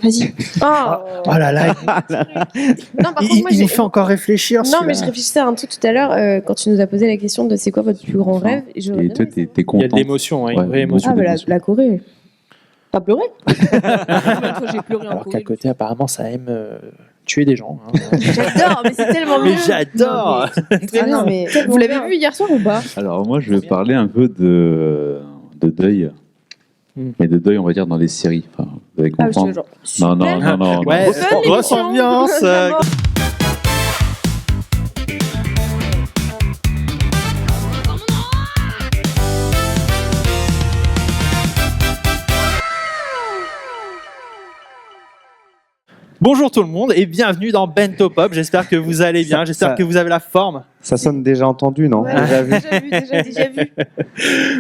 Vas-y. Oh là là, Non, par contre, moi, il nous fait encore réfléchir. Non, mais je réfléchissais à un truc tout à l'heure quand tu nous as posé la question de c'est quoi votre plus grand rêve. Et toi, t'es content. Il y a de l'émotion, hein, une vraie émotion. Ah, bah, la Corée. T'as pleuré? J'ai pleuré en Alors qu'à Corée. côté, apparemment, ça aime tuer des gens. Hein. J'adore, mais c'est tellement Mais mieux. j'adore. Ah non, mais vous l'avez vu hier soir ou pas? Alors moi, je vais parler un peu de deuil. Mais de deuil, on va dire, dans les séries. Enfin, vous allez Ah, je comprendre. genre. Non. Ouais, grosse ambiance. Bonjour tout le monde et bienvenue dans Bento Pop. J'espère que vous allez bien, j'espère que vous avez la forme. Ça sonne déjà entendu, non? Ouais, déjà vu.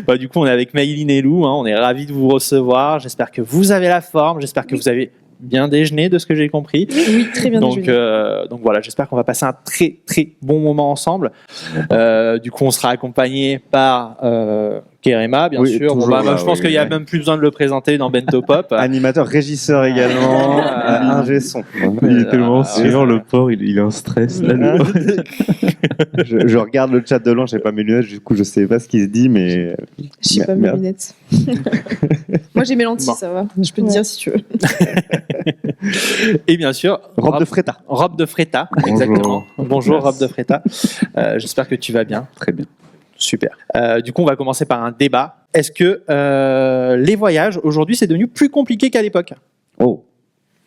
Bah, du coup, on est avec Maïline et Lou, hein, on est ravis de vous recevoir. J'espère que vous avez la forme, j'espère que vous avez bien déjeuné de ce que j'ai compris. Oui, très bien Donc déjeuné. voilà, j'espère qu'on va passer un très très bon moment ensemble. Du coup, on sera accompagné par Kerema, bien Oui, sûr. Bon, toujours, je pense qu'il n'y a même plus besoin de le présenter dans Bento Pop. Animateur, régisseur également, ingé son. Il est tellement sûr, le porc, il a un stress. Là, Je regarde le chat de loin, je n'ai pas mes lunettes, du coup je sais pas ce qui se dit, mais. Je sais pas mes Merde. lunettes. Moi j'ai mes lentilles, Bon. ça va. Je peux te dire si tu veux. Et bien sûr, Robe de Freta. Robe de Freta, exactement. Bonjour, Robe de Freta. J'espère que tu vas bien. Très bien. Super. Du coup, on va commencer par un débat. Est-ce que les voyages, aujourd'hui, c'est devenu plus compliqué qu'à l'époque? Oh,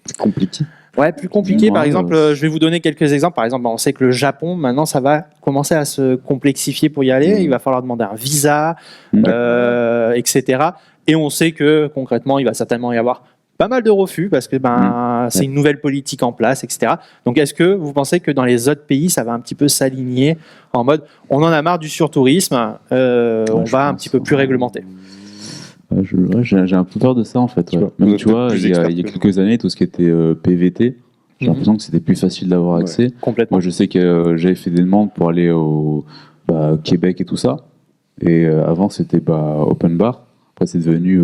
c'est compliqué. Ouais, plus compliqué. Par Ouais, exemple, je vais vous donner quelques exemples. Par exemple, on sait que le Japon, maintenant, ça va commencer à se complexifier pour y aller. Il va falloir demander un visa, etc. Et on sait que, concrètement, il va certainement y avoir pas mal de refus parce que c'est une nouvelle politique en place, etc. Donc, est-ce que vous pensez que dans les autres pays, ça va un petit peu s'aligner en mode on en a marre du surtourisme, on va un petit peu plus réglementer? J'ai un peu peur de ça en fait. Ouais. Même tu vois, il y a quelques années, tout ce qui était PVT, j'ai l'impression que c'était plus facile d'avoir accès. Complètement. Moi, je sais que j'avais fait des demandes pour aller au Québec et tout ça. Et avant, c'était open bar. Après, c'est devenu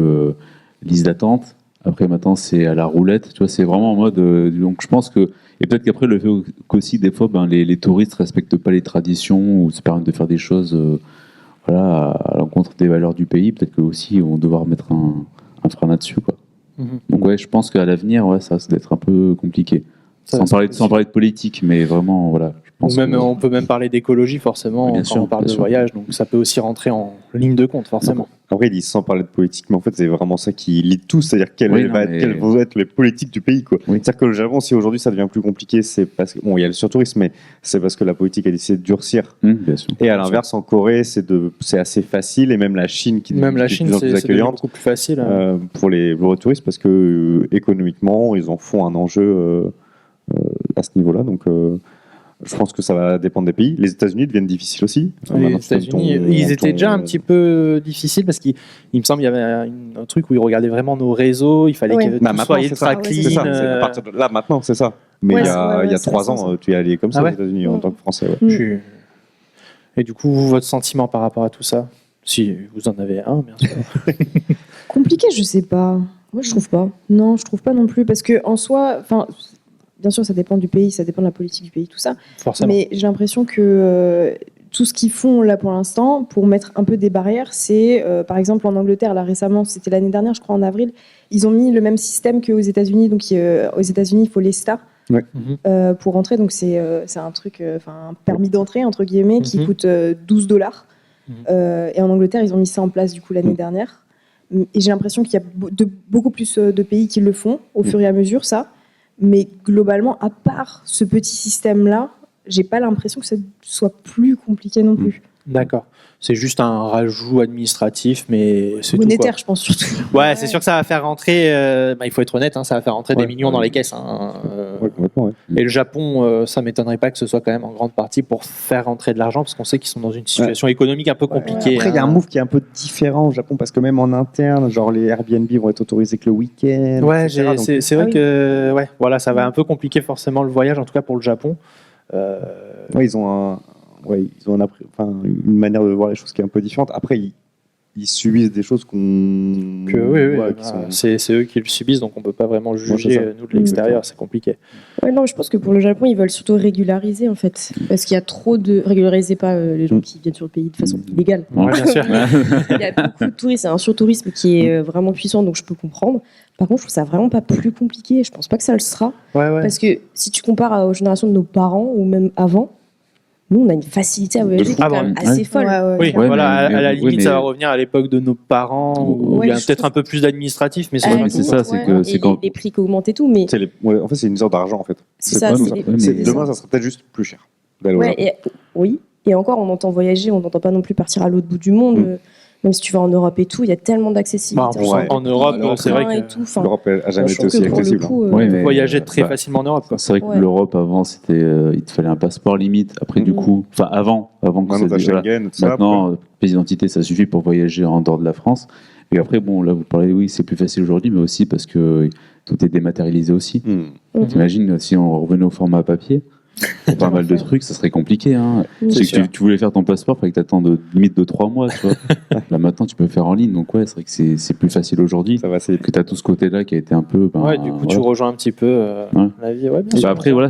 liste d'attente. Après, maintenant, c'est à la roulette. Tu vois, c'est vraiment en mode. Donc, je pense que. Et peut-être qu'après, le fait qu'aussi, des fois, les touristes respectent pas les traditions ou se permettent de faire des choses à l'encontre des valeurs du pays. Peut-être que aussi, on va devoir mettre un frein là-dessus, quoi. Donc, ouais, je pense qu'à l'avenir, ça va être un peu compliqué. Sans parler de politique, mais vraiment, voilà. Ou même, on peut même parler d'écologie, forcément, Bien quand sûr, on parle bien de sûr. voyage. Donc, ça peut aussi rentrer en ligne de compte, forcément. Après, ils disent sans parler de politique, mais en fait, c'est vraiment ça qui lie tout, c'est-à-dire quelles vont être les politiques du pays, quoi. Oui. C'est-à-dire que le Japon, si aujourd'hui ça devient plus compliqué, c'est parce que, bon, il y a le surtourisme, mais c'est parce que la politique a décidé de durcir. Bien sûr. Et à l'inverse, en Corée, c'est assez facile, et même la Chine qui Même la qui est Chine, de plus en plus c'est devenu accueillante beaucoup plus facile. pour les touristes, parce que économiquement, ils en font un enjeu à ce niveau-là. Donc, je pense que ça va dépendre des pays. Les États-Unis deviennent difficiles aussi. Les Maintenant, États-Unis, ils étaient déjà un petit peu difficiles parce qu'il me semble qu'il y avait un truc où ils regardaient vraiment nos réseaux, il fallait que tout soit ultra clean. C'est ça. C'est à partir de là, maintenant, c'est ça. Mais il y a 3 ans, tu y allais comme ça aux États-Unis en tant que Français. Ouais. Et du coup, votre sentiment par rapport à tout ça? Si vous en avez un, bien sûr. Compliqué, je sais pas. Moi, je trouve pas. Non, je trouve pas non plus. Parce que en soi, bien sûr, ça dépend du pays, ça dépend de la politique du pays, tout ça. Forcément. Mais j'ai l'impression que tout ce qu'ils font là pour l'instant, pour mettre un peu des barrières, c'est par exemple en Angleterre, là récemment, c'était l'année dernière, je crois en avril, ils ont mis le même système qu'aux États-Unis. Donc aux États-Unis, il faut l'ESTA pour rentrer. Donc c'est un truc, un permis d'entrée entre guillemets, qui coûte $12. Et en Angleterre, ils ont mis ça en place du coup l'année dernière. Et j'ai l'impression qu'il y a beaucoup plus de pays qui le font au fur et à mesure, ça. Mais globalement, à part ce petit système-là, j'ai pas l'impression que ça soit plus compliqué non plus. D'accord. C'est juste un rajout administratif, mais c'est monétaire, tout, je pense surtout. Ouais, c'est sûr que ça va faire rentrer, il faut être honnête, ça va faire rentrer des millions dans les caisses. Complètement, Et le Japon, ça m'étonnerait pas que ce soit quand même en grande partie pour faire rentrer de l'argent, parce qu'on sait qu'ils sont dans une situation économique un peu compliquée. Après, il y a un move qui est un peu différent au Japon, parce que même en interne, genre les Airbnb vont être autorisés que le week-end. Ouais, etc. c'est vrai que ça va un peu compliquer forcément le voyage, en tout cas pour le Japon. Ils ont une manière de voir les choses qui est un peu différente. Après, il ils subissent des choses qu'on. Oui, qui sont- c'est eux qui le subissent, donc on peut pas vraiment c'est juger ça. nous de l'extérieur, c'est compliqué. Ouais, non, je pense que pour le Japon, ils veulent surtout régulariser en fait. Parce qu'il y a trop de. Régulariser pas les gens qui viennent sur le pays de façon illégale. Ouais, bien sûr. Il y a beaucoup de touristes, c'est un surtourisme qui est vraiment puissant, donc je peux comprendre. Par contre, je trouve ça vraiment pas plus compliqué. Je pense pas que ça le sera. Ouais. Parce que si tu compares aux générations de nos parents ou même avant, nous, on a une facilité à voyager qui est Ah quand même bon, assez ouais. folle. Oui, Ouais, voilà, mais- à la oui, limite, mais- ça va revenir à l'époque de nos parents, où Ouais, il y a je peut-être trouve- un peu plus d'administratif, mais c'est Ah, Ouais, pas c'est tout. ça, c'est que Et c'est quand. les prix qui augmentent et tout, mais En fait, c'est une sorte d'argent en fait. c'est ça. pas c'est nous, des- ouais, mais- c'est Demain, ça sera peut-être juste plus cher d'aller au Ouais, Japon. oui, et encore, on entend voyager, on n'entend pas non plus partir à l'autre bout du monde. Même si tu vas en Europe et tout, il y a tellement d'accessibilité. Bah, en Europe, c'est vrai et que tout. Enfin, L'Europe a jamais je été trouve aussi que pour le accessible. coup, Ouais, mais- voyager très bah, facilement en Europe. Quoi. C'est vrai que Ouais. l'Europe avant, c'était, il te fallait un passeport limite. Après, du Mhm. coup, enfin avant que Maintenant, ça t'as voilà. Schengen, tout ça. Maintenant, pièce d'identité, ça suffit pour voyager en dehors de la France. Et après, bon, là, vous parlez, oui, c'est plus facile aujourd'hui, mais aussi parce que tout est dématérialisé aussi. Hmm. T'imagines si on revenait au format papier, pour pas mal de trucs, ça serait compliqué. Hein. C'est C'est que sûr. tu voulais faire ton passeport, il fallait que tu attendes limite de 3 mois. Tu vois. Là, maintenant, tu peux le faire en ligne. Donc, ouais, c'est vrai que c'est plus facile aujourd'hui. Ça va assez vite. Que tu as tout ce côté-là qui a été un peu. Ben, Ouais, du coup, tu voilà. rejoins un petit peu Ouais. la vie. Ouais, bien Et sûr. bah, après, voilà,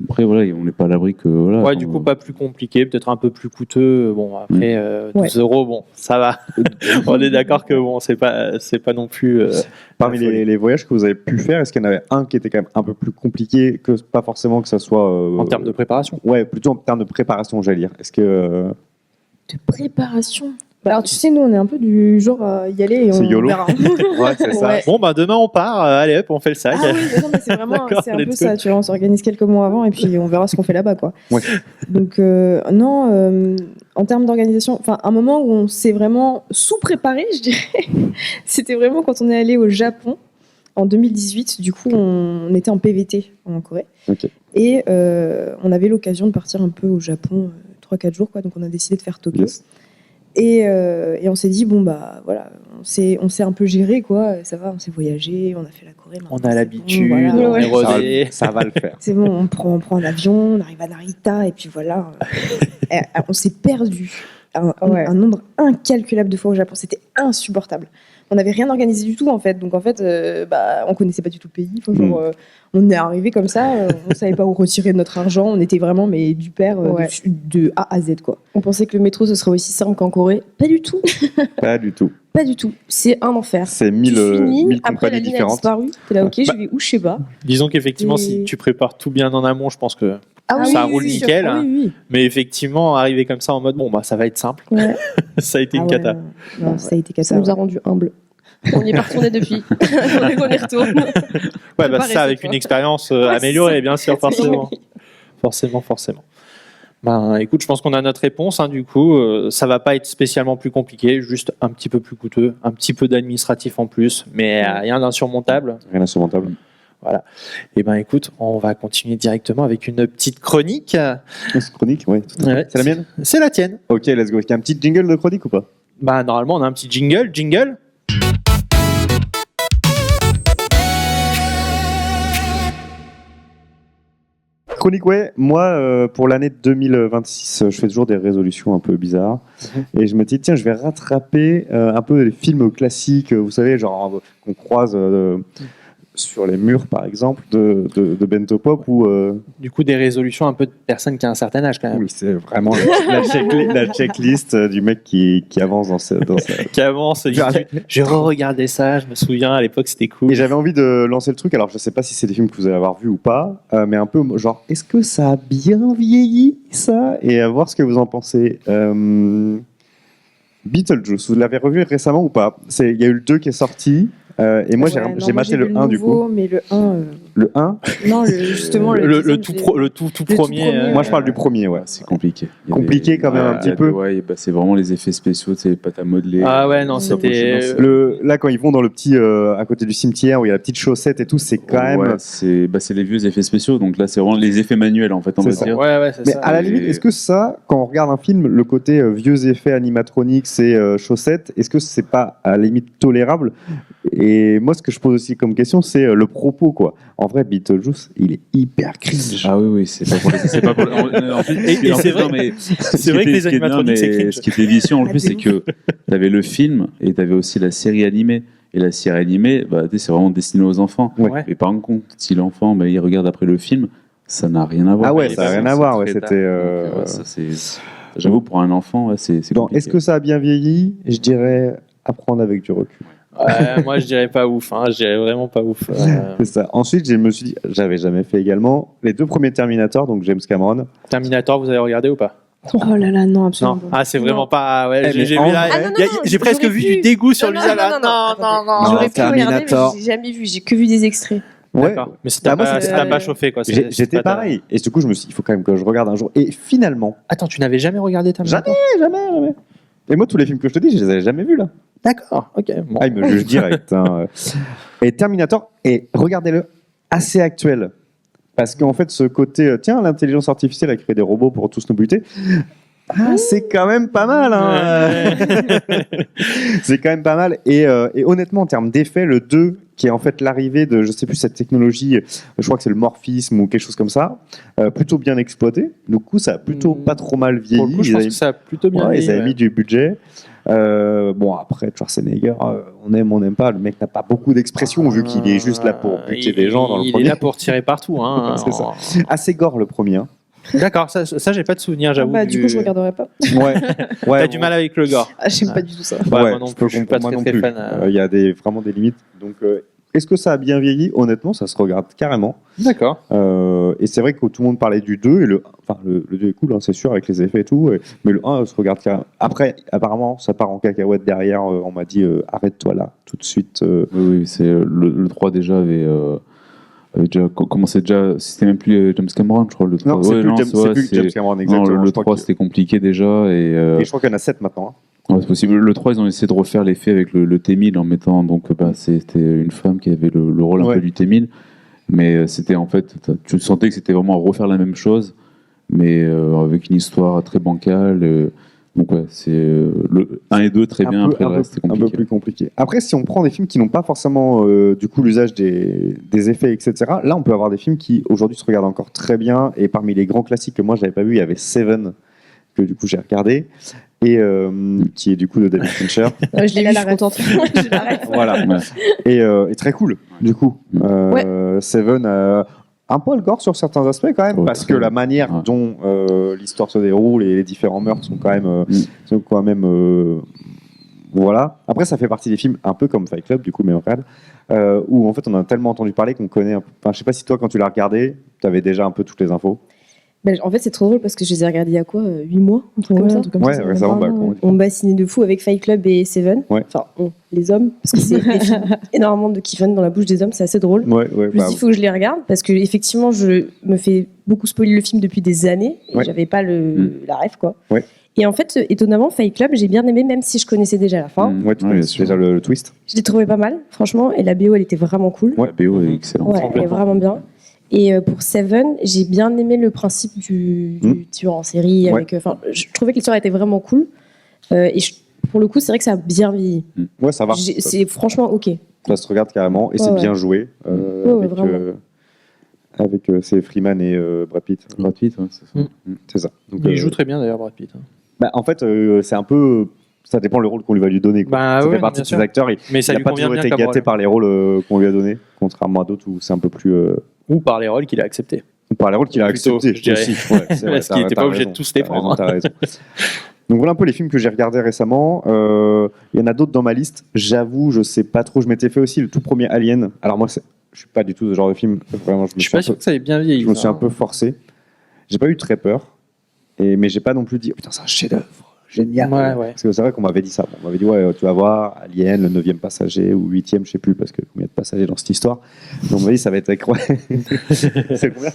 après, voilà, on n'est pas à l'abri que. Voilà, Ouais, du coup, pas plus compliqué, peut-être un peu plus coûteux. Bon, après, 12 euros, bon, ça va. On est d'accord que bon, c'est pas non plus. Parmi la folie. les voyages que vous avez pu faire, est-ce qu'il y en avait un qui était quand même un peu plus compliqué que pas forcément que ça soit. En termes de préparation. Ouais, plutôt en termes de préparation, j'allais dire. Est-ce que. de préparation. Alors, tu sais, nous, on est un peu du genre à y aller et C'est on YOLO. verra. Ouais, c'est ça. Ouais. Bon, bah demain on part. Allez hop, on fait le sac. Ah oui, mais non, mais c'est vraiment, D'accord, c'est un let's peu go. ça. Tu vois, on s'organise quelques mois avant et puis on verra ce qu'on fait là-bas, quoi. Ouais. Donc non, en termes d'organisation, enfin un moment où on s'est vraiment sous-préparé, je dirais, c'était vraiment quand on est allé au Japon en 2018. Du coup, on était en PVT en Corée Ok. et on avait l'occasion de partir un peu au Japon 3-4 jours, quoi. Donc on a décidé de faire Tokyo. Yes. Et on s'est dit, bon, bah voilà, on s'est un peu géré, quoi. Ça va, on s'est voyagé, on a fait la Corée. On maintenant, a c'est l'habitude, bon, voilà. on est rodé. Ça va le faire. C'est bon, on prend un avion, on arrive à Narita, et puis voilà. On s'est perdu un nombre incalculable de fois au Japon. C'était insupportable. On n'avait rien organisé du tout, en fait. Donc, en fait, on connaissait pas du tout le pays. Enfin, genre, on est arrivé comme ça, on savait pas où retirer notre argent. On était vraiment du père de A à Z, quoi. On pensait que le métro ce serait aussi simple qu'en Corée. Pas du tout. Pas du tout. Pas du tout. C'est un enfer. C'est Tu 1000 suis une ligne, 1000 après la compagnies ligne a différentes. disparu. T'es là, ok, je vais où, je sais pas. Disons qu'effectivement, Et- si tu prépares tout bien en amont, je pense que Ah ça roule sûr. nickel. Ah hein. oui, oui. Mais effectivement, arriver comme ça en mode bon, bah ça va être simple. Ouais. Ça a été Ah une ouais, cata. non, ça a été Ça cata. nous a rendu humbles. On n'y est pas retourné depuis. On y retourne. Ouais, bah Préparer ça avec cette une fois. expérience Ouais, améliorée, c'est bien sûr, forcément. Forcément. Ben, écoute, je pense qu'on a notre réponse. Hein, du coup, ça va pas être spécialement plus compliqué, juste un petit peu plus coûteux, un petit peu d'administratif en plus, mais rien d'insurmontable. Rien d'insurmontable. Et ben, écoute, on va continuer directement avec une petite chronique. C'est chronique, ouais. tout à fait. Ouais. C'est la mienne. C'est la tienne. Ok, let's go. Il y a un petit jingle de chronique ou pas? Bah, normalement, on a un petit jingle. Chronique, ouais. Moi, pour l'année 2026, je fais toujours des résolutions un peu bizarres. Et je me dis, tiens, je vais rattraper un peu les films classiques, vous savez, genre qu'on croise sur les murs, par exemple, de Bento Pop. Ou, Du coup, des résolutions un peu de personnes qui ont un certain âge quand même. oui, c'est vraiment la checklist du mec qui avance dans sa... Qui avance, il dit, j'ai re-regardé ça, je me souviens, à l'époque c'était cool. Et j'avais envie de lancer le truc, alors je sais pas si c'est des films que vous allez avoir vus ou pas, mais un peu genre, est-ce que ça a bien vieilli, ça? Et à voir ce que vous en pensez. Beetlejuice, vous l'avez revu récemment ou pas? Il y a eu le 2 qui est sorti, et moi Ouais, non, j'ai maté vu le 1 du nouveau, coup. Mais le 1. Le 1? Non, justement, le deuxième, tout, je l'ai- le tout tout premier. premier, Moi je parle du premier, ouais. C'est compliqué. Il y a Compliqué quand même un petit peu. Ouais, bah, c'est vraiment les effets spéciaux, c'est pas à modeler. Ah ouais, non, c'était. Là, quand ils vont dans le petit, à côté du cimetière où il y a la petite chaussette et tout, c'est quand même. Ouais, c'est les vieux effets spéciaux, donc là c'est vraiment les effets manuels en fait, on C'est va ça. dire. Ouais, c'est Mais ça. à la limite, est-ce que ça, quand on regarde un film, le côté vieux effets animatroniques et chaussettes, est-ce que c'est pas à la limite tolérable? Et moi, ce que je pose aussi comme question, c'est le propos, quoi. en vrai, Beetlejuice, il est hyper cringe. Ah oui, c'est pas pour les. C'est pas pour en fait, Et c'est vrai- non, mais c'est vrai que les animatroniques, c'est cringe. Ce qui était viciant en plus, de c'est que t'avais le film et t'avais aussi la série animée. Et la série animée, bah, tu sais, c'est vraiment destiné aux enfants. Ouais. Et par contre, si l'enfant, bah, il regarde après le film, ça n'a rien à voir. Ah ouais, Et ça n'a rien à c'est voir, ouais, très c'était, tard. Donc, ouais, ça, j'avoue, pour un enfant, ouais, c'est Bon, compliqué. est-ce que ça a bien vieilli? Je dirais apprendre avec du recul. Ouais, moi, je dirais pas ouf. Je dirais vraiment pas ouf. C'est ça. Ensuite, je me suis dit, j'avais jamais fait également les 2 premiers Terminator, donc James Cameron. Terminator, vous avez regardé ou pas? Oh là là, non, absolument Non. pas. Ah, c'est vraiment Non. pas. Ouais, Eh, mais j'ai en vu là. vrai- Ah, non, y a- non, j'ai presque j'aurais vu pu. du dégoût sur le Non, visage. non, là. non, Non. J'aurais pu regarder, Terminator. mais j'ai jamais vu. J'ai que vu des extraits. Ouais. D'accord. Mais ça Bah, t'a moi, pas, c'est- ça t'a pas chauffé, quoi. J'étais pas ta- pareil. Et du coup, je me suis dit, il faut quand même que je regarde un jour. Et finalement, Attends, tu n'avais jamais regardé Terminator? jamais. Et moi, tous les films que je te dis, je les avais jamais vus là. D'accord, ok. Bon. Ah, il me juge direct. Hein. Et Terminator, et regardez-le, assez actuel. Parce qu'en fait, ce côté, tiens, l'intelligence artificielle a créé des robots pour tous nous buter. Ah, c'est quand même pas mal. Hein. C'est quand même pas mal. Et honnêtement, en termes d'effet, le 2, qui est en fait l'arrivée de, je sais plus, cette technologie, je crois que c'est le morphisme ou quelque chose comme ça, plutôt bien exploité. Du coup, ça a plutôt pas trop mal vieilli. Pour le coup, je Ils pense avaient- que ça a plutôt bien Ouais, ils vieilli, avaient ouais. mis du budget. Bon, après, Schwarzenegger, on aime, on n'aime pas. Le mec n'a pas beaucoup d'expression vu qu'il est juste là pour buter des gens dans le Il est premier. là pour tirer partout. Hein. C'est ça. Assez gore le premier. Hein. D'accord, ça j'ai pas de souvenir, Ah j'avoue. bah, du coup, je regarderai pas. Ouais. T'as du mal avec le gore. Ah, j'aime pas du tout ça. Ouais, moi non je plus, peux je suis pas comprendre, moi très, non très plus. fan, Il y a vraiment des limites. Donc, est-ce que ça a bien vieilli? Honnêtement, ça se regarde carrément. D'accord. Et c'est vrai que tout le monde parlait du 2. Et le 2 est cool, hein, c'est sûr, avec les effets et tout. Mais le 1 se regarde carrément. Après, apparemment, ça part en cacahuète derrière. On m'a dit, arrête-toi là, tout de suite. Oui, c'est le 3 déjà avait déjà commencé déjà. C'était même plus James Cameron, je crois. Le 3. Non, c'est Ouais, plus, James, c'est- ouais, c'est plus c'est- James Cameron, non, exactement. le Je crois 3 que- c'était compliqué déjà et Et je crois qu'il y en a 7 maintenant. Hein. ouais, c'est possible. Le 3 ils ont essayé de refaire l'effet avec le T-1000 en mettant donc bah, c'était une femme qui avait le rôle un Ouais. peu du T-1000, mais c'était en fait tu sentais que c'était vraiment refaire la même chose, mais avec une histoire très bancale. Donc ouais, c'est le 1 et 2 très bien, après le reste c'était un peu compliqué. plus compliqué. Après, si on prend des films qui n'ont pas forcément du coup l'usage des effets, etc., là on peut avoir des films qui aujourd'hui se regardent encore très bien. Et parmi les grands classiques que moi je n'avais pas vu, il y avait Seven, que du coup j'ai regardé, et qui est du coup de David Fincher. Je l'ai Elle vu, a je suis contente. Je l'arrête. Voilà. Ouais. Et très cool, du coup. Seven, un poil gore sur certains aspects quand même, Oh, parce très que la bien. manière Ouais. dont l'histoire se déroule et les différents meurtres sont quand même, voilà. Après, ça fait partie des films un peu comme Fight Club, du coup, mais en regarde, où en fait on a tellement entendu parler qu'on connaît. Enfin, je sais pas si toi, quand tu l'as regardé, tu avais déjà un peu toutes les infos. Ben, en fait, c'est trop drôle parce que je les ai regardés il y a quoi 8 mois, un truc Ouais, comme ça. un truc comme ça, récemment, bah, comment on dit. On bassinait de fou avec Fight Club et Seven. Ouais. Enfin, les hommes, parce que c'est des films énormément de qui viennent dans la bouche des hommes, c'est assez drôle. Ouais, Je me suis dit, il faut que je les regarde parce que effectivement, je me fais beaucoup spoiler le film depuis des années et Ouais. j'avais pas la ref quoi. Ouais. Et en fait, étonnamment, Fight Club, j'ai bien aimé même si je connaissais déjà la fin. Mm. Ouais, tu Ouais, connais bien sûr. déjà le twist. Je l'ai trouvé pas mal, franchement, et la BO, elle était vraiment cool. Ouais, la BO est excellente. Ouais, elle est vraiment bien. Et pour Seven, j'ai bien aimé le principe du tueur en série. Ouais. Avec, je trouvais que l'histoire était vraiment cool. Pour le coup, c'est vrai que ça a bien vieilli. Ouais, ça va. C'est franchement ok. Ça se regarde carrément et Ouais, c'est ouais. bien joué Ouais, vraiment. avec c'est Freeman et Brad Pitt. Gratuite, ouais, c'est ça. C'est ça. Donc, Il joue très bien d'ailleurs, Brad Pitt. en fait, c'est un peu. Ça dépend le rôle qu'on lui va lui donner. Quoi. Bah ça ouais, fait partie bien de ces sûr. acteurs. Mais ça il lui n'a pas convient toujours bien été comme gâté rôle. par les rôles qu'on lui a donnés, contrairement à d'autres où c'est un peu plus. Ou par les rôles qu'il a acceptés. Par les rôles qu'il a Plutôt, acceptés. je dirais. Aussi. Ouais, c'est vrai, Parce qu'il était pas obligé de tous les prendre. T'as raison. Donc voilà un peu les films que j'ai regardés récemment. Il y en a d'autres dans ma liste. J'avoue, je sais pas trop. Je m'étais fait aussi le tout premier Alien. Alors moi, je suis pas du tout ce genre de film. Vraiment, Je suis pas sûr que ça ait bien vieilli. Je me suis ça. un peu forcé. J'ai pas eu très peur, mais j'ai pas non plus dit oh, putain c'est un chef-d'œuvre génial. Ouais. Parce que c'est vrai qu'on m'avait dit ça. On m'avait dit ouais tu vas voir Alien, le 9e passager ou 8e, je sais plus parce que combien de passagers dans cette histoire. Donc on m'a dit ça va être incroyable. C'est combien?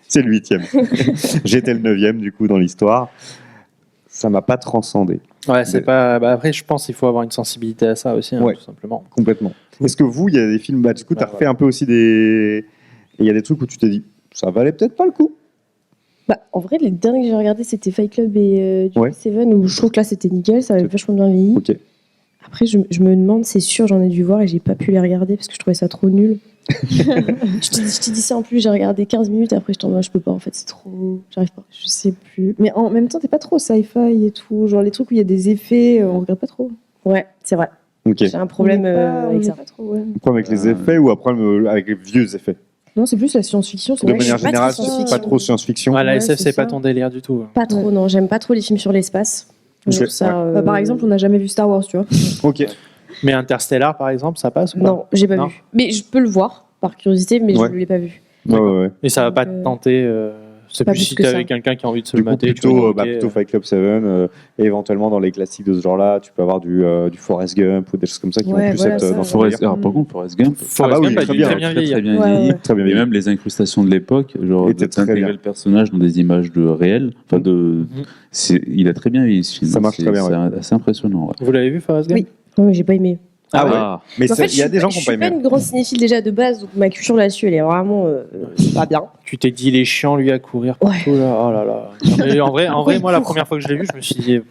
C'est le 8e. J'étais le 9e du coup dans l'histoire. Ça m'a pas transcendé Ouais, c'est pas. Bah après, je pense qu'il faut avoir une sensibilité à ça aussi, hein, Ouais. tout simplement. complètement. Est-ce que vous, il y a des films, du coup, tu as Ouais, refait un peu aussi des. Et il y a des trucs où tu t'es dit, ça valait peut-être pas le coup. Bah, en vrai, les derniers que j'ai regardés, c'était Fight Club et Ouais. Seven, où je trouve que là, c'était nickel, ça avait vachement bien vieilli. Ok. Après, je me demande, c'est sûr, j'en ai dû voir et j'ai pas pu les regarder parce que je trouvais ça trop nul. Je t'ai dit ça en plus, j'ai regardé 15 minutes, après je t'en je peux pas, en fait, c'est trop. J'arrive pas. Je sais plus. Mais en même temps, t'es pas trop sci-fi et tout. Genre les trucs où il y a des effets, on regarde pas trop. Ouais, c'est vrai. Ok. J'ai un problème On est pas- on avec est ça. pas trop, ouais. Un problème avec les effets ou un problème avec les vieux effets? Non, c'est plus la science-fiction. De vrai que manière je suis pas générale, très c'est science-fiction. pas trop science-fiction. Ouais, la Ouais, SF, c'est c'est pas ça. ton délire du tout. Pas trop, non. J'aime pas trop les films sur l'espace. Je- Genre ça, Bah, par exemple, on n'a jamais vu Star Wars, tu vois. Ok. Mais Interstellar, par exemple, ça passe ou pas? Non, j'ai pas Non. vu. Mais je peux le voir, par curiosité, mais Ouais. je l'ai pas vu. Ouais. Et ça va pas Donc, te tenter. C'est pas plus plus si que t'es ça. avec quelqu'un qui a envie de se Du le coup, mater. tu vas dire, plutôt ok, Fight Club 7, et éventuellement dans les classiques de ce genre-là, tu peux avoir du Forrest Gump ou des choses comme ça qui vont Ouais, plus voilà, être ça, dans ouais. son Forrest, délire. alors, par contre, Forrest Gump, Forrest Ah bah oui, Gump a très dû bien, très bien très vieillir. bien Ouais, vieilli. ouais. Très bien Et vieilli. même les incrustations de l'époque, genre Il était très d'intégrer bien. le personnage dans des images de réel, enfin il a très bien vieilli ce film. Ça marche C'est- très bien, C'est assez impressionnant. Ouais. Vous l'avez vu, Forrest Gump? Oui. Non, mais j'ai pas aimé. Ah ouais. Ah, Mais En fait, il y a des gens qui je ont pas suis pas aimé. une grande cinéphile déjà de base, donc ma culture là-dessus, elle est vraiment pas bien. Tu t'es dit, il est chiant, lui, à courir partout, là. Oh là là. Non, mais en vrai, moi, la première fois que je l'ai vu, je me suis dit, ouais,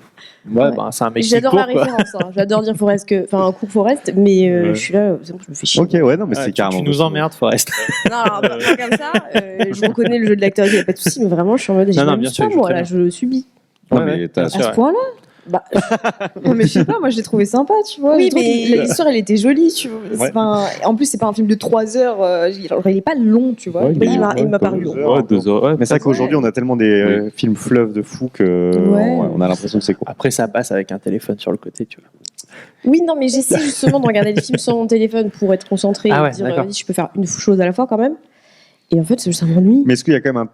ben, c'est un mec qui J'adore court, la quoi. référence, hein. J'adore dire Forrest, enfin un court Forrest, mais je suis là, c'est bon, je me fais chier. Ok, ouais, non, mais Ouais, c'est carrément. tu nous possible. emmerdes, Forrest. Non, alors, pas comme ça, je reconnais le jeu de l'acteur, il n'y a pas de souci, mais vraiment, je suis en mode, Non, bien m'amuse sûr, pas, il joue moi, très là, bien. je le subis. Non, Ouais, mais ouais, t'as- bien À sûr, ce ouais. point-là. Bah, Non, mais je sais pas, moi je l'ai trouvé sympa, tu vois. Oui, J'ai trouvé mais- que l'histoire elle était jolie, tu vois. C'est Ouais. pas un- En plus, c'est pas un film de 3 heures, genre, il est pas long, tu vois. Ouais, Il est il pas- m'a paru long. ouais, 2 heures. Ouais, Mais c'est vrai qu'aujourd'hui, on a tellement des films fleuves de fous que on a l'impression que c'est court. Après, ça passe avec un téléphone sur le côté, tu vois. Oui, non, mais j'essaie justement de regarder les films sur mon téléphone pour être concentré Ah et ouais, dire, d'accord. vas-y, je peux faire une chose à la fois quand même. Et en fait, ça m'ennuie. Mais est-ce qu'il y a quand même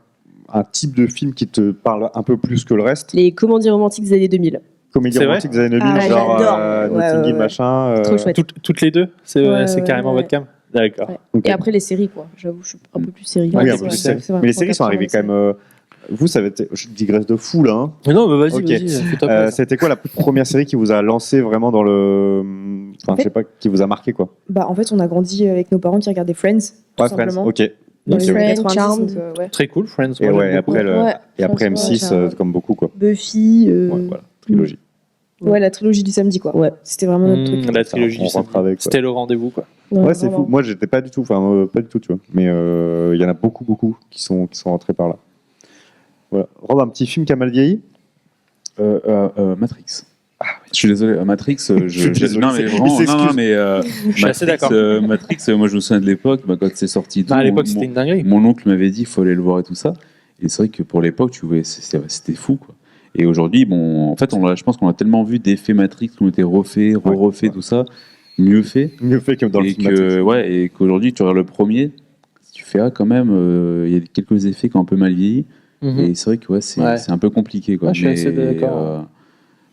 un type de film qui te parle un peu plus que le reste? Les comédies romantiques des années 2000. Comédie C'est vrai romantique des années 2000, Ah, genre j'adore. Notting Hill, Ouais. machin. Trop chouette. Toutes les deux? C'est Ouais, c'est ouais, carrément ouais. votre cam? D'accord. Ouais. Ok. Et après, les séries, quoi. J'avoue, je suis un peu plus série. Oui, Ouais, un c'est peu plus vrai, série. Mais les séries sont arrivées quand même. Vous, ça va être. Je digresse de fou là. Hein. Mais non, mais vas-y, Ok. vas-y, fais-toi plaisir. C'était quoi la première série qui vous a lancé vraiment dans le. Enfin, En je fait- sais pas, qui vous a marqué quoi? Bah, en fait, on a grandi avec nos parents qui regardaient Friends, tout Ouais, Friends. simplement. Ok. Dans les Ok, années ouais. Friends, 90, Charmed. donc, ouais. Très cool, Friends. Et moi, ouais, j'aime beaucoup. après Friends, M6, Charmed. comme beaucoup quoi. Buffy. Ouais, voilà, trilogie. Ouais, la trilogie du samedi, quoi. Ouais. C'était vraiment notre truc. La trilogie on du rentre samedi. avec, quoi. C'était le rendez-vous, quoi. Ouais, c'est vraiment. fou. Moi, j'étais pas du tout, pas du tout, tu vois. Mais il y en a beaucoup qui sont rentrés par là. Voilà. Rob, un petit film qui a mal vieilli? Matrix. Je suis désolé, Matrix. Je suis désolé, non, mais c'est- vraiment, il s'excuse. non, mais Je suis assez d'accord. Matrix, moi je me souviens de l'époque, bah, quand c'est sorti. Ah, à l'époque, mon- c'était une dinguerie. Mon oncle m'avait dit il faut aller le voir et tout ça. Et c'est vrai que pour l'époque, tu voyais, c'était fou, quoi. Et aujourd'hui, bon, en fait, je pense qu'on a tellement vu d'effets Matrix qui ont été refaits, refaits, tout ça, mieux fait. Mieux fait que dans le Et film Matrix. et qu'aujourd'hui, tu regardes le premier, tu fais quand même, il y a quelques effets qui ont un peu mal vieilli. Mhm. Et c'est vrai que c'est Ouais. un peu compliqué, quoi. Ah, je suis assez d'accord.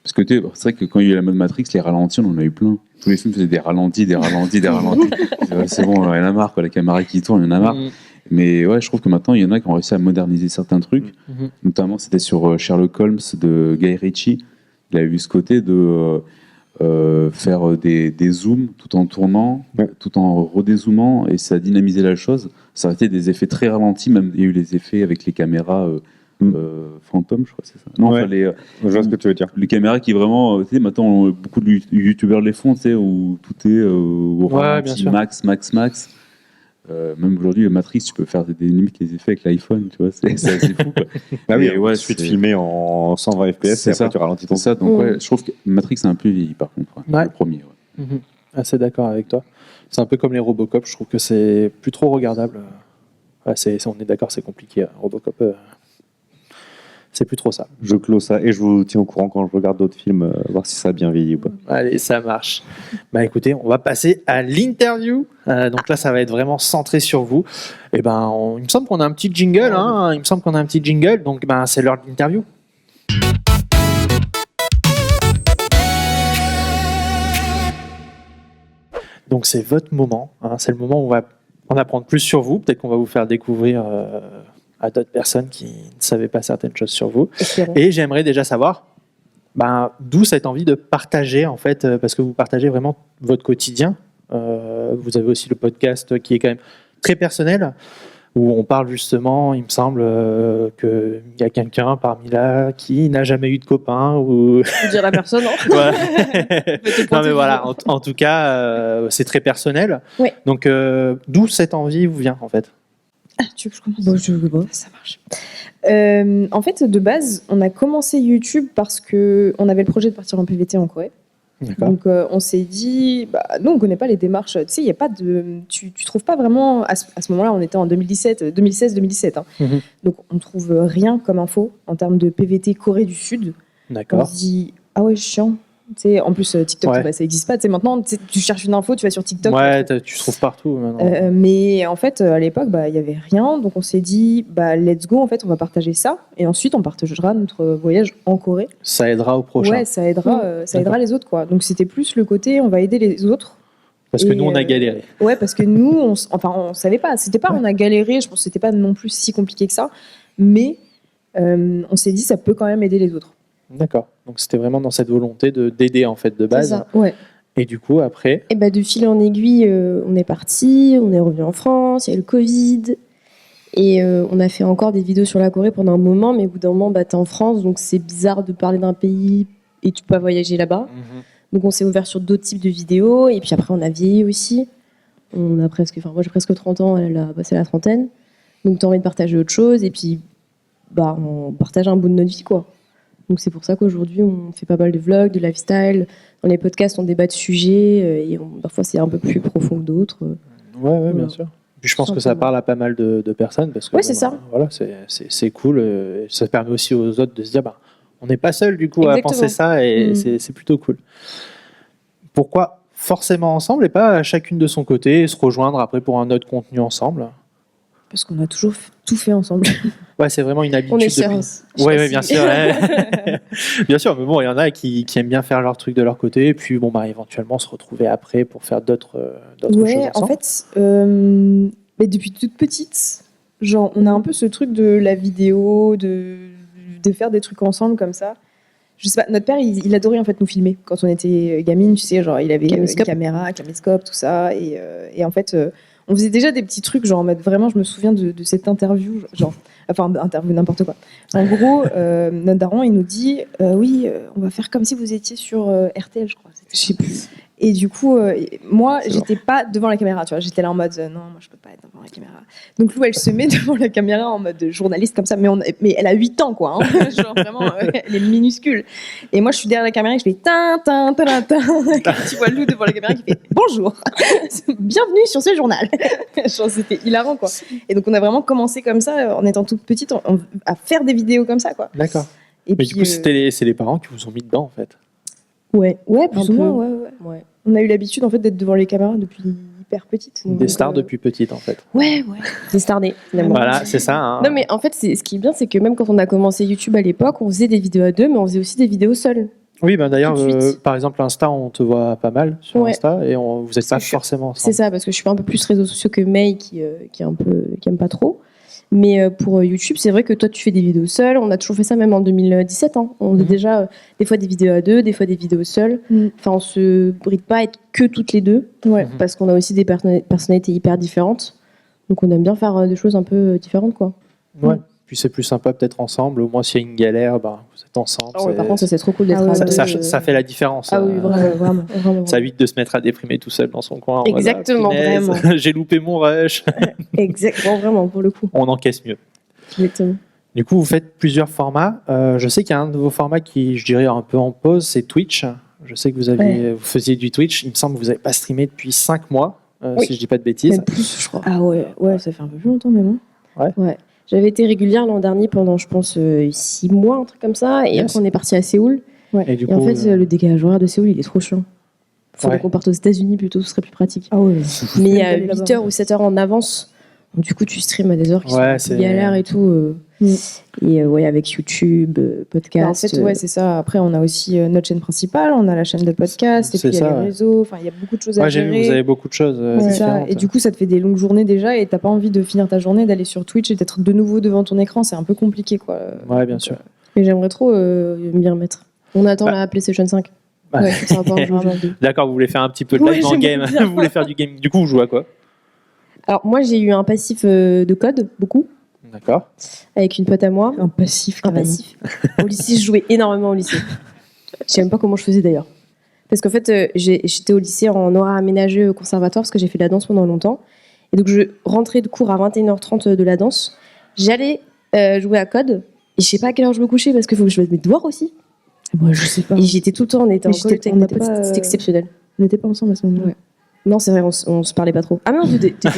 Parce que c'est vrai que quand il y a eu la mode Matrix, les ralentis, on en a eu plein. Tous les films faisaient des ralentis, des ralentis, des ralentis. C'est bon, il y en a marre, quoi. La caméra qui tourne, il y en a marre. Mhm. Mais ouais, je trouve que maintenant, il y en a qui ont réussi à moderniser certains trucs. Mhm. Notamment, c'était sur Sherlock Holmes de Guy Ritchie. Il a eu ce côté de faire des zooms tout en tournant, Ouais. tout en redézoomant, et ça a dynamisé la chose. Ça a été des effets très ralentis, même il y a eu les effets avec les caméras Phantom, je crois, c'est ça. Non, Ouais. enfin, Je vois ce que tu veux dire. les caméras qui vraiment, tu sais, maintenant, beaucoup de youtubeurs les font, tu sais, où tout est au Ouais, ralenti, bien sûr. max. Même aujourd'hui, Matrix, tu peux faire des limites les effets avec l'iPhone, tu vois, c'est assez fou, quoi. Ah oui, Et ouais, il suffit de c'est- filmer en 120 FPS et C'est après ça. tu ralentis ton C'est ça, donc Mm. ouais, je trouve que Matrix c'est un peu vieilli par contre, Ouais. le premier. Ouais. Mhm. Assez d'accord avec toi. C'est un peu comme les Robocop, je trouve que c'est plus trop regardable. Ouais, on est d'accord, c'est compliqué. Robocop, c'est plus trop ça. Je clôt ça et je vous tiens au courant quand je regarde d'autres films, voir si ça a bien vieilli ou pas. Allez, ça marche. Bah écoutez, on va passer à l'interview. Donc là, ça va être vraiment centré sur vous. Et ben, il me semble qu'on a un petit jingle. Hein. Il me semble qu'on a un petit jingle. Donc, ben, c'est l'heure de l'interview. Donc c'est votre moment. Hein. C'est le moment où on va en apprendre plus sur vous. Peut-être qu'on va vous faire découvrir à d'autres personnes qui ne savaient pas certaines choses sur vous. Espérons. Et j'aimerais déjà savoir d'où cette envie de partager, en fait, parce que vous partagez vraiment votre quotidien. Vous avez aussi le podcast qui est quand même très personnel. où on parle justement, il me semble, qu'il y a quelqu'un parmi là qui n'a jamais eu de copain. Ou... Je dirais à personne, non Voilà. Non mais voilà, en tout cas, c'est très personnel. Ouais. Donc, d'où cette envie vous vient en fait? Tu veux que je commence? Bon, je veux pas. Ça marche. En fait, de base, on a commencé YouTube parce que on avait le projet de partir en PVT en Corée. D'accord. Donc, on s'est dit, nous, on connaît pas les démarches. Tu sais, il y a pas de, tu trouves pas vraiment. À ce moment-là, on était en 2016-2017. Hein. Mhm. Donc, on trouve rien comme info en termes de PVT Corée du Sud. On D'accord. se dit, ah ouais, chiant. Tu sais, en plus, TikTok, Ouais. ça n'existe pas. Tu sais, maintenant, tu cherches une info, tu vas sur TikTok. Ouais, tu trouves partout maintenant. Mais en fait, à l'époque, il n'y avait rien. Donc, on s'est dit, let's go, en fait, on va partager ça. Et ensuite, on partagera notre voyage en Corée. Ça aidera au prochain. Ouais, ça aidera les autres, quoi. Donc, c'était plus le côté, on va aider les autres. Parce que Et, nous, on a galéré. Ouais, parce que nous, on savait pas. C'était pas, on a galéré. Je pense que c'était pas non plus si compliqué que ça. Mais on s'est dit, ça peut quand même aider les autres. D'accord. Donc, c'était vraiment dans cette volonté d'aider en fait de base. C'est ça. Ouais. Et du coup, après, Et de fil en aiguille, on est parti, on est revenu en France, il y a eu le Covid. Et on a fait encore des vidéos sur la Corée pendant un moment, mais au bout d'un moment, t'es en France, donc c'est bizarre de parler d'un pays et tu peux pas voyager là-bas. Donc on s'est ouvert sur d'autres types de vidéos, et puis après on a vieilli aussi. On a moi j'ai presque 30 ans, elle a passé la trentaine. Donc t'as envie de partager autre chose, et puis on partage un bout de notre vie, quoi. Donc c'est pour ça qu'aujourd'hui on fait pas mal de vlogs, de lifestyle. Dans les podcasts on débat de sujets, et parfois c'est un peu plus profond que d'autres. ouais, bien sûr. Puis je pense que ça parle à pas mal de personnes parce que Ouais, c'est ça. Voilà, c'est cool. Ça permet aussi aux autres de se dire, on n'est pas seul du coup à Exactement. penser ça et c'est plutôt cool. Pourquoi forcément ensemble et pas chacune de son côté et se rejoindre après pour un autre contenu ensemble? Parce qu'on a toujours tout fait ensemble. Ouais, c'est vraiment une habitude. On est sœurs. Oui, bien sûr. Ouais. Bien sûr, mais bon, il y en a qui aiment bien faire leur truc de leur côté et puis éventuellement se retrouver après pour faire d'autres choses Ouais, en ensemble. fait, mais depuis toute petite, genre, on a un peu ce truc de la vidéo, de faire des trucs ensemble comme ça. Je sais pas, notre père, il adorait en fait nous filmer quand on était gamine, tu sais, genre il avait une Caméscope. caméra, caméscope, tout ça, et en fait, on faisait déjà des petits trucs, genre en mode vraiment, je me souviens de cette interview, genre, enfin interview n'importe quoi. En gros, notre daron, il nous dit, oui, on va faire comme si vous étiez sur RTL, je crois. Je sais plus. Et du coup, moi, j'étais pas devant la caméra, tu vois. J'étais là en mode, non, moi, je peux pas être devant la caméra. Donc, Lou, elle se met devant la caméra en mode journaliste comme ça, mais elle a 8 ans, quoi. Hein. Genre, vraiment, elle est minuscule. Et moi, je suis derrière la caméra et je fais tin, tin, tin, tin. Tu vois Lou devant la caméra qui fait bonjour, bienvenue sur ce journal. Genre, c'était hilarant, quoi. Et donc, on a vraiment commencé comme ça, en étant toute petite, à faire des vidéos comme ça, quoi. D'accord. Et Mais du coup, c'est les parents qui vous ont mis dedans en fait. Ouais, plus Un ou moins, peu. ouais. On a eu l'habitude en fait d'être devant les caméras depuis hyper petite. Des Donc, stars depuis petite en fait. Ouais. Des stardés, finalement. Voilà, c'est ça. Hein. Non, mais en fait, ce qui est bien, c'est que même quand on a commencé YouTube à l'époque, on faisait des vidéos à deux, mais on faisait aussi des vidéos seules. Oui, d'ailleurs, Tout de suite. par exemple, Insta, on te voit pas mal sur Ouais. Insta et vous n'êtes pas que je suis- forcément C'est ensemble. ça, parce que je suis un peu plus réseaux sociaux que May, qui aime pas trop. Mais pour YouTube, c'est vrai que toi, tu fais des vidéos seules. On a toujours fait ça, même en 2017. Hein. On faisait déjà des fois des vidéos à deux, des fois des vidéos seules. Enfin, on se bride pas à être que toutes les deux, Ouais. parce qu'on a aussi des personnalités hyper différentes. Donc, on aime bien faire des choses un peu différentes, quoi. Ouais. Puis c'est plus sympa peut-être ensemble. Au moins, s'il y a une galère, vous êtes ensemble. Ah ouais, par contre, ça, c'est trop cool d'être Ah ouais, à ça, deux. ça fait la différence. Ah oui, vraiment. vraiment. Ça évite de se mettre à déprimer tout seul dans son coin. en mode, Exactement, punaise, vraiment. J'ai loupé mon rush. Exactement, vraiment, pour le coup. On encaisse mieux. Exactement. Du coup, vous faites plusieurs formats. Je sais qu'il y a un de vos formats qui, je dirais, un peu en pause, c'est Twitch. Je sais que vous faisiez du Twitch. Il me semble que vous n'avez pas streamé depuis 5 mois, Oui. si je dis pas de bêtises. Même plus, je crois. Ah ouais, ça fait un peu plus longtemps même. Ouais. J'avais été régulière l'an dernier pendant, je pense, 6 mois, un truc comme ça. Et Yes. après, on est parti à Séoul. Et du Et en coup, fait, le décalage horaire de Séoul, il est trop chiant. Faudrait Ouais. qu'on parte aux États-Unis plutôt, ce serait plus pratique. Ah ouais. Mais à d'aller là-bas. 8h ou 7h en avance. Donc, du coup, tu streams à des heures qui sont Ouais, un peu c'est- galères et tout. Et ouais, avec YouTube, podcast. En fait, ouais, c'est ça. Après, on a aussi notre chaîne principale, on a la chaîne de podcast, et C'est puis il y a ça, les ouais. réseaux. Enfin, il y a beaucoup de choses à ouais, j'ai vu, gérer. vous avez beaucoup de choses C'est ça. différentes. Et du coup, ça te fait des longues journées déjà, et t'as pas envie de finir ta journée, d'aller sur Twitch et d'être de nouveau devant ton écran. C'est un peu compliqué, quoi. Ouais, bien sûr. Mais j'aimerais trop m'y remettre. On attend Bah. la PlayStation 5. Bah. Ouais, ça va pas en jouer. D'accord, vous voulez faire un petit peu de Ouais, live en j'aimerais game. bien. Vous voulez faire du game. Du coup, vous jouez à quoi? Alors moi j'ai eu un passif de code, beaucoup, D'accord. avec une pote à moi. Un passif. Un passif. Au lycée, je jouais énormément au lycée. Je sais même pas comment je faisais d'ailleurs. Parce qu'en fait, j'étais au lycée en horaire aménagé au conservatoire parce que j'ai fait de la danse pendant longtemps. Et donc je rentrais de cours à 21h30 de la danse. J'allais jouer à code. Et je sais pas à quelle heure je me couchais parce qu'il faut que je fasse mes devoirs aussi. Moi, je sais pas. Et j'étais tout le temps, on était en Mais coloc avec on mes n'était potes, pas, c'était exceptionnel. On n'était pas ensemble à ce moment-là. Ouais. Non, c'est vrai, on se parlait pas trop. Ah non, t'étais où?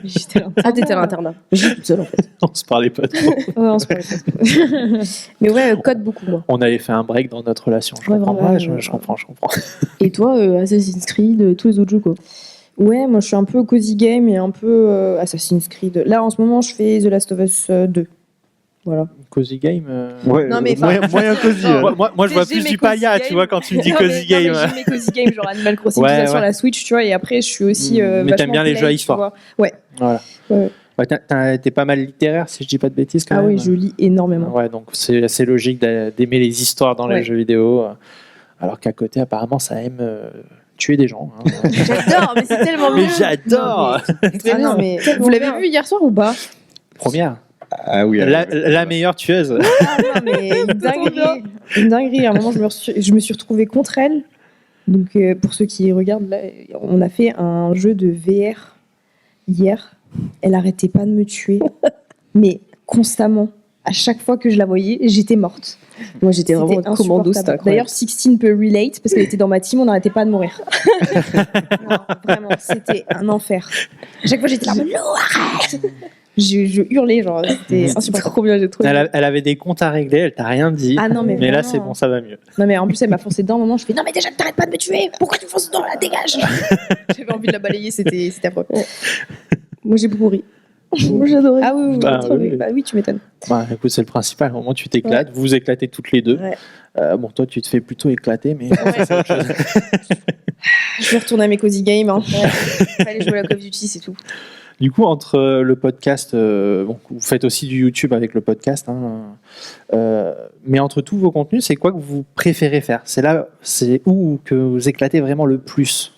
J'étais là. Ah, t'étais à l'internat. J'étais toute seule en fait. On se parlait pas trop. Ouais, on se parlait pas trop. Mais ouais, code beaucoup moi. On avait fait un break dans notre relation. Je Ouais, comprends. vraiment, Ouais, ouais. je comprends. Et toi, Assassin's Creed, tous les autres jeux quoi. Ouais, moi je suis un peu cozy game et un peu Assassin's Creed. Là en ce moment je fais The Last of Us 2. Voilà. Cozy game. Ouais, Non, mais moyen cosy. Moi, je vois J'ai plus mes du cozy palia, games. tu vois, quand tu me dis Non, cozy mais game. j'ai mes cozy games genre Animal Crossing Ouais, tout ça ouais. sur la Switch, tu vois, et après je suis aussi Mais t'aimes vachement bien les play, jeux à tu histoire. vois. Ouais. Voilà. Ouais. Ouais, t'es pas mal littéraire, si je dis pas de bêtises, quand Ah même. oui, je lis énormément. Ouais, donc c'est assez logique d'aimer les histoires dans les Ouais. jeux vidéo. Alors qu'à côté, apparemment, ça aime tuer des gens. Hein. J'adore, mais c'est tellement Mais bien. j'adore. Ah non, mais Tellement vous l'avez bien. vu hier soir ou pas? Première. Ah oui. La meilleure tueuse. Ah non, mais une dinguerie. Une dinguerie. À un moment, je me suis retrouvée contre elle. Donc, pour ceux qui regardent, là, on a fait un jeu de VR hier. Elle arrêtait pas de me tuer, mais constamment. À chaque fois que je la voyais, j'étais morte. Moi j'étais vraiment C'était en commando, c'était insupportable. incroyable. D'ailleurs, Sixtine peut relate parce qu'elle était dans ma team, on n'arrêtait pas de mourir. Non, vraiment, c'était un enfer. À chaque fois, j'étais là, non, arrête. Je hurlais, genre, c'était C'est insupportable. trop bien, j'ai trop aimé. Elle avait des comptes à régler, elle t'a rien dit. Ah non, mais là, vraiment. c'est bon, ça va mieux. Non, mais en plus, elle m'a foncé dedans. À un moment, je fais non, mais déjà, t'arrêtes pas de me tuer. Pourquoi tu me fonces dedans là? Dégage. J'avais envie de la balayer, c'était affreux. Moi j'ai beaucoup ri. Moi j'adorais. Ah oui, Bah, trop oui. bien. Bah oui, tu m'étonnes. Bah, écoute, c'est le principal. Au moment où tu t'éclates, vous vous éclatez toutes les deux. Ouais. Bon, toi, tu te fais plutôt éclater, mais ça, c'est autre chose. Je vais retourner à mes cozy games. Hein. Fallait jouer à Call of Duty, c'est tout. Du coup, entre le podcast, bon, vous faites aussi du YouTube avec le podcast, hein, mais entre tous vos contenus, c'est quoi que vous préférez faire? C'est où que vous éclatez vraiment le plus?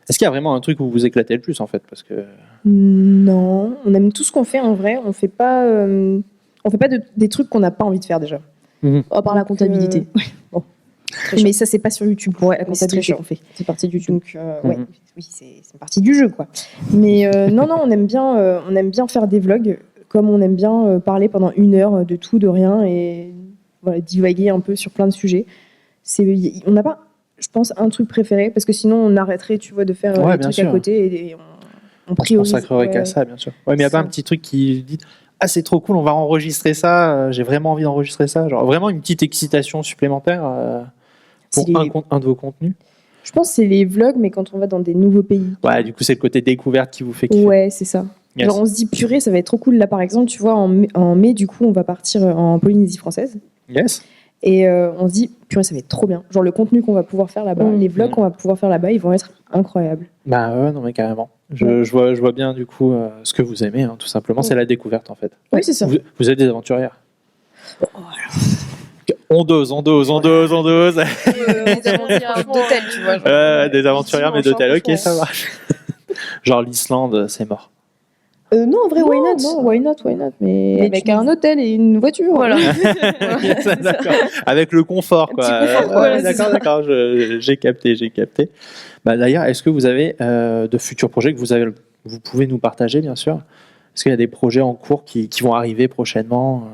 Est-ce qu'il y a vraiment un truc où vous vous éclatez le plus en fait? Parce que Non, on aime tout ce qu'on fait en vrai. On fait pas des trucs qu'on n'a pas envie de faire déjà. À part la comptabilité. ouais, bon. Mais ça, c'est pas sur YouTube. Ouais, la mais c'est très comptabilité chiant. qu'on fait. C'est parti du tout. Donc, ouais, oui, c'est une partie du jeu, quoi. Mais non, on aime bien faire des vlogs, comme on aime bien parler pendant 1 heure de tout, de rien, et voilà, divaguer un peu sur plein de sujets. On n'a pas, je pense, un truc préféré, parce que sinon, on arrêterait, tu vois, de faire Ouais, des bien trucs sûr. à côté, et on on se priorise. consacrerait Ouais. qu'à ça, bien sûr. Ouais, mais il n'y a pas Ça. un petit truc qui dit ah, c'est trop cool, on va enregistrer ça, j'ai vraiment envie d'enregistrer ça. Genre vraiment une petite excitation supplémentaire pour C'est les- un de vos contenus. Je pense que c'est les vlogs, mais quand on va dans des nouveaux pays. Ouais, du coup, c'est le côté découverte qui vous fait kiffer. Ouais, c'est ça. Yes. Genre, on se dit, purée, ça va être trop cool. Là, par exemple, tu vois, en mai, du coup, on va partir en Polynésie française. Yes. Et on se dit, purée, ça va être trop bien. Genre, le contenu qu'on va pouvoir faire là-bas, les vlogs qu'on va pouvoir faire là-bas, ils vont être incroyables. Bah ouais, non mais carrément. Je vois bien du coup ce que vous aimez, hein, tout simplement, c'est la découverte en fait. Oui, c'est ça. Vous êtes des aventurières. On dose. Des aventurières d'hôtel, tu vois. genre. Des aventurières mais d'hôtel, ok, ça franchement. marche. Genre l'Islande, c'est mort. Non, en vrai, why not? non. Why not? Mais Mais avec tu- un hôtel et une voiture. Voilà. Yes, d'accord. Avec le confort, quoi. Un petit confort, Ouais, voilà, c'est d'accord. J'ai capté. Bah, d'ailleurs, est-ce que vous avez de futurs projets que vous pouvez nous partager, bien sûr? Est-ce qu'il y a des projets en cours qui vont arriver prochainement?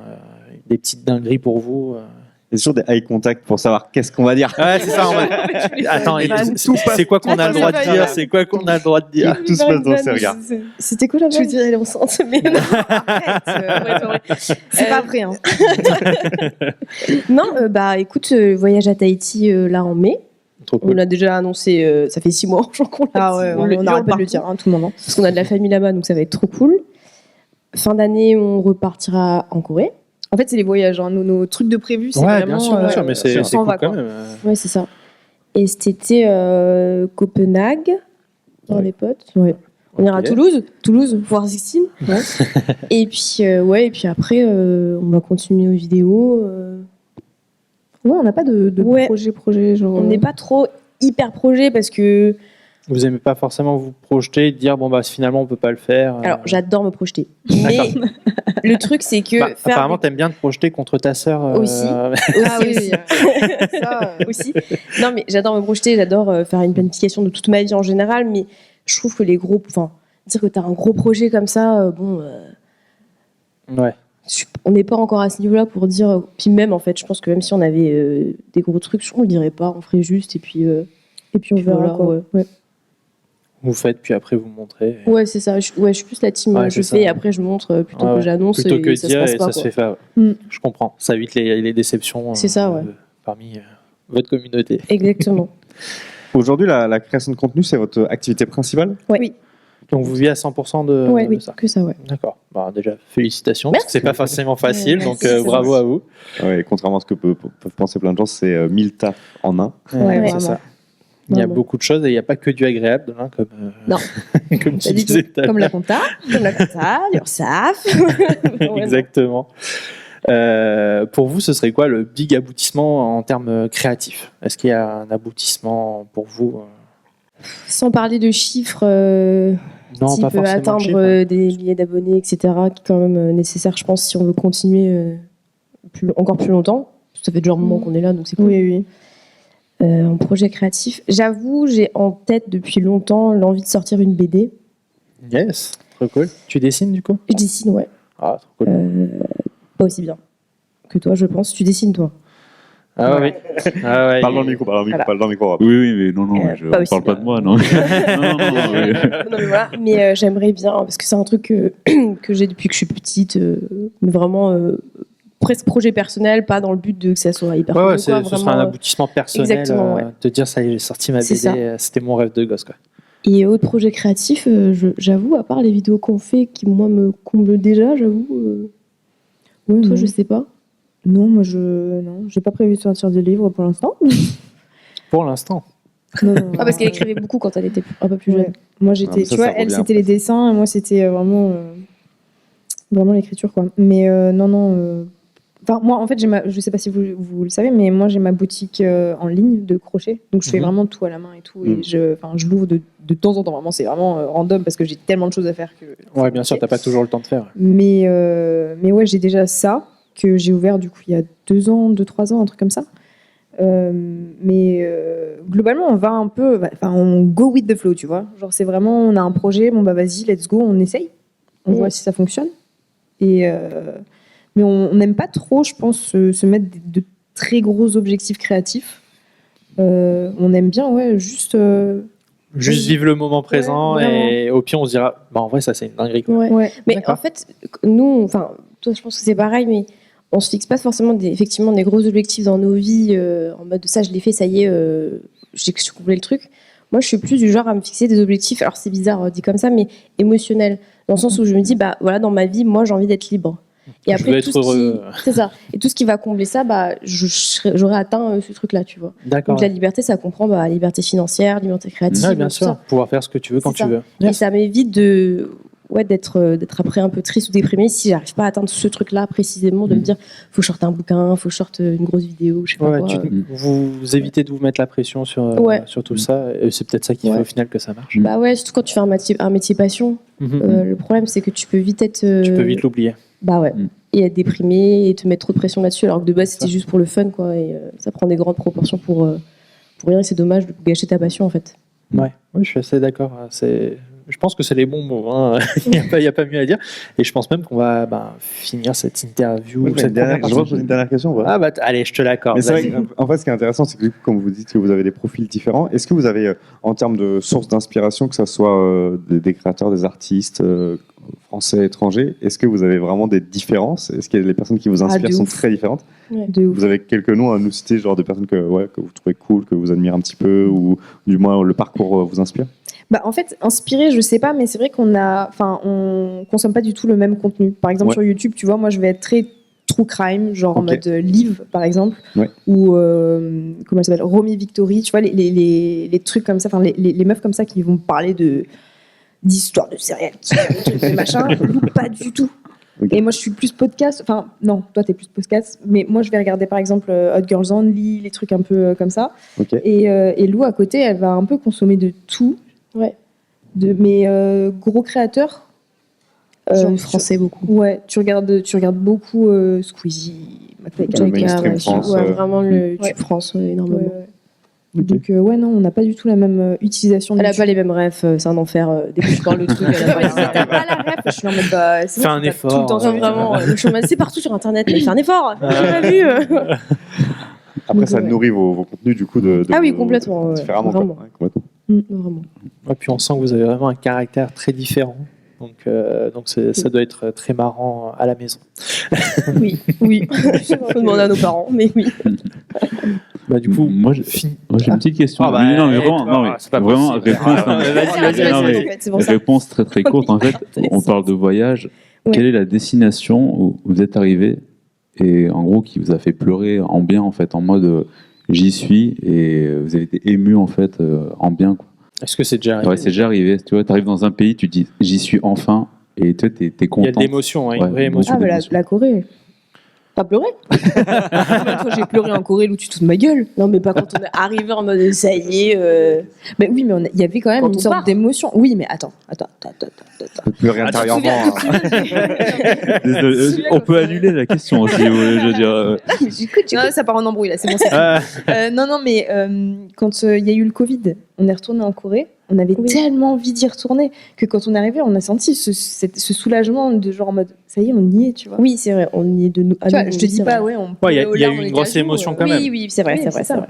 Des petites dingueries pour vous? Il y a toujours des eye contact pour savoir qu'est-ce qu'on va dire. Ouais, c'est ça. Attends, c'est quoi qu'on a le droit de dire? C'est quoi qu'on a le droit de dire? Tout se passe dans ces regards. C'était quoi la Je veux vanne? dire, elle est enceinte, mais non. C'est pas vrai, hein. Non, bah écoute, voyage à Tahiti là en mai. Trop On cool. l'a déjà annoncé, ça fait 6 mois genre qu'on l'a Ah ouais, dit. on le n'arrête pas de le partout. dire, hein, tout le monde. Parce qu'on a de la famille là-bas, donc ça va être trop cool. Fin d'année, on repartira en Corée. En fait, c'est les voyages. Hein. Nos trucs de prévu, c'est Ouais, vraiment. bien sûr, mais c'est on s'en cool va, quand quoi. même. Ouais, c'est ça. Et cet été, Copenhague, dans Ouais. les potes. Ouais. On ira à Ok. Toulouse, voir Sixtine. Ouais. et puis après, on va continuer aux vidéos. Ouais, on n'a pas de Ouais. projet, genre. On n'est pas trop hyper projet parce que Vous aimez pas forcément vous projeter, dire bon bah finalement on peut pas le faire. Alors, j'adore me projeter. Mais le truc, c'est que Bah, apparemment, t'aimes bien te projeter contre ta sœur. Aussi. Ah oui, ça, aussi. Non, mais j'adore me projeter, j'adore faire une planification de toute ma vie en général, mais je trouve que dire que tu as un gros projet comme ça, Ouais. on n'est pas encore à ce niveau-là pour dire. Puis même, en fait, je pense que même si on avait des gros trucs, on le dirait pas, on ferait juste, et puis on verra, voilà, quoi. ouais. Ouais. Vous faites, puis après vous montrez. Ouais, c'est ça. Je suis plus la team. Ouais, Je c'est fais ça. et après je montre plutôt Ouais, que j'annonce. Plutôt que et ça se dire passe et pas, ça quoi. se fait faire. Mm. Je comprends. Ça évite les déceptions. C'est ça, ouais. Parmi votre communauté. Exactement. Aujourd'hui, la création de contenu, c'est votre activité principale? Oui. Donc vous vivez à 100% de Oui, ça. que ça, ouais. D'accord. Bah, déjà, félicitations. Parce que c'est pas forcément facile, Merci, donc c'est bravo à vous. Ouais, contrairement à ce que peuvent penser plein de gens, c'est 1000 tafs en un. Ouais, c'est vraiment. ça. Il y a Vraiment. beaucoup de choses et il n'y a pas que du agréable, hein, comme, Non. comme tu Pas du disais tout à Comme l'heure. la compta. Comme la compta, l'URSSAF. Exactement. Pour vous, ce serait quoi le big aboutissement en termes créatifs? Est-ce qu'il y a un aboutissement pour vous Sans parler de chiffres, Non, type pas forcément. de atteindre chiffres, hein. des milliers d'abonnés, etc., qui est quand même nécessaire, je pense, si on veut continuer encore plus longtemps. Ça fait déjà un moment qu'on est là, donc c'est cool. Oui, oui. En projet créatif, j'avoue, j'ai en tête depuis longtemps l'envie de sortir une BD. Yes, trop cool. Tu dessines du coup? Je dessine, ouais. Ah, trop cool. Pas aussi bien que toi, je pense. Tu dessines, toi. Ah oui. Ah ouais. Parle dans le micro, parle dans le micro. Oui, oui, mais non, pas on aussi parle pas bien. de moi, non. non, oui. Non, mais voilà. Mais j'aimerais bien, parce que c'est un truc que j'ai depuis que je suis petite, mais vraiment presque projet personnel, pas dans le but de que ça soit hyper Ouais, cool ouais, ou quoi, ce sera un vraiment, aboutissement personnel. exactement, ouais. De dire ça y est, j'ai sorti ma C'est BD, ça. c'était mon rêve de gosse. Quoi. Et autre projet créatif, j'avoue, à part les vidéos qu'on fait, qui moi me comblent déjà, j'avoue. Oui, Toi, non. je sais pas. Non, moi, j'ai pas prévu de sortir de livre pour l'instant. Pour l'instant. Non, non, Ah, parce qu'elle écrivait beaucoup quand elle était un peu plus jeune. Ouais. Moi, Ah, j'étais, mais ça, tu vois, ça elle, revient c'était les après. dessins, et moi, c'était vraiment l'écriture, quoi. Mais non. Enfin, moi, en fait, je sais pas si vous le savez, mais moi, j'ai ma boutique en ligne de crochet. Donc, je fais Mhm. vraiment tout à la main et tout. Mhm. Et je l'ouvre de temps en temps. Vraiment, c'est vraiment random parce que j'ai tellement de choses à faire que. Ouais, bien sûr, t'as pas toujours le temps de faire. Mais ouais, j'ai déjà ça que j'ai ouvert du coup il y a 2 ans, 2-3 ans, un truc comme ça. Mais globalement, on va un peu, enfin, on go with the flow, tu vois. Genre, c'est vraiment, on a un projet, bon bah vas-y, let's go, on essaye, on voit si ça fonctionne. Et mais on n'aime pas trop, je pense, se mettre de très gros objectifs créatifs. On aime bien, ouais, juste. Juste vivre le moment présent vraiment. et au pire, on se dira, bah en vrai, ça c'est une dinguerie. Quoi. Ouais. Ouais. Mais D'accord. en fait, nous, enfin, toi, je pense que c'est pareil, mais on se fixe pas forcément effectivement des gros objectifs dans nos vies en mode ça, je l'ai fait, ça y est, j'ai complété le truc. Moi, je suis plus du genre à me fixer des objectifs, alors c'est bizarre dit comme ça, mais émotionnels. Dans le sens où je me dis, bah voilà, dans ma vie, moi, j'ai envie d'être libre. Et Je après, veux tout être ce qui, heureux. c'est ça. Et tout ce qui va combler ça, bah, j'aurais atteint ce truc-là, tu vois. D'accord. Donc la liberté, ça comprend bah, liberté financière, liberté créative, Ouais, bien tout sûr. ça. Pouvoir faire ce que tu veux quand C'est tu ça. veux. Et ça m'évite d'être après un peu triste ou déprimé si j'arrive pas à atteindre ce truc-là précisément, de me dire faut que je sorte un bouquin, faut que je sorte une grosse vidéo, je sais pas Ouais, quoi. vous évitez de vous mettre la pression sur, Ouais. sur tout ça. Et c'est peut-être ça qui fait Ouais. au final que ça marche. Bah ouais, surtout quand tu fais un métier passion, le problème c'est que tu peux vite être. Tu peux vite l'oublier. Bah ouais. Mm. Et être déprimé et te mettre trop de pression là-dessus, alors que de base C'est c'était ça. juste pour le fun, quoi. Et ça prend des grandes proportions pour rien, et c'est dommage de gâcher ta passion en fait. Ouais, oui, je suis assez d'accord. Je pense que c'est les bons mots. Hein. Il n'y a pas mieux à dire. Et je pense même qu'on va finir cette interview. Moi, cette première je partie. vois poser une dernière question. Ah bah allez, je te l'accorde. Mais c'est Vas-y. vrai qu'en fait, ce qui est intéressant, c'est que du coup, comme vous dites que vous avez des profils différents, est-ce que vous avez, en termes de sources d'inspiration, que ce soit des créateurs, des artistes français, étrangers, est-ce que vous avez vraiment des différences? Est-ce que les personnes qui vous inspirent de sont ouf. très différentes? De ouf. Vous avez quelques noms à nous citer, genre de personnes que vous trouvez cool, que vous admirez un petit peu, ou du moins le parcours vous inspire? Bah, en fait, inspiré, je sais pas, mais c'est vrai on consomme pas du tout le même contenu. Par exemple, Ouais. sur YouTube, tu vois, moi, je vais être très true crime, genre en Ok. mode Live, par exemple, Ouais. ou comment elle s'appelle, Romy Victory, tu vois, les trucs comme ça, enfin, les meufs comme ça qui vont parler d'histoires de serial killer, de trucs de machin, pas du tout. Ok. Et moi, je suis plus podcast, enfin, non, toi, t'es plus podcast, mais moi, je vais regarder, par exemple, Hot Girls Only, les trucs un peu comme ça. Ok. Et Lou, à côté, elle va un peu consommer de tout. Ouais. Mais gros créateurs. Genre, Français beaucoup. Ouais, tu regardes beaucoup Squeezie, McFly, Le mainstream France, vraiment le ouais. tube France énormément. Donc ouais, non, on n'a pas du tout la même utilisation. Elle a YouTube. pas les mêmes refs, c'est un enfer. Dès que je parle le truc, elle a pas Si t'as pas la ref, je suis en mode c'est Fais bon, un t'as effort. tout le temps sur YouTube. vraiment. Je suis en mode, c'est partout sur internet, mais fais un effort. J'ai pas vu. Après, ça Ouais. nourrit vos contenus du coup Ah oui, complètement, ouais. différemment. quoi. Vraiment. Ouais, complètement. Vraiment. Et puis on sent que vous avez vraiment un caractère très différent. Donc ça doit être très marrant à la maison. Oui. Faut demander à nos parents, mais oui. Bah, du coup, moi j'ai une petite question. Ah bah, non, mais et vraiment, toi, non, mais c'est pas vraiment possible. réponse. non, mais- Vas-y, non, mais C'est pour ça. réponse très très courte. En fait, on parle de voyage. Ouais. Quelle est la destination où vous êtes arrivé et en gros qui vous a fait pleurer en bien en fait, en mode j'y suis et vous avez été ému en fait en bien quoi. Est-ce que c'est déjà arrivé? Ouais, c'est déjà arrivé. Tu vois, t'arrives dans un pays, tu te dis j'y suis enfin et toi t'es Il y content. a de l'émotion, hein, une Ouais, vraie beaucoup. émotion. Ah, bah, d'émotion. la Corée. T'as pleuré? Une fois, j'ai pleuré en Corée, où tu te fous de ma gueule. Non, mais pas quand on est arrivé en mode ça y est. Mais oui, mais il y avait quand même Quand une on sorte part. d'émotion. Oui, mais attends. Pleurer intérieurement. Désolé, on peut annuler la question si vous voulez. Je veux dire, Non, ça part en embrouille là, c'est bon. Non, mais quand il y a eu le Covid, on est retourné en Corée. On avait Oui. tellement envie d'y retourner que quand on est arrivé, on a senti ce soulagement de genre en mode ça y est, on y est, tu vois. Oui, c'est vrai, on y est de nous. Tu vois, je te dis pas, ouais, on Ouais, il y a- pleurait aux il y a larmes eu dans une les grosse cajous, émotion quand Oui, même. oui, c'est vrai, Oui, c'est vrai, c'est ça. c'est vrai.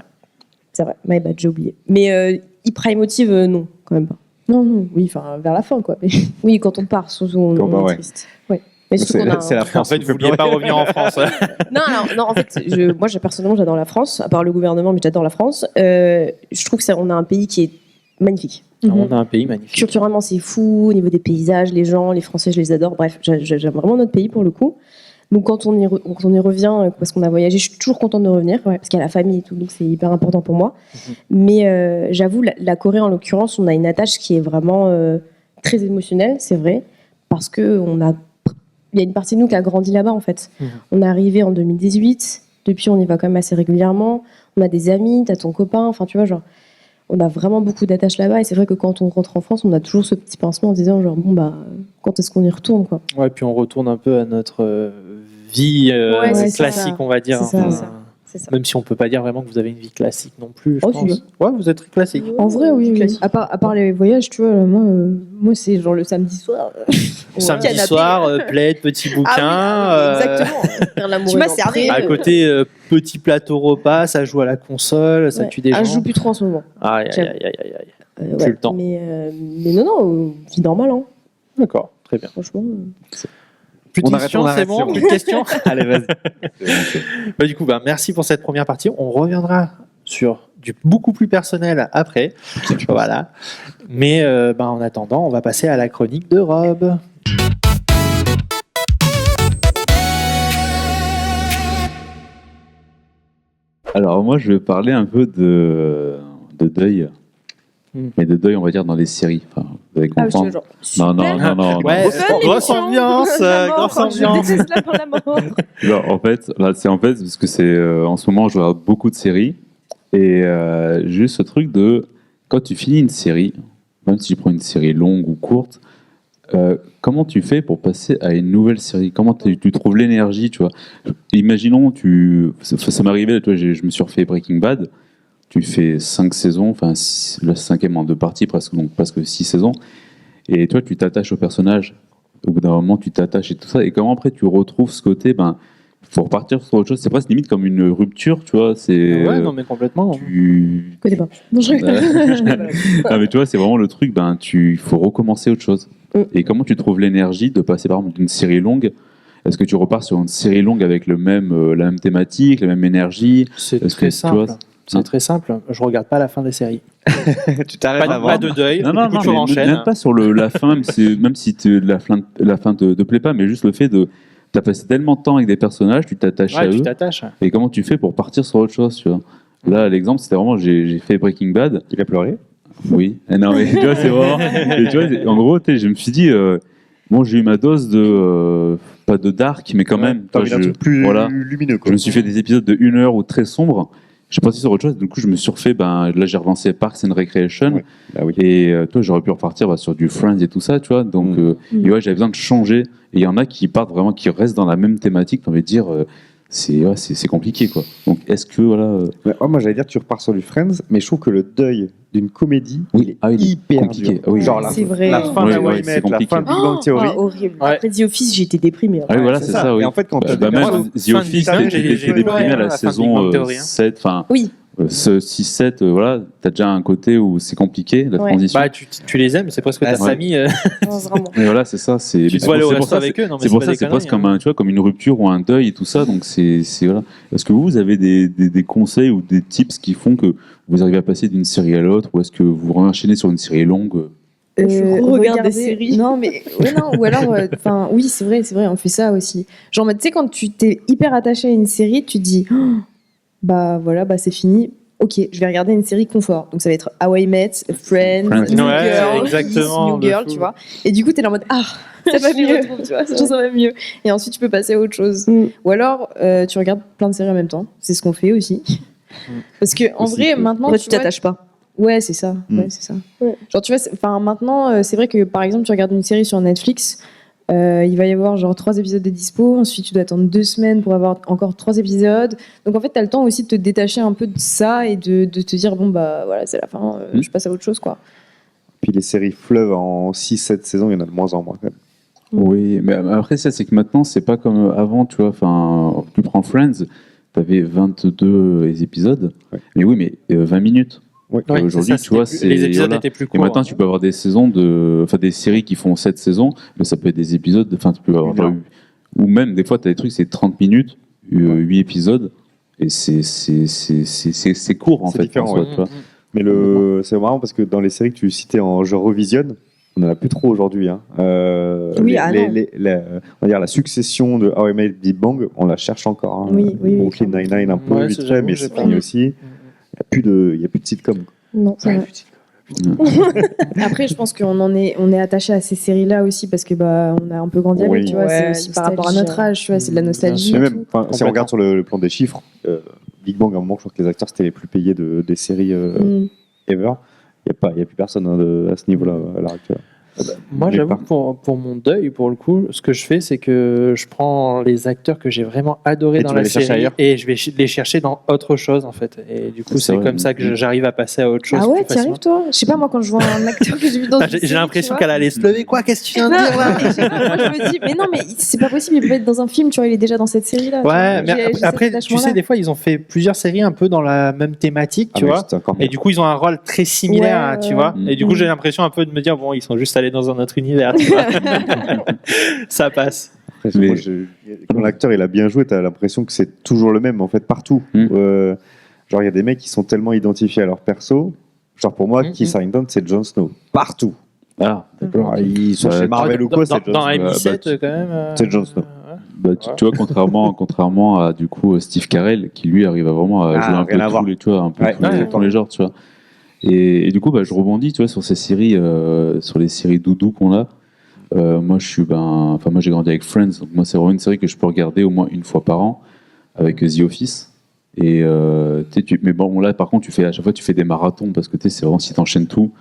C'est vrai, my bad, j'ai oublié. Mais hyper émotive, non, quand même pas. Non, oui, enfin vers la fin quoi. Mais... Oui, quand on part, surtout, on Bah est ouais. triste. Ouais. Mais surtout qu'on a C'est la En France. fait, vous vouliez pas revenir en France. Non, en fait, moi, personnellement, j'adore la France, à part le gouvernement, mais j'adore la France. Je trouve qu'on a un pays qui est magnifique. On a un pays magnifique. Culturellement, c'est fou, au niveau des paysages, les gens, les Français, je les adore. Bref, j'aime vraiment notre pays pour le coup. Donc, quand on y revient, parce qu'on a voyagé, je suis toujours contente de revenir, parce qu'il y a la famille et tout, donc c'est hyper important pour moi. Mais j'avoue, la Corée, en l'occurrence, on a une attache qui est vraiment très émotionnelle, c'est vrai, parce que il y a une partie de nous qui a grandi là-bas, en fait. On est arrivé en 2018, depuis, on y va quand même assez régulièrement. On a des amis, t'as ton copain, enfin, tu vois, genre, on a vraiment beaucoup d'attaches là-bas. Et c'est vrai que quand on rentre en France, on a toujours ce petit pincement en disant, genre, bon, bah, quand est-ce qu'on y retourne, quoi. Ouais, puis on retourne un peu à notre vie Ouais, c'est classique, ça. on va dire. C'est ça, Enfin, c'est ça. Même si on peut pas dire vraiment que vous avez une vie classique non plus, je Oh, pense. si. Ouais, vous êtes très classique. En vrai, oui. Classique. À part les voyages, tu vois, moi c'est genre le samedi soir. Samedi Canapé. soir, plaid, petit bouquin. Ah oui, exactement. Faire l'amour Tu et m'as danser. servi. À côté, petit plateau repas, ça joue à la console, ça Ouais. tue des Ah, gens. je joue plus trop en ce moment. Aïe, J'avoue. aïe, aïe, aïe, aïe. Ouais, Plus le temps. Mais non, vie normale, hein, D'accord, très bien. franchement. Plus de On arrête, questions, on c'est arrête, bon c'est bon. Plus de questions Allez, vas-y. Bah, du coup, merci pour cette première partie. On reviendra sur du beaucoup plus personnel après. Voilà. Mais en attendant, on va passer à la chronique de Rob. alors moi je vais parler un peu de deuil, mais de deuil on va dire dans les séries. Enfin, vous allez Ah, je comprendre. genre, Non. Ouais, grosse ambiance, grosse ambiance. Je déteste la mort. Non, en fait, là, c'est parce que c'est en ce moment je regarde beaucoup de séries et juste ce truc de quand tu finis une série, même si tu prends une série longue ou courte, comment tu fais pour passer à une nouvelle série? Comment tu trouves l'énergie, tu vois? Imaginons, ça m'est arrivé, tu vois, je me suis refait Breaking Bad. Tu fais 5 saisons, enfin la 5e en 2 parties, donc presque 6 saisons. Et toi, tu t'attaches au personnage. Au bout d'un moment, tu t'attaches et tout ça. Et comment après tu retrouves ce côté, faut repartir sur autre chose. C'est presque limite comme une rupture, tu vois. C'est Ouais, non, mais complètement. tu... Je connais pas. Non, je Non, mais tu vois, c'est vraiment le truc, il faut recommencer autre chose. Et comment tu trouves l'énergie de passer par exemple d'une série longue? Est-ce que tu repars sur une série longue avec la même thématique, la même énergie? C'est Est-ce très que, tu simple. vois, C'est très simple. Je regarde pas la fin des séries. Tu t'arrêtes Pas, avant. pas de deuil. Non, Du coup, tu mais enchaînes. même pas sur la fin, même si la fin te plaît pas, mais juste le fait de. T'as passé tellement de temps avec des personnages, tu t'attaches à Ouais, tu eux. t'attaches. Et comment tu fais pour partir sur autre chose, tu vois? Là, l'exemple, c'était vraiment, j'ai fait Breaking Bad. Il a pleuré. Oui. Non, mais tu vois, c'est vraiment. Et tu vois, en gros, je me suis dit, bon, j'ai eu ma dose de. Pas de dark, mais quand même. T'as toi, envie d'un truc plus voilà. lumineux, quoi. Je me suis fait des épisodes de 1 heure ou très sombres. j'ai pensé sur autre chose. Du coup, je me suis refait, là, j'ai relancé Parks and Recreation. Ouais. Bah oui. Et toi, j'aurais pu repartir sur du Friends et tout ça, tu vois. Donc, et ouais, j'avais besoin de changer. Et il y en a qui partent vraiment, qui restent dans la même thématique. On va dire, c'est compliqué, quoi. Donc, est-ce que, voilà. Ouais, moi, j'allais dire, tu repars sur du Friends, mais je trouve que le deuil d'une comédie, il est hyper compliqué. dur. Ah oui. Genre C'est vrai. la fin Ouais, d'Hawaii ouais, c'est Met, la compliqué. fin de Big Bang Theory. horrible. Ouais. Après The Office, j'ai été déprimée. Ah oui, voilà, c'est ça, oui. Et en fait, quand Même moi, The Office, fin de t'es j'ai déprimé à pleuré à la la fin de Big saison Bang Theory, hein. 7, enfin, Oui. 6-7, voilà, t'as déjà un côté où c'est compliqué, la Ouais. transition. Bah, tu les aimes, c'est presque ta Ouais. famille. Non, vraiment. Mais voilà, c'est ça. Tu dois aller au resto avec eux, non, mais C'est pour pas ça, des c'est presque conneries, comme, tu vois, comme une rupture ou un deuil et tout ça. Donc, c'est voilà. Est-ce que vous avez des conseils ou des tips qui font que vous arrivez à passer d'une série à l'autre, ou est-ce que vous enchaînez sur une série longue? Je regarde regarder- des séries. Non, mais ouais, non, ou alors, enfin, oui, c'est vrai, on fait ça aussi. Genre, tu sais, quand tu t'es hyper attaché à une série, tu te dis, oh, bah voilà, bah c'est fini. Ok, je vais regarder une série confort. Donc ça va être How I Met, Friends, Friends. New Ouais, Girl, exactement, New de Girl, fou. tu vois. Et du coup, t'es là en mode, ah, ça va Je m'y mieux, retrouve, tu vois, ça va mieux. Et ensuite, tu peux passer à autre chose. Mm. Ou alors, tu regardes plein de séries en même temps. C'est ce qu'on fait aussi. Parce que en Aussi, vrai, que- maintenant, Après, tu tu vois, t'attaches pas. Ouais, c'est ça. Mm. Ouais, c'est ça. Ouais. Genre, tu vois, enfin, maintenant, c'est vrai que par exemple, tu regardes une série sur Netflix, il va y avoir genre 3 épisodes de dispo, ensuite tu dois attendre 2 semaines pour avoir encore 3 épisodes. Donc en fait, tu as le temps aussi de te détacher un peu de ça et de te dire, bon, bah voilà, c'est la fin, je passe à autre chose, quoi. Puis les séries fleuves en 6-7 saisons, il y en a de moins en moins quand même. Oui, mais après, ça, c'est que maintenant, c'est pas comme avant, tu vois. Enfin, tu prends Friends, t'avais 22 épisodes. Ouais. Mais oui, mais 20 minutes. Ouais. Et aujourd'hui, tu vois, c'est. les épisodes voilà. étaient plus Et courts. maintenant, tu peux avoir des saisons enfin des séries qui font 7 saisons, mais ça peut être des épisodes, enfin, tu peux avoir, Une heure. ou même, des fois, tu as des trucs, c'est 30 minutes, 8 épisodes, et c'est court, en C'est fait. différent, en soi, ouais. tu vois. Mais c'est marrant parce que dans les séries que tu citais en Je revisionne, on n'en a plus trop aujourd'hui. Hein. Oui, non. On va dire la succession de How I Met Big Bang, on la cherche encore. Hein. Oui, oui, Brooklyn Nine-Nine un peu Ouais, vite c'est- fait, j'avoue, mais j'ai c'est pas- fini aussi. Il n'y a plus de sitcom. Non, ça va. Après, je pense on est attaché à ces séries-là aussi parce que bah on a un peu grandi avec, Oui. tu vois, Ouais, c'est aussi par rapport à nostalgie, notre âge, tu vois, c'est de la nostalgie. Mais et même, tout. enfin, si on regarde sur le plan des chiffres, Big Bang, à un moment, je crois que les acteurs c'était les plus payés des séries Mm. ever. Il n'y a plus personne à ce niveau-là à l'heure actuelle. Moi, Mais j'avoue par- que pour mon deuil, pour le coup, ce que je fais, c'est que je prends les acteurs que j'ai vraiment adorés Et dans tu vas la les chercher série ailleurs. et je vais les chercher dans autre chose, en fait. Et du coup, C'est c'est vrai. comme ça que j'arrive à passer à autre chose. Ah ouais, plus t'y facilement. arrives toi? Je sais pas, moi quand je vois un acteur que j'ai vu dans Ah, une J'ai série, l'impression tu qu'elle vois. allait se lever. Quoi, qu'est-ce que tu viens de Non, dire là mais je sais pas, moi je me dis, mais non, mais c'est pas possible, il peut être dans un film, tu vois, il est déjà dans cette série-là. tu vois. Ouais, mais J'ai cet après, tu attachement-là. sais, des fois, ils ont fait plusieurs séries un peu dans la même thématique, tu Ah, mais vois. c'est encore Et du coup, ils ont un rôle très similaire, Ouais, tu ouais. vois. Et du coup, Mhm. j'ai l'impression un peu de me dire, bon, ils sont juste allés dans un autre univers, tu vois. Ça passe. Après, Mais- moi, quand l'acteur il a bien joué, t'as l'impression que c'est toujours le même en fait partout. Genre il y a des mecs qui sont tellement identifiés à leur perso. Genre pour moi, Keith Harington c'est Jon Snow partout. Ah, Genre ils sont chez Marvel ou quoi, c'est Jon Dans Snow. MI7, quand même. C'est Jon Snow. bah, tu vois, contrairement à du coup Steve Carell, qui lui arrive à vraiment à Ah, jouer un peu rien à voir. tous les, tu vois, un peu Ouais. tous les genres, tu vois. Et du coup, bah, je rebondis, tu vois, sur ces séries, sur les séries doudou qu'on a. Moi, moi, j'ai grandi avec Friends, donc moi, c'est vraiment une série que je peux regarder au moins une fois par an avec The Office. Et mais bon, là, par contre, à chaque fois, tu fais des marathons parce que c'est vraiment si t'enchaînes tout,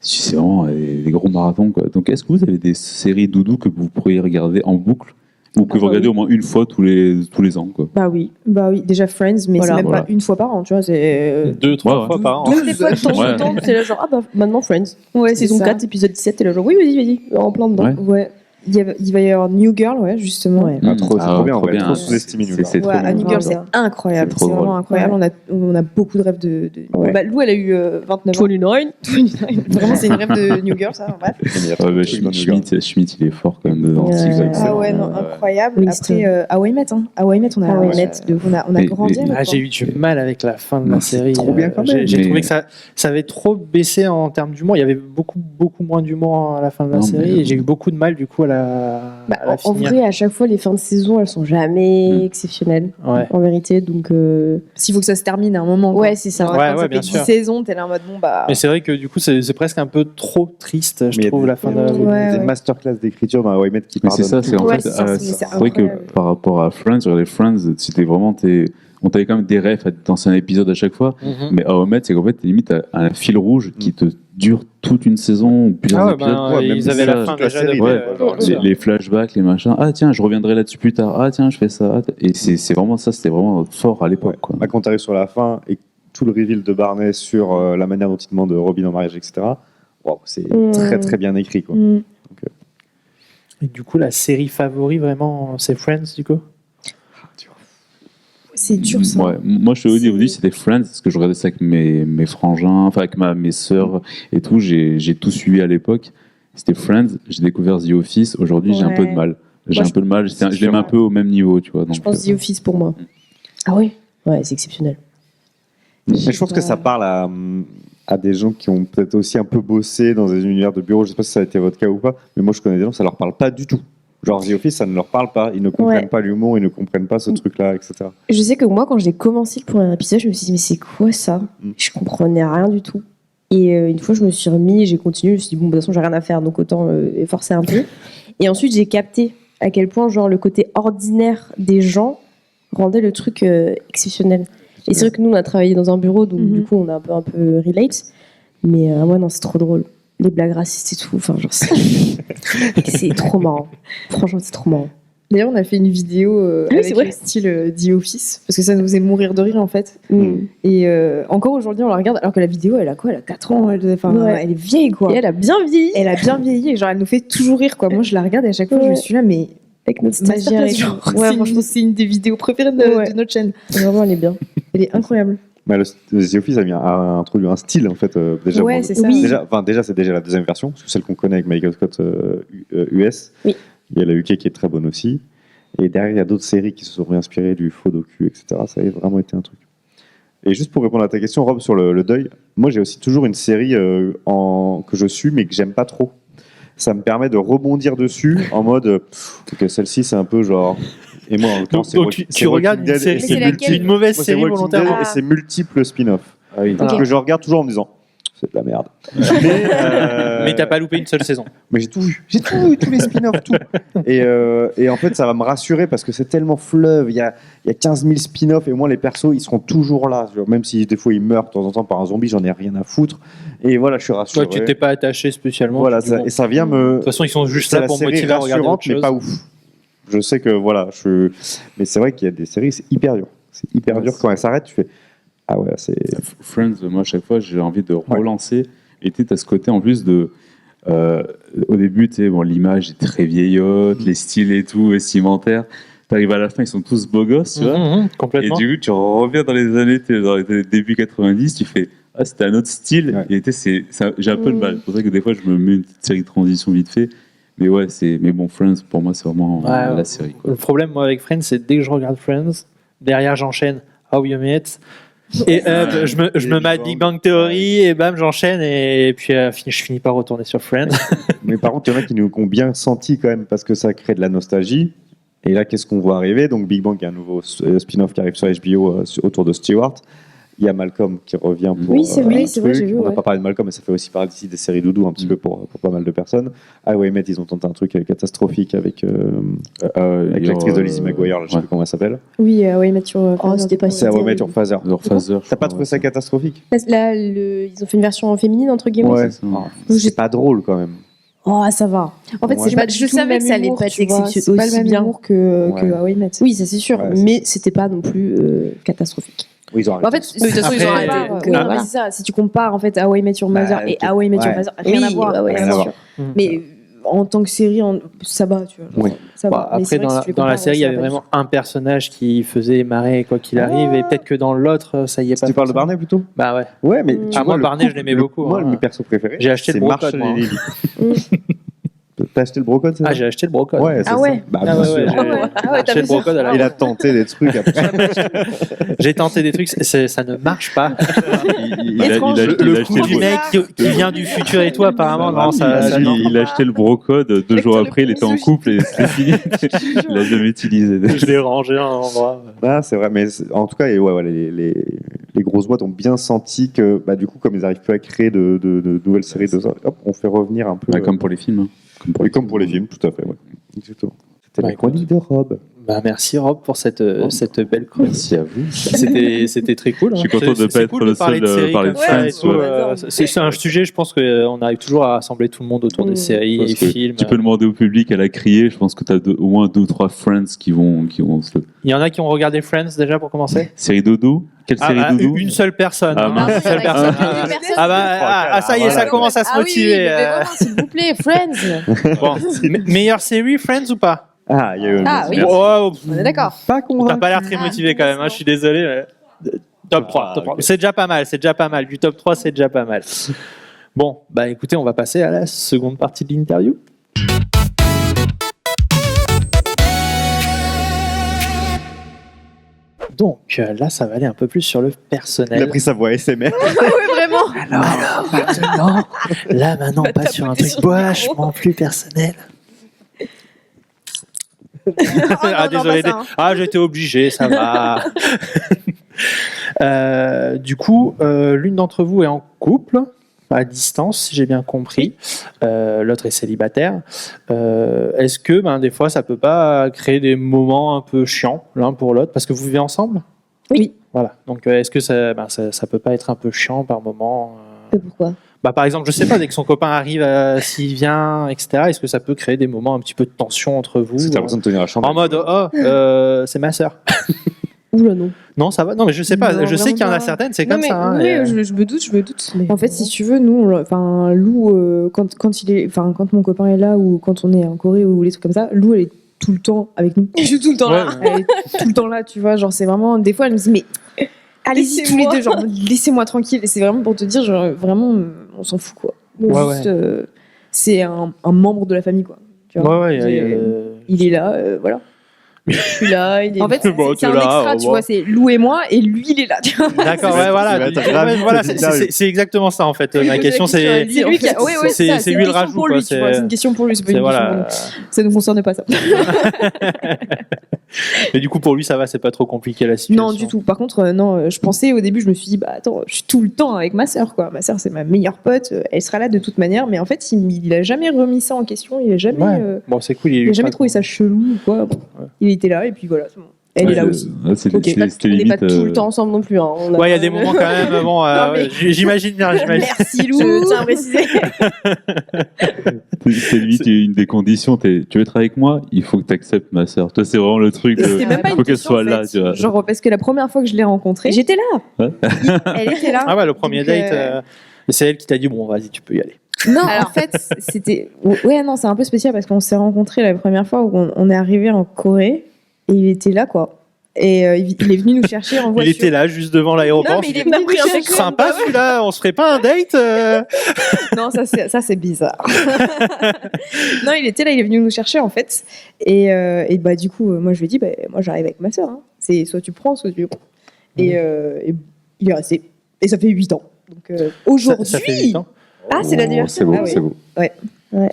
c'est vraiment des gros marathons, quoi. Donc, est-ce que vous avez des séries doudou que vous pourriez regarder en boucle ou que vous regardez au moins une fois tous les ans, quoi? Bah oui. Bah oui, déjà Friends, mais Voilà. c'est même Voilà. pas une fois par an, tu vois, c'est. 2-3 Ouais, fois ouais. par an. Donc, des fois, de temps Ouais. en temps, c'est là genre, ah bah maintenant Friends. Ouais, c'est Saison ça. 4, épisode 17, t'es là genre, oui, vas-y, en plein dedans. Ouais. Ouais. Il va y avoir New Girl, ouais, justement. Ouais. Ah, trop, c'est trop bien, on va bien. trop sous-estimer New Girl. C'est trop Ouais, bien. New Girl, c'est Grave. incroyable. C'est trop C'est vraiment drôle. incroyable. On a beaucoup de rêves de. Ouais. Bah, Lou, elle a eu 29 ans. 29. Vraiment, c'est une rêve de New Girl, ça. Bref. Il y a Ouais, trop de bah, trucs dans New Girl. Schmidt, il est fort quand même dedans. Ouais. c'est excellent. Ah ouais, non, incroyable. Winston. Après, How I Met, hein. How I Met, on a, How I Met, de ouf. on a Et- grandi et- avec. Ah, quoi. j'ai eu du mal avec la fin de Non, la c'est série. trop bien quand même. J'ai Mais- trouvé que ça avait trop baissé en termes d'humour. Il y avait beaucoup moins d'humour à la fin de la Non, série mais- et j'ai eu beaucoup de mal du coup à la Bah, à la en finir. vrai, à chaque fois, les fins de saison, elles sont jamais exceptionnelles, Ouais. en vérité. Donc, S'il faut que ça se termine à un moment. quoi. ouais, c'est ça. Genre, Ouais, quand ouais, ça bien fait sûr. 10 saisons, t'es là en mode bon bah. Mais c'est vrai que du coup c'est presque un peu trop triste, je Mais il y a trouve, des- la fin de. Ouais, Il y a ouais. une masterclass d'écriture dans How I Met qui Mais c'est pardonne ça, tout. c'est en Ouais, fait, c'est ça, c'est c'est vrai que incroyable. par rapport à Friends, sur les Friends, si t'es vraiment on t'avait quand même des refs d'anciens épisodes à chaque fois. Mhm. Mais How I Met, c'est qu'en fait, t'es limite à un fil rouge qui te dure toute une saison ou plusieurs Ah ouais, épisodes. ben, même ils avaient ça, la fin toute la déjà série, de ouais, genre, les flashbacks, les machins. Ah tiens, je reviendrai là-dessus plus tard. Ah tiens, je fais ça. Et c'est vraiment ça, c'était vraiment fort à l'époque. Quoi. Bah, quand tu arrives sur la fin et tout le reveal de Barney sur la manière dont il demande Robin en mariage, etc., wow, c'est très très bien écrit. Quoi. Mm. Et du coup, la série favori, vraiment, c'est Friends, du coup. C'est dur ça. Ouais. Moi, je te le dis, au début, c'était Friends, parce que je regardais ça avec mes frangins, enfin avec mes sœurs et tout. J'ai tout suivi à l'époque. C'était Friends. J'ai découvert The Office. Aujourd'hui, j'ai un peu de mal. J'ai Moi, un peu de mal. Je les mets un peu au même niveau, tu vois. Donc, Je pense The Office pour moi. Ah ouais. Ouais, c'est exceptionnel. Mais je pense que ça parle à des gens qui ont peut-être aussi un peu bossé dans des univers de bureau. Je sais pas si ça a été votre cas ou pas, mais moi je connais des gens, ça leur parle pas du tout. Genre The Office, ça ne leur parle pas. Ils ne comprennent pas l'humour, ils ne comprennent pas ce truc-là, etc. Je sais que moi, quand j'ai commencé le premier épisode, je me suis dit, mais c'est quoi ça? Je comprenais rien du tout. Et une fois, je me suis remis, j'ai continué, je me suis dit, bon, de toute façon, j'ai rien à faire, donc autant forcer un peu. Et ensuite, j'ai capté à quel point, genre, le côté ordinaire des gens rendait le truc exceptionnel. Et c'est vrai que nous, on a travaillé dans un bureau, donc du coup, on a un peu relate. Mais ouais, non, c'est trop drôle. Les blagues racistes et tout, enfin, genre, c'est trop marrant. Franchement, c'est trop marrant. D'ailleurs, on a fait une vidéo oui, avec c'est vrai. le style The Office, parce que ça nous faisait mourir de rire en fait. Et encore aujourd'hui, on la regarde, alors que la vidéo, elle a quoi? Elle a 4 ans, elle est vieille quoi. Et elle a bien vieilli. Elle a bien vieilli, et genre elle nous fait toujours rire quoi. Moi je la regarde et à chaque fois je Ouais. suis là, mais Avec notre stagiaire et stagiaire. tout. Ouais, franchement, c'est une des vidéos préférées de notre chaîne. Vraiment, elle est bien. Elle est incroyable. Mais The Office a introduit un style en fait. Déjà, Ouais, c'est ça. Oui. Déjà, c'est déjà la deuxième version, parce que celle qu'on connaît avec Michael Scott US. Oui. Il y a la UK qui est très bonne aussi. Et derrière, il y a d'autres séries qui se sont réinspirées du faux docu, etc. Ça a vraiment été un truc. Et juste pour répondre à ta question, Rob, sur le deuil, moi j'ai aussi toujours une série que je suis, mais que j'aime pas trop. Ça me permet de rebondir dessus en mode, ok, celle-ci c'est un peu genre. Et moi, en l'occurrence, Donc, tu regardes une série, c'est laquelle une mauvaise Moi, c'est série Walking Dead volontairement. et c'est multiples spin-off. Ah oui. Que je regarde toujours en me disant, c'est de la merde. Mais t'as pas loupé une seule saison. Mais j'ai tout vu, tous les spin-offs, tout. Et en fait, ça va me rassurer parce que c'est tellement fleuve. Il y a 15 000 spin-offs et moi, les persos, ils seront toujours là. Genre, même si des fois ils meurent de temps en temps par un zombie, j'en ai rien à foutre. Et voilà, je suis rassuré. Toi, tu t'es pas attaché spécialement. Voilà, tu dis, bon, et ça vient me. de toute façon, ils sont juste C'est là la pour série motiver à regarder rassurante, autre chose. mais pas ouf. Je sais que voilà, mais c'est vrai qu'il y a des séries, c'est hyper dur. C'est hyper Ouais, dur quand elles s'arrêtent. Tu fais ah ouais, c'est. Friends, moi, à chaque fois, j'ai envie de relancer. Et tu as ce côté en plus de. Au début, bon, l'image est très vieillotte, les styles et tout, vestimentaires. T'arrives à la fin, ils sont tous beaux gosses, tu vois. Et Complètement. du coup, tu reviens dans les années, dans les début 90, tu fais ah, c'était un autre style. Ouais. Et j'ai un peu de mal. C'est pour ça que des fois, je me mets une petite série de transition vite fait. Mais ouais, mais bon, Friends, pour moi, c'est vraiment la série. Quoi. Le problème, moi, avec Friends, c'est dès que je regarde Friends, derrière, j'enchaîne How You Met. Et hop, je me mets Big Bang Theory et bam, j'enchaîne et puis je finis par retourner sur Friends. Mais par contre, il y en a qui nous ont bien senti quand même parce que ça crée de la nostalgie. Et là, qu'est-ce qu'on voit arriver? Donc, Big Bang, il y a un nouveau spin-off qui arrive sur HBO autour de Stewart. Il y a Malcolm qui revient pour. Oui, c'est vrai, un j'ai vu. On n'a pas parlé de Malcolm, mais ça fait aussi partie des séries doudou un petit peu pour pas mal de personnes. Ah ouais, mais ils ont tenté un truc catastrophique avec l'actrice de Lizzie McGuire, je sais plus comment elle s'appelle. Oui, oui, Mathieu. c'était pas C'est à Way Met Your Father. Phaser. T'as pas trouvé ça catastrophique? Là, ils ont fait une version féminine, entre guillemets. Ouais. ça. C'est pas drôle quand même. Oh, ça va. En fait, Ouais. c'est pas Je du tout savais le que même ça allait humour, pas être tu vois. exceptionnel- C'est pas le aussi même bien. humour que Ouais. How I Met. Oui, ça c'est sûr, Ouais, mais c'était pas non plus catastrophique. Oui, ils ont En fait, de toute façon, ils ont Après, arrêté. oui, donc, non, voilà. mais c'est ça. Si tu compares en fait How I Met Your Mother et How I Met Your ouais. Father, rien à voir. ouais, Rien c'est à sûr. voir. Mais en tant que série, ça va, tu vois. Oui. Ça Bon, va. Mais c'est après, vrai que si tu les dans la compares, série, il y ça avait va pas vraiment un personnage qui faisait marrer quoi qu'il arrive, et peut-être que dans l'autre, ça y est pas. Tu parles de forcément. Barney plutôt? Bah ouais. Ouais, mais tu Ah, vois, moi, le Barney, je couple- l'aimais beaucoup, Moi, hein. mes persos préférés, J'ai acheté le c'est Brocode, Marshall moi. et Lily. T'as acheté le brocode, c'est ça? Ah, j'ai acheté le brocode. Ouais, c'est Ah ouais. ça. Bah, Ah bien ouais, sûr. ouais, j'ai acheté le brocode à la Il a tenté des trucs après. J'ai tenté des trucs, ça ne marche pas. Il a Le coup acheté du mec qui vient du futur et tout, apparemment, non, ça non. il a acheté le brocode, 2 jours après, il était en couple et c'était fini. Il l'a jamais utilisé. Je l'ai rangé à un endroit. Ah, c'est vrai, mais en tout cas, les grosses boîtes ont bien senti que, bah, du coup, comme ils n'arrivent plus à créer de nouvelles séries, hop, on fait revenir un peu. Comme pour les films. Hein. Comme pour les films, tout à fait. Ouais. Exactement. C'était Bah, la chronique de Rob. Bah, merci Rob pour cette belle chronique. Merci à vous. C'était très cool. Je suis content de pas être le parler seul de séries parler comme de ça Friends, et tout, ouais. c'est un sujet, je pense qu'on arrive toujours à rassembler tout le monde autour des séries Parce et que films. tu peux demander au public, elle a crié. Je pense que tu as au moins 2 ou 3 Friends qui vont se... Il y en a qui ont regardé Friends déjà pour commencer. Série dodo. Quelle série dodo? Une seule personne. Ah, hein, mince. une seule personne. Ça y est, ça commence à se motiver. Ah oui, s'il vous plaît, Friends. Bon, meilleure série, Friends ou pas? Ah, il y a eu Ah oui, Merci. Oh, on est d'accord. pas convaincu. t'as pas l'air très motivé quand même, hein, je suis désolé. mais- Top 3, top 3. ok. C'est déjà pas mal. Du top 3, c'est déjà pas mal. Bon, bah écoutez, on va passer à la seconde partie de l'interview. Donc là, ça va aller un peu plus sur le Il a personnel. pris sa voix SMR. Alors, maintenant, on passe sur un truc vachement plus personnel. Ah, désolé. Ah, j'étais obligé, ça va. Du coup, l'une d'entre vous est en couple, à distance, si j'ai bien compris. L'autre est célibataire. Est-ce que, des fois, ça peut pas créer des moments un peu chiants l'un pour l'autre, parce que vous vivez ensemble? Oui. Voilà. Donc, est-ce que ça peut pas être un peu chiant par moment Pourquoi? Par exemple, je sais pas, dès que son copain arrive, s'il vient, etc., est-ce que ça peut créer des moments un petit peu de tension entre vous? T'as l'impression de tenir la chandelle. En mode, c'est ma sœur. Oula, non. Non, ça va. Non, mais je sais pas. Non, je sais qu'il y en a vraiment pas. certaines, c'est Non, comme mais, ça. hein, oui, et, je me doute. Mais En fait, si tu veux, nous, Lou, quand mon copain est là ou quand on est en Corée ou les trucs comme ça, Lou, elle est tout le temps avec nous. Je suis tout le temps là. Elle est tout le temps là, tu vois. Genre, c'est vraiment. Des fois, elle me dit, mais allez-y tous les deux, genre, laissez-moi tranquille. Et c'est vraiment pour te dire, genre, vraiment, on s'en fout, quoi. Donc, Ouais, juste, c'est un membre de la famille, quoi. Tu vois. Ouais, ouais. Il est là, voilà. Je suis là, il est En fait, Bon, c'est t'es un là, extra, tu bon. vois. C'est Lou et moi, et lui, il est là, tu vois. D'accord, ouais, Tu voilà. vas être ravi de Voilà, cette interview. c'est exactement ça, en fait. Ma question, c'est. C'est lui qui a. Ouais, ouais, c'est- ça, c'est une lui le question rajout, pour quoi, lui, tu vois. C'est une question pour lui, c'est pas C'est une question pour voilà. nous. Ça nous concerne pas, ça. Mais du coup, pour lui, ça va, c'est pas trop compliqué la situation. Non, du tout. Par contre, non, je pensais au début, je me suis dit, bah attends, je suis tout le temps avec ma sœur, quoi. Ma sœur, c'est ma meilleure pote, elle sera là de toute manière. Mais en fait, il a jamais remis ça en question, il a jamais, Ouais. Bon, c'est cool. il a jamais trouvé ça chelou ou quoi. Bon, il était là et puis voilà, c'est bon. Elle est là aussi. C'était Ok, c'était On n'est pas limite. tout le temps ensemble non plus. Hein. On a- Ouais, il y a des moments quand même. Bon, Non, mais- j'imagine bien. Merci Lou. Je tiens à préciser. C'est limite une des conditions. Tu veux être avec moi, il faut que tu acceptes ma sœur. Toi, c'est vraiment le truc. C'était même pas Il une faut qu'elle question, soit en là. fait. Tu vois. Genre parce que la première fois que je l'ai rencontrée, j'étais là. Ouais. Elle était là. Ah ouais, le premier Donc, date, c'est elle qui t'a dit bon, vas-y, tu peux y aller. Non, en fait, c'était. Ouais, non, c'est un peu spécial parce qu'on s'est rencontrés la première fois où on est arrivé en Corée et il était là, quoi. Et il est venu nous chercher en Il voiture. était là, juste devant l'aéroport. Non, mais il est dit, venu nous chercher. sympa celui-là, on se ferait pas un date Non, ça c'est bizarre. Non, il était là, il est venu nous chercher en fait. Et bah du coup, moi je lui ai dit, bah, moi j'arrive avec ma sœur. Hein. C'est soit tu prends, soit tu prends. Et il est resté. Et ça fait 8 ans. Donc aujourd'hui. Ça fait 8 ans. Ah, c'est l'anniversaire. C'est beau, Ah oui. c'est beau.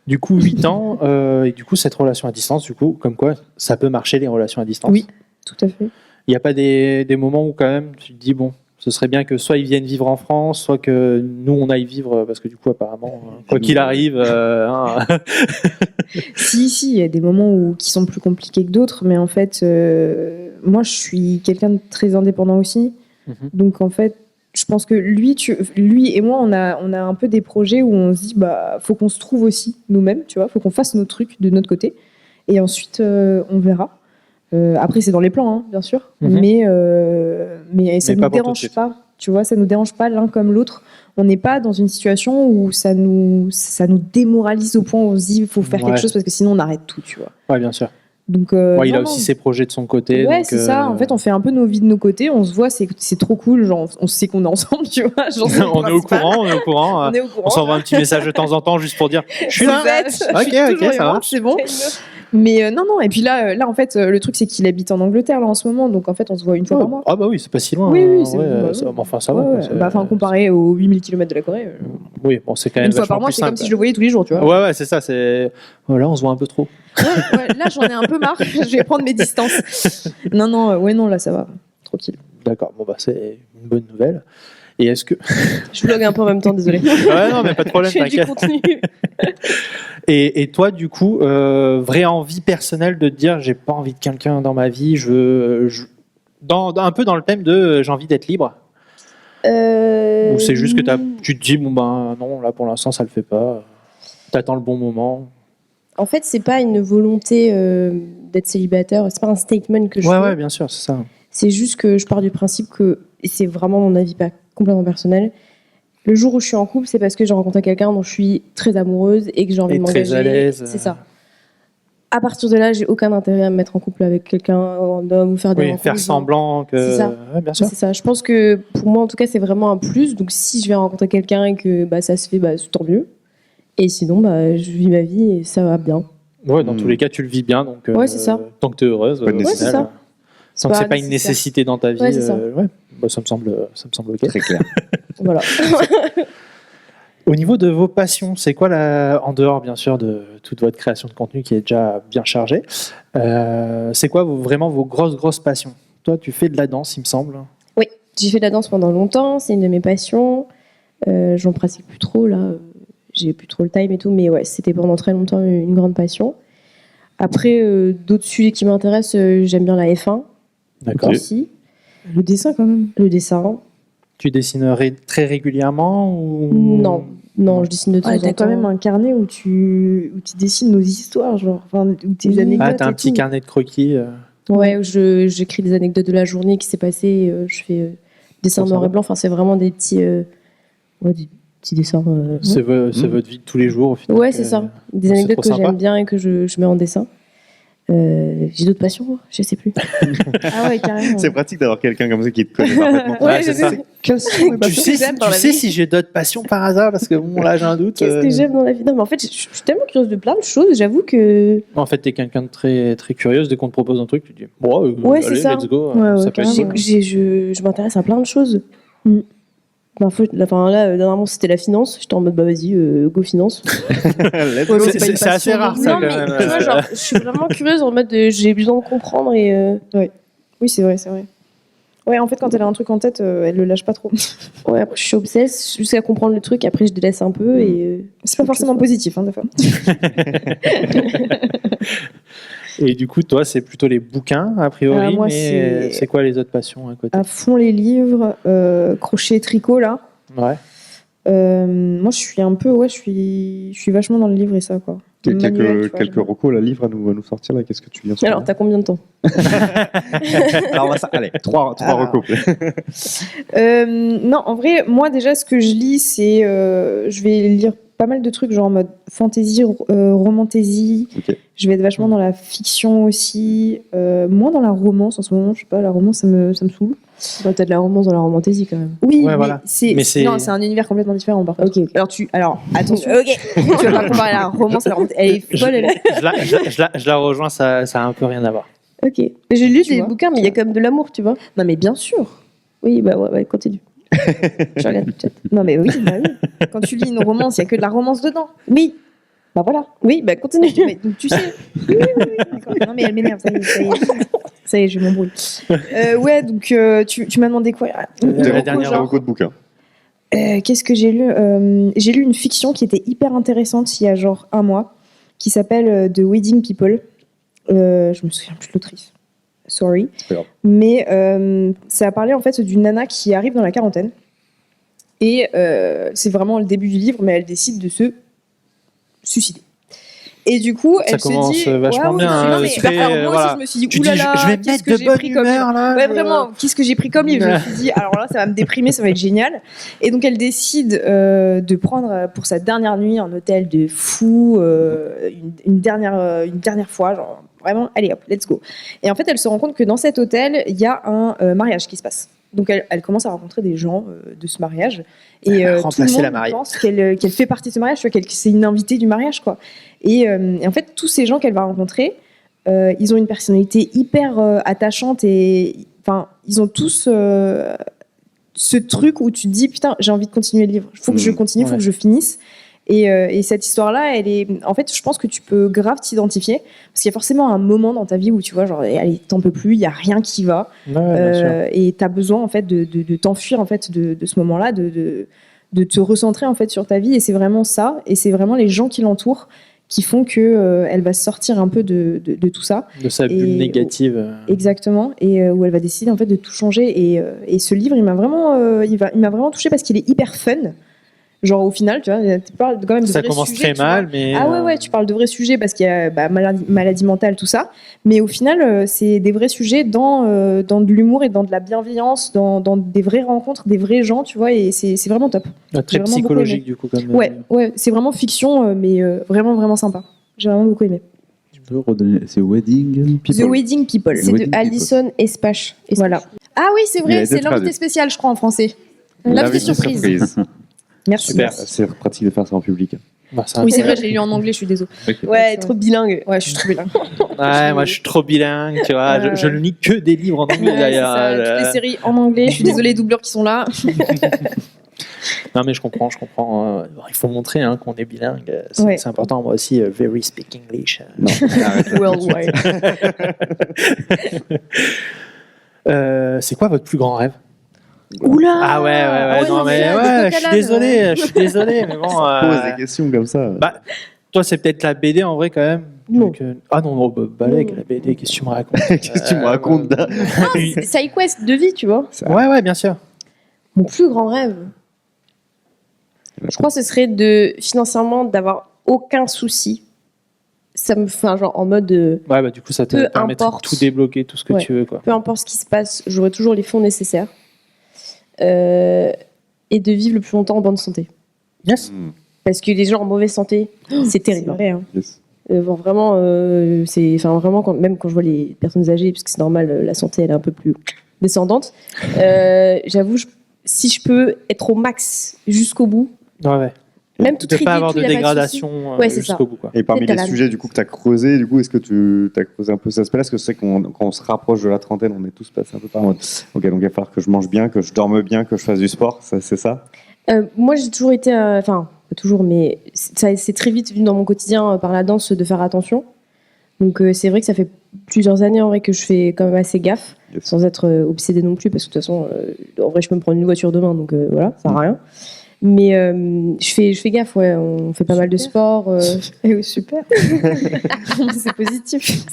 Du coup, 8 ans, et du coup, cette relation à distance, du coup, comme quoi, ça peut marcher les relations à distance. Oui. Tout à fait. Il n'y a pas des moments où quand même tu te dis, bon, ce serait bien que soit ils viennent vivre en France, soit que nous on aille vivre, parce que du coup, apparemment, quoi qu'il arrive, Si, il y a des moments qui sont plus compliqués que d'autres, mais en fait, moi je suis quelqu'un de très indépendant aussi. Mhm. Donc en fait, je pense que lui et moi, on a un peu des projets où on se dit, bah, faut qu'on se trouve aussi nous-mêmes, tu vois, faut qu'on fasse nos trucs de notre côté, et ensuite on verra. Après, c'est dans les plans, hein, bien sûr, Mhm. mais ça Mais nous pas pour tout de dérange suite. pas. Tu vois, ça nous dérange pas l'un comme l'autre. On n'est pas dans une situation où ça nous démoralise au point où on se dit, il faut faire Ouais. quelque chose parce que sinon on arrête tout, tu vois. ouais, bien sûr. Donc, Ouais, il a non, aussi non. ses projets de son côté. Ouais, donc, c'est ça. En fait, on fait un peu nos vies de nos côtés. On se voit, c'est trop cool. Genre, on sait qu'on est ensemble, tu vois. Genre, c'est le on est au principal. courant, on est au courant. On est au courant. On s'envoie un petit message de temps en temps juste pour dire, je suis là. Je suis Ok, toujours ça vivante, marche. c'est bon. Mais non. Et puis là, en fait, le truc, c'est qu'il habite en Angleterre là en ce moment. Donc, en fait, on se voit une fois par mois. Ah bah oui, c'est pas si loin. Oui, hein. c'est Ouais, bon, bah ça- oui. enfin, ça va. Ouais, quoi, ouais. c'est- Bah, enfin, comparé aux 8000 km de la Corée, Oui, bon, c'est quand même une fois par vachement mois, plus c'est comme simple. si je le voyais tous les jours, tu vois. Ouais, c'est ça. C'est voilà, on se voit un peu trop. Ouais, là, j'en ai un peu marre. Je vais prendre mes distances. Non, là, ça va. Tranquille. D'accord. Bon bah c'est une bonne nouvelle. Et est-ce que Je vlog un peu en même temps, désolé. ouais, non, mais pas de problème, Je fais du t'inquiète. contenu. Et toi, du coup, vraie envie personnelle de te dire, j'ai pas envie de quelqu'un dans ma vie, un peu dans le thème de j'ai envie d'être libre. Ou c'est juste que tu te dis, bon ben non, là pour l'instant ça le fait pas. T'attends le bon moment. En fait, c'est pas une volonté d'être célibataire, c'est pas un statement que je fais. Ouais, bien sûr, c'est ça. C'est juste que je pars du principe que, et c'est vraiment mon avis pas complètement personnel, le jour où je suis en couple, c'est parce que j'ai rencontré quelqu'un dont je suis très amoureuse et que j'ai envie Et de très m'engager. à l'aise. C'est ça. À partir de là, j'ai aucun intérêt à me mettre en couple avec quelqu'un, un homme, ou faire des Oui, rencontres. faire semblant que. C'est ça. Ouais, bien sûr. C'est ça. Je pense que pour moi, en tout cas, c'est vraiment un plus. Donc, si je vais rencontrer quelqu'un et que ça se fait, tant mieux. Et sinon, je vis ma vie et ça va bien. Ouais, dans tous les cas, tu le vis bien, donc. Ouais, c'est ça. Tant que t'es heureuse. Pas de au nécessité. final, Ouais, c'est ça. Tant que c'est pas une nécessaire. nécessité dans ta vie. Ouais, c'est ça. Ouais, ça me semble ok. Très clair. Voilà. Au niveau de vos passions, c'est quoi en dehors bien sûr de toute votre création de contenu qui est déjà bien chargée, c'est quoi vraiment vos grosses passions? Toi, tu fais de la danse, il me semble. Oui, j'ai fait de la danse pendant longtemps. C'est une de mes passions. J'en pratique plus trop, là. J'ai plus trop le time et tout. Mais ouais, c'était pendant très longtemps une grande passion. Après, d'autres sujets qui m'intéressent, j'aime bien la F1. D'accord. Aussi. Le dessin, quand même. Le dessin. Tu dessines très régulièrement ou... Non, je dessine de temps Ouais, en t'as temps. quand même un carnet où tu dessines nos histoires, genre, enfin, où tes Oui. anecdotes. Ah, t'as un et petit tout. carnet de croquis. Ouais, où j'écris des anecdotes de la journée qui s'est passée. Je fais dessin Ça noir va. et blanc. Enfin, c'est vraiment des petits dessins. C'est votre vie de tous les jours au final. Ouais, c'est ça. Des c'est anecdotes trop que sympa. j'aime bien et que je mets en dessin. J'ai d'autres passions, moi, je sais plus. Ah ouais, carrément. C'est pratique d'avoir quelqu'un comme ça qui te connaît parfaitement. Ouais, c'est ça. Quelles sont les Tu passions sais, j'aime dans la tu sais vie. si j'ai d'autres passions par hasard parce que bon là j'ai un doute. Qu'est-ce que j'aime dans la vie? Non, mais en fait, je suis tellement curieuse de plein de choses. J'avoue que. En fait, t'es quelqu'un de très très curieuse. Dès qu'on te propose un truc, tu dis bon, Ouais, c'est allez, ça. let's go. Ouais, ça peut être carrément. cool. Je m'intéresse à plein de choses. Mm. Dernièrement, c'était la finance. J'étais en mode, vas-y, go finance. Let's Ouais, go. mais c'est pas une C'est assez passion rare non ça Non, quand mais même. tu vois, genre, je suis vraiment curieuse en mode, j'ai besoin de comprendre et. Oui, c'est vrai, c'est vrai. Ouais, en fait, quand elle a un truc en tête, elle le lâche pas trop. Ouais, après, je suis obsesse jusqu'à comprendre le truc. Après, je délaisse un peu et. C'est pas forcément positif, hein, des fois. Et du coup, toi, c'est plutôt les bouquins a priori, Moi, mais c'est quoi les autres passions à côté? À fond les livres, crochet, tricot, là. Ouais. Moi, je suis un peu, ouais, je suis vachement dans le livre et ça, quoi. Le manuel, tu vois, Quelques j'aime. recos, la livre à nous sortir là. Qu'est-ce que tu viens de Alors, t'as combien de temps? Alors, on va ça. Allez, trois Alors. recos. Non, en vrai, moi déjà, ce que je lis, c'est, je vais lire pas mal de trucs, genre en mode fantasy, romantasy. Ok. Je vais être vachement dans la fiction aussi, moins dans la romance en ce moment. Je sais pas, la romance, ça me saoule. T'as de la romance dans la romantaisie quand même. Oui, Ouais, mais voilà. c'est Mais c'est- non, c'est un univers complètement différent par contre. Ok. Alors attention. Ok. Tu vas pas comparer la romance à la romance. Elle est folle. Elle est... Je la rejoins, ça a un peu rien à voir. Ok. J'ai lu Tu des vois, bouquins, mais il y a quand même de l'amour, tu vois. Non mais bien sûr. Oui, ouais, continue. Je regarde le chat. Non mais oui, bah oui. Quand tu lis une romance, il y a que de la romance dedans. Oui, Bah voilà. oui, continue. Mais, donc tu sais. Oui, d'accord. Non mais elle m'énerve. Ça y est, je m'embrouille. Ouais, donc tu m'as demandé quoi? La dernière genre, recos de bouquins. Qu'est-ce que j'ai lu? J'ai lu une fiction qui était hyper intéressante il y a genre un mois, qui s'appelle The Wedding People. Je me souviens plus de l'autrice. Sorry. C'est pas grave. Mais ça a parlé en fait d'une nana qui arrive dans la quarantaine. Et c'est vraiment le début du livre, mais elle décide de se suicider. Et du coup, Ça elle se commence dit, vachement ouais, bien, non, mais super, alors, moi aussi, voilà. je me suis dit, Tu dis, oulala, je vais me qu'est-ce mettre que de j'ai bonne pris comme humeur là. Ouais, vraiment, qu'est-ce que j'ai pris comme livre? Je me suis dit, alors là, ça va me déprimer, ça va être génial. Et donc, elle décide de prendre pour sa dernière nuit un hôtel de fou, une dernière fois, genre vraiment, allez hop, let's go. Et en fait, elle se rend compte que dans cet hôtel, il y a un mariage qui se passe. Donc, elle commence à rencontrer des gens de ce mariage. Et tout le Remplacer monde la mariée. pense qu'elle fait partie de ce mariage, tu vois, c'est une invitée du mariage, quoi. Et en fait, tous ces gens qu'elle va rencontrer, ils ont une personnalité hyper attachante et enfin, ils ont tous ce truc où tu te dis putain, j'ai envie de continuer le livre. Il faut que je continue, il faut Ouais. que je finisse. Et cette histoire-là, elle est, en fait, je pense que tu peux grave t'identifier parce qu'il y a forcément un moment dans ta vie où tu vois, genre, allez, t'en peux plus, il y a rien qui va, bien sûr. et t'as besoin en fait de t'enfuir en fait de ce moment-là, de te recentrer en fait sur ta vie. Et c'est vraiment ça, et c'est vraiment les gens qui l'entourent qui font que elle va sortir un peu de tout ça. De sa bulle Et- négative. Exactement, et où elle va décider en fait de tout changer. Et ce livre, il m'a vraiment touché parce qu'il est hyper fun. Genre au final, tu vois, tu parles quand même de Ça vrais commence sujets, très tu vois. mal, mais. Ah ouais, tu parles de vrais sujets parce qu'il y a maladie mentale, tout ça. Mais au final, c'est des vrais sujets dans de l'humour et dans de la bienveillance, dans des vraies rencontres, des vrais gens, tu vois, et c'est vraiment top. Très j'ai vraiment beaucoup psychologique, aimé. du coup. Comme, Ouais, c'est vraiment fiction, mais vraiment, vraiment sympa. J'ai vraiment beaucoup aimé. Tu peux redonner, c'est Wedding The Wedding People. C'est Wedding de Alison Espache. Voilà. Ah oui, c'est Il a vrai, été c'est l'invité traduit. spécial, je crois, en français. L'invité surprise. Merci. Super. C'est pratique de faire ça en public. Bah, ça, Oui, c'est vrai, je l'ai lu en anglais, je suis désolée. Ouais, trop bilingue. Ouais, je suis trop bien. Ouais, moi je suis trop bilingue, tu vois. Ouais, Je ne lis que des livres en anglais Ouais, d'ailleurs. c'est ça, toutes les séries en anglais. Je suis désolée, les doubleurs qui sont là. Non, mais je comprends. Il faut montrer qu'on est bilingue. C'est Ouais. c'est important. Moi aussi, very speak English. Worldwide. C'est quoi votre plus grand rêve? Oula. Ah ouais, non, non, mais là, ouais, des je suis coq à désolé, mais bon. Pose des questions comme ça. Bah, toi, c'est peut-être la BD en vrai quand même. Non. Ah non, balèque, la BD, qu'est-ce que tu me racontes? Qu'est-ce que tu me racontes là Side quest de vie, tu vois. Ouais, bien sûr. Mon plus grand rêve, je crois que ce serait de financièrement d'avoir aucun souci. Ça me fait genre en mode Ouais, bah du coup, ça te Peu permettrait de importe. tout débloquer, tout ce que Ouais. tu veux, quoi. peu importe ce qui se passe, j'aurai toujours les fonds nécessaires. Et de vivre le plus longtemps en bonne santé. Yes. Parce que les gens en mauvaise santé, c'est terrible. C'est vrai, hein. Yes. Bon, vraiment, c'est, enfin, vraiment même quand je vois les personnes âgées, puisque c'est normal, la santé elle est un peu plus descendante. J'avoue, si je peux être au max jusqu'au bout, Ouais. même tout De pas avoir de y a pas dégradation Ouais, c'est ça. jusqu'au bout, quoi. Et parmi Peut-être les à la- sujets du coup que tu as creusé, du coup, est-ce que tu as creusé un peu cet aspect-là? Parce que c'est qu'on quand on se rapproche de la trentaine, on est tous passés un peu par mode. Ok, donc il va falloir que je mange bien, que je dorme bien, que je fasse du sport, c'est ça? Moi, j'ai toujours été, enfin, pas toujours, mais c'est très vite venu dans mon quotidien par la danse de faire attention. Donc, c'est vrai que ça fait plusieurs années en vrai que je fais quand même assez gaffe, Yes. sans être obsédée non plus, parce que de toute façon, en vrai, je peux me prendre une voiture demain, donc voilà, ça sert à rien. Mais je fais gaffe, ouais, on fait pas mal de sport. Eh oui, super. C'est positif.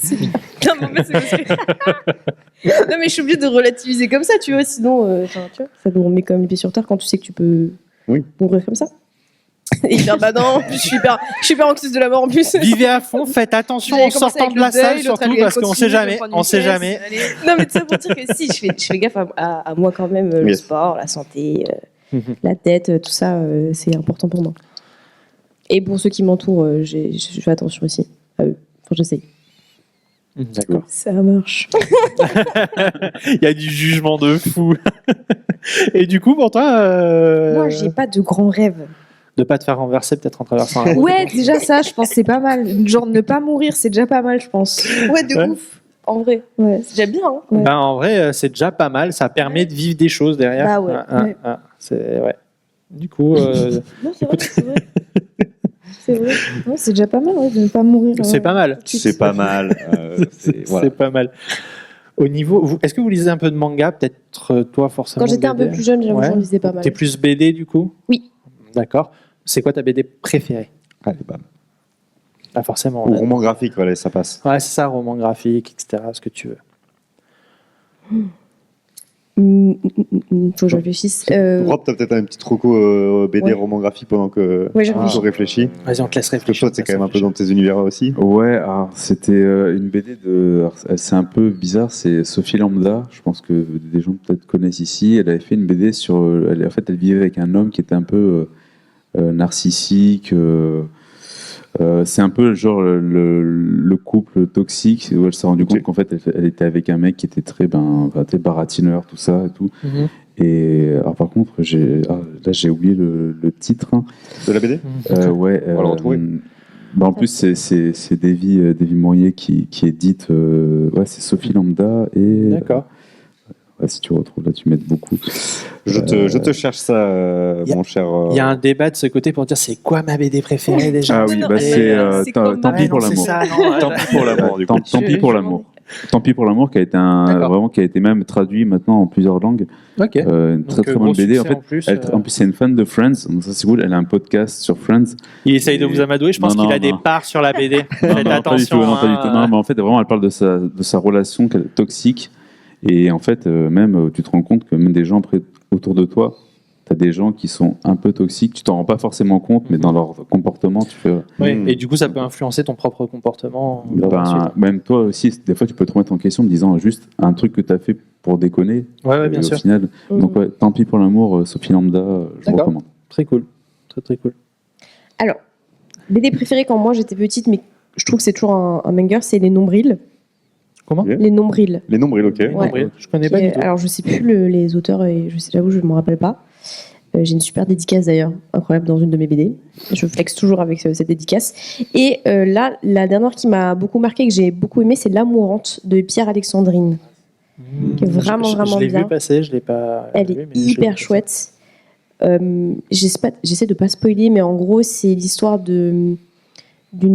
Non, mais en fait, c'est parce que- non, mais je suis obligée de relativiser comme ça, tu vois, sinon, enfin, tu vois, ça nous remet quand même les pieds sur terre quand tu sais que tu peux Oui. mourir comme ça. Et dire, bah non, en plus, je suis hyper anxieuse de la mort en plus. Vivez à fond, faites attention J'avais en commencé sortant avec de la le deuil, salle, l'autre, surtout elle parce allait qu'on sait continuer, jamais, je vais prendre on une sait pièce, jamais. allez. Non, mais tu sais, pour dire que si, je fais gaffe à moi quand même, le Yes. sport, la santé, Mhm. la tête, tout ça, c'est important pour moi. Et pour ceux qui m'entourent, je fais attention aussi à eux. Enfin, j'essaye. D'accord. Ça marche. Il y a du jugement de fou. Et du coup, pour toi, Moi, j'ai pas de grands rêves. de pas te faire renverser peut-être en traversant la route. Ouais, déjà ça, je pense que c'est pas mal. Genre ne pas mourir, c'est déjà pas mal, je pense. Ouais, de Ouais. ouf. En vrai, Ouais. c'est déjà bien. Hein. Ouais. Ben, en vrai, c'est déjà pas mal. Ça permet de vivre des choses derrière. Bah ouais. Ouais. C'est ouais. Du coup, Non, c'est vrai, c'est vrai. C'est vrai. Ouais, c'est déjà pas mal, ouais, de ne pas mourir. c'est pas mal. C'est pas mal. Voilà. C'est pas mal. Au niveau, est-ce que vous lisez un peu de manga? Peut-être toi forcément. Quand j'étais un peu BD? plus jeune, j'avoue, Ouais. j'en lisais pas mal. T'es plus BD du coup? Oui. D'accord. C'est quoi ta BD préférée? Allez, bam. Pas forcément. Ou Ouais, roman graphique, voilà, ça passe. Ouais, c'est ça, roman graphique, etc. Ce que tu veux. Faut que je réfléchisse. Rob, t'as peut-être un petit troco BD Ouais. roman graphique pendant que Ouais, j'ai je réfléchi. réfléchis. Vas-y, on te laisse Parce que réfléchir. toi, c'est quand même un peu dans tes univers aussi. Ouais, alors c'était une BD de. Alors, c'est un peu bizarre, c'est Sophie Lambda. Je pense que des gens peut-être connaissent ici. Elle avait fait une BD sur. En fait, elle vivait avec un homme qui était un peu narcissique. C'est un peu genre le couple toxique où elle s'est rendue Ok. compte qu'en fait elle était avec un mec qui était très baratineur, tout ça et tout. Mhm. Et alors par contre, là j'ai oublié le titre. De la BD Ouais. On va le retrouver. En plus, c'est Davy Mourier qui édite. Ouais, c'est Sophie Lambda et. D'accord. si tu retrouves là, tu m'aides beaucoup. Je te cherche ça, mon cher. Il y a un débat de ce côté pour dire c'est quoi ma BD préférée déjà. Ah oui, non, bah c'est c'est comme Tant pis pour non, c'est l'amour. ça, non, Tant pis pour l'amour, du coup. Tant pis pour l'amour. Tant pis pour l'amour qui a été vraiment qui a été même traduit maintenant en plusieurs langues. Ok. Une très très bonne BD. En fait, en plus c'est une fan de Friends, donc ça c'est cool. Elle a un podcast sur Friends. Il essaye de vous amadouer. Je pense Non, qu'il a non, des non. parts sur la BD. Non, Faites non, attention. pas du tout. Non, mais en fait, vraiment, elle parle de sa relation toxique. Et en fait, même, tu te rends compte que même des gens autour de toi, tu as des gens qui sont un peu toxiques. Tu t'en rends pas forcément compte, mais dans leur comportement, tu fais. Oui, et du coup, ça peut influencer ton propre comportement. Même toi aussi, des fois, tu peux te remettre en question en me disant juste un truc que tu as fait pour déconner. Ouais, bien et sûr. Au final, donc, ouais, tant pis pour l'amour, Sophie Lambda, je vous D'accord. recommande. Très cool. Très, très cool. Alors, BD préférée quand moi j'étais petite, mais je trouve que c'est toujours un banger, c'est Les Nombrils. Comment Les Nombrils. Les nombrils, ok. Ouais. Je connais pas du tout. Alors, je sais plus les auteurs et j'avoue, je ne me rappelle pas. J'ai une super dédicace d'ailleurs, incroyable dans une de mes BD. Je flex toujours avec cette dédicace. Et là, la dernière qui m'a beaucoup marqué, que j'ai beaucoup aimé, c'est L'Amourante de Pierre Alexandrine. Qui est vraiment, vraiment Je l'ai bien. vu passer, je l'ai pas. Elle vu, est mais je l'ai hyper vu passer. chouette. J'essaie de pas spoiler, mais en gros, c'est l'histoire d'une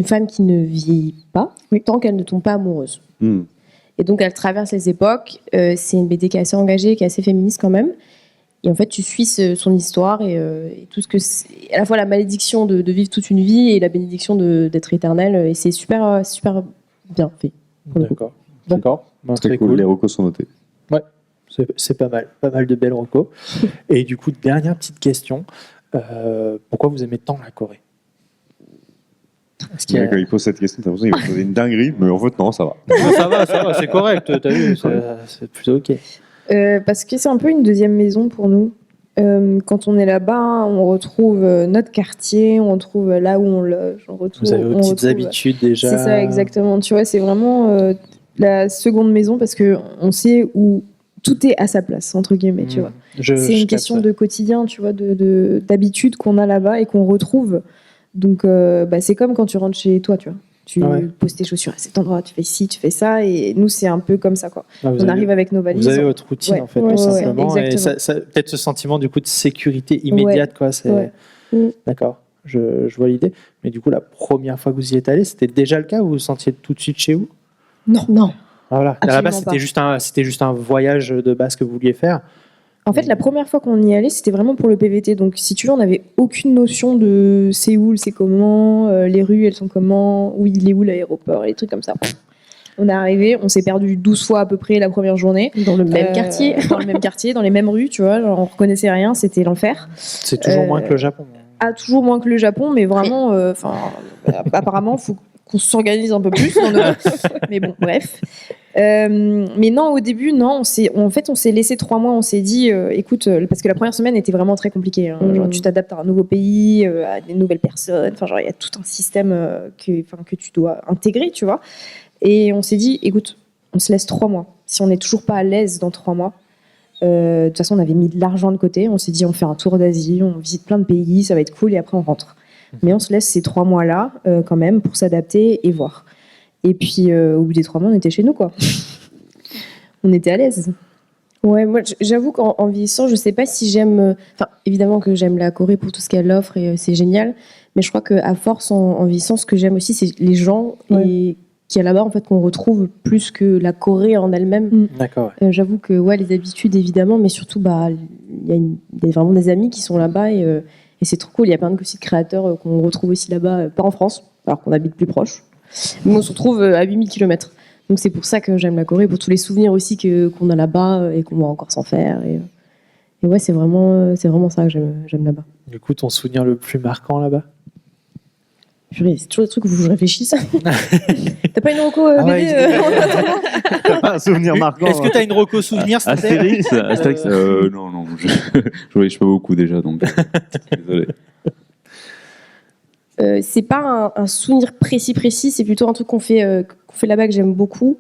femme qui ne vieillit pas tant qu'elle ne tombe pas amoureuse. Et donc, elle traverse les époques. C'est une BD qui est assez engagée, qui est assez féministe quand même. Et en fait, tu suis son histoire et tout ce que c'est. À la fois la malédiction de vivre toute une vie et la bénédiction d'être éternelle. Et c'est super bien fait. D'accord. D'accord. Bah, Très cool. Les recos sont notés. C'est pas mal. Pas mal de belles recos. Et du coup, dernière petite question. Pourquoi vous aimez tant la Corée? Est-ce qu'il y a- Quand il pose cette question, t'as l'impression qu'il va poser une dinguerie, mais en fait, non, ça va. Non, ça va, c'est correct. T'as vu, c'est plutôt ok. Parce que c'est un peu une deuxième maison pour nous. Quand on est là-bas, on retrouve notre quartier, on retrouve là où on loge, Vous avez vos petites habitudes déjà. C'est ça, exactement. Tu vois, c'est vraiment la seconde maison parce que on sait où tout est à sa place, entre guillemets, tu vois. C'est une question de quotidien, tu vois, d'habitude qu'on a là-bas et qu'on retrouve. Donc, c'est comme quand tu rentres chez toi, tu vois. Tu poses tes chaussures à cet endroit, tu fais ci, tu fais ça, et nous, c'est un peu comme ça, quoi. On arrive avec nos valises. Vous avez votre routine, en fait, tout simplement. Et exactement. peut-être ce sentiment, du coup, de sécurité immédiate, quoi. D'accord, je vois l'idée. Mais du coup, la première fois que vous y êtes allé, c'était déjà le cas ou vous vous sentiez tout de suite chez vous? Non. Voilà. À la base, Absolument c'était juste un voyage de base que vous vouliez faire. En fait, la première fois qu'on y allait, c'était vraiment pour le PVT. Donc, si tu veux, on n'avait aucune notion de c'est où, c'est comment, les rues, elles sont comment, où il est où l'aéroport, les trucs comme ça. On est arrivé, on s'est perdu 12 fois à peu près la première journée. Dans le même quartier. Dans le même quartier, dans les mêmes rues, tu vois. Genre, on reconnaissait rien, c'était l'enfer. C'est toujours moins que le Japon. Ah, toujours moins que le Japon, mais vraiment, apparemment, il faut qu'on s'organise un peu plus en Europe. Mais bon, bref. Mais non, au début, non, on s'est laissé 3 mois, on s'est dit, écoute, parce que la première semaine était vraiment très compliquée. Hein. Genre, tu t'adaptes à un nouveau pays, à des nouvelles personnes, enfin, genre, il y a tout un système que tu dois intégrer, tu vois. Et on s'est dit, écoute, on se laisse 3 mois. Si on n'est toujours pas à l'aise dans 3 mois, de toute façon, on avait mis de l'argent de côté, on s'est dit, on fait un tour d'Asie, on visite plein de pays, ça va être cool, et après on rentre. Mais on se laisse ces 3 mois-là, quand même, pour s'adapter et voir. Et puis, au bout des 3 mois, on était chez nous, quoi. On était à l'aise. Ouais, moi, j'avoue qu'en vieillissant, je sais pas si j'aime. Enfin, évidemment que j'aime la Corée pour tout ce qu'elle offre et c'est génial. Mais je crois qu'à force, en vieillissant, ce que j'aime aussi, c'est les gens et qu'il y a là-bas, en fait, qu'on retrouve plus que la Corée en elle-même. D'accord. J'avoue que, les habitudes, évidemment, mais surtout, il y a vraiment des amis qui sont là-bas et c'est trop cool. Il y a plein de créateurs qu'on retrouve aussi là-bas, pas en France, alors qu'on habite plus proche. Mais on se retrouve à 8000 km. Donc c'est pour ça que j'aime la Corée, pour tous les souvenirs aussi qu'on a là-bas et qu'on va encore s'en faire. Et ouais, c'est vraiment ça que j'aime là-bas. Du coup, ton souvenir le plus marquant là-bas? Purée, c'est toujours des trucs où je réfléchisse. T'as pas une reco BD T'as pas un souvenir marquant? Est-ce que t'as une reco souvenir, s'il te plaît? Astérix, non, je voyage pas beaucoup déjà, donc désolé. C'est pas un souvenir précis, c'est plutôt un truc qu'on fait là-bas que j'aime beaucoup.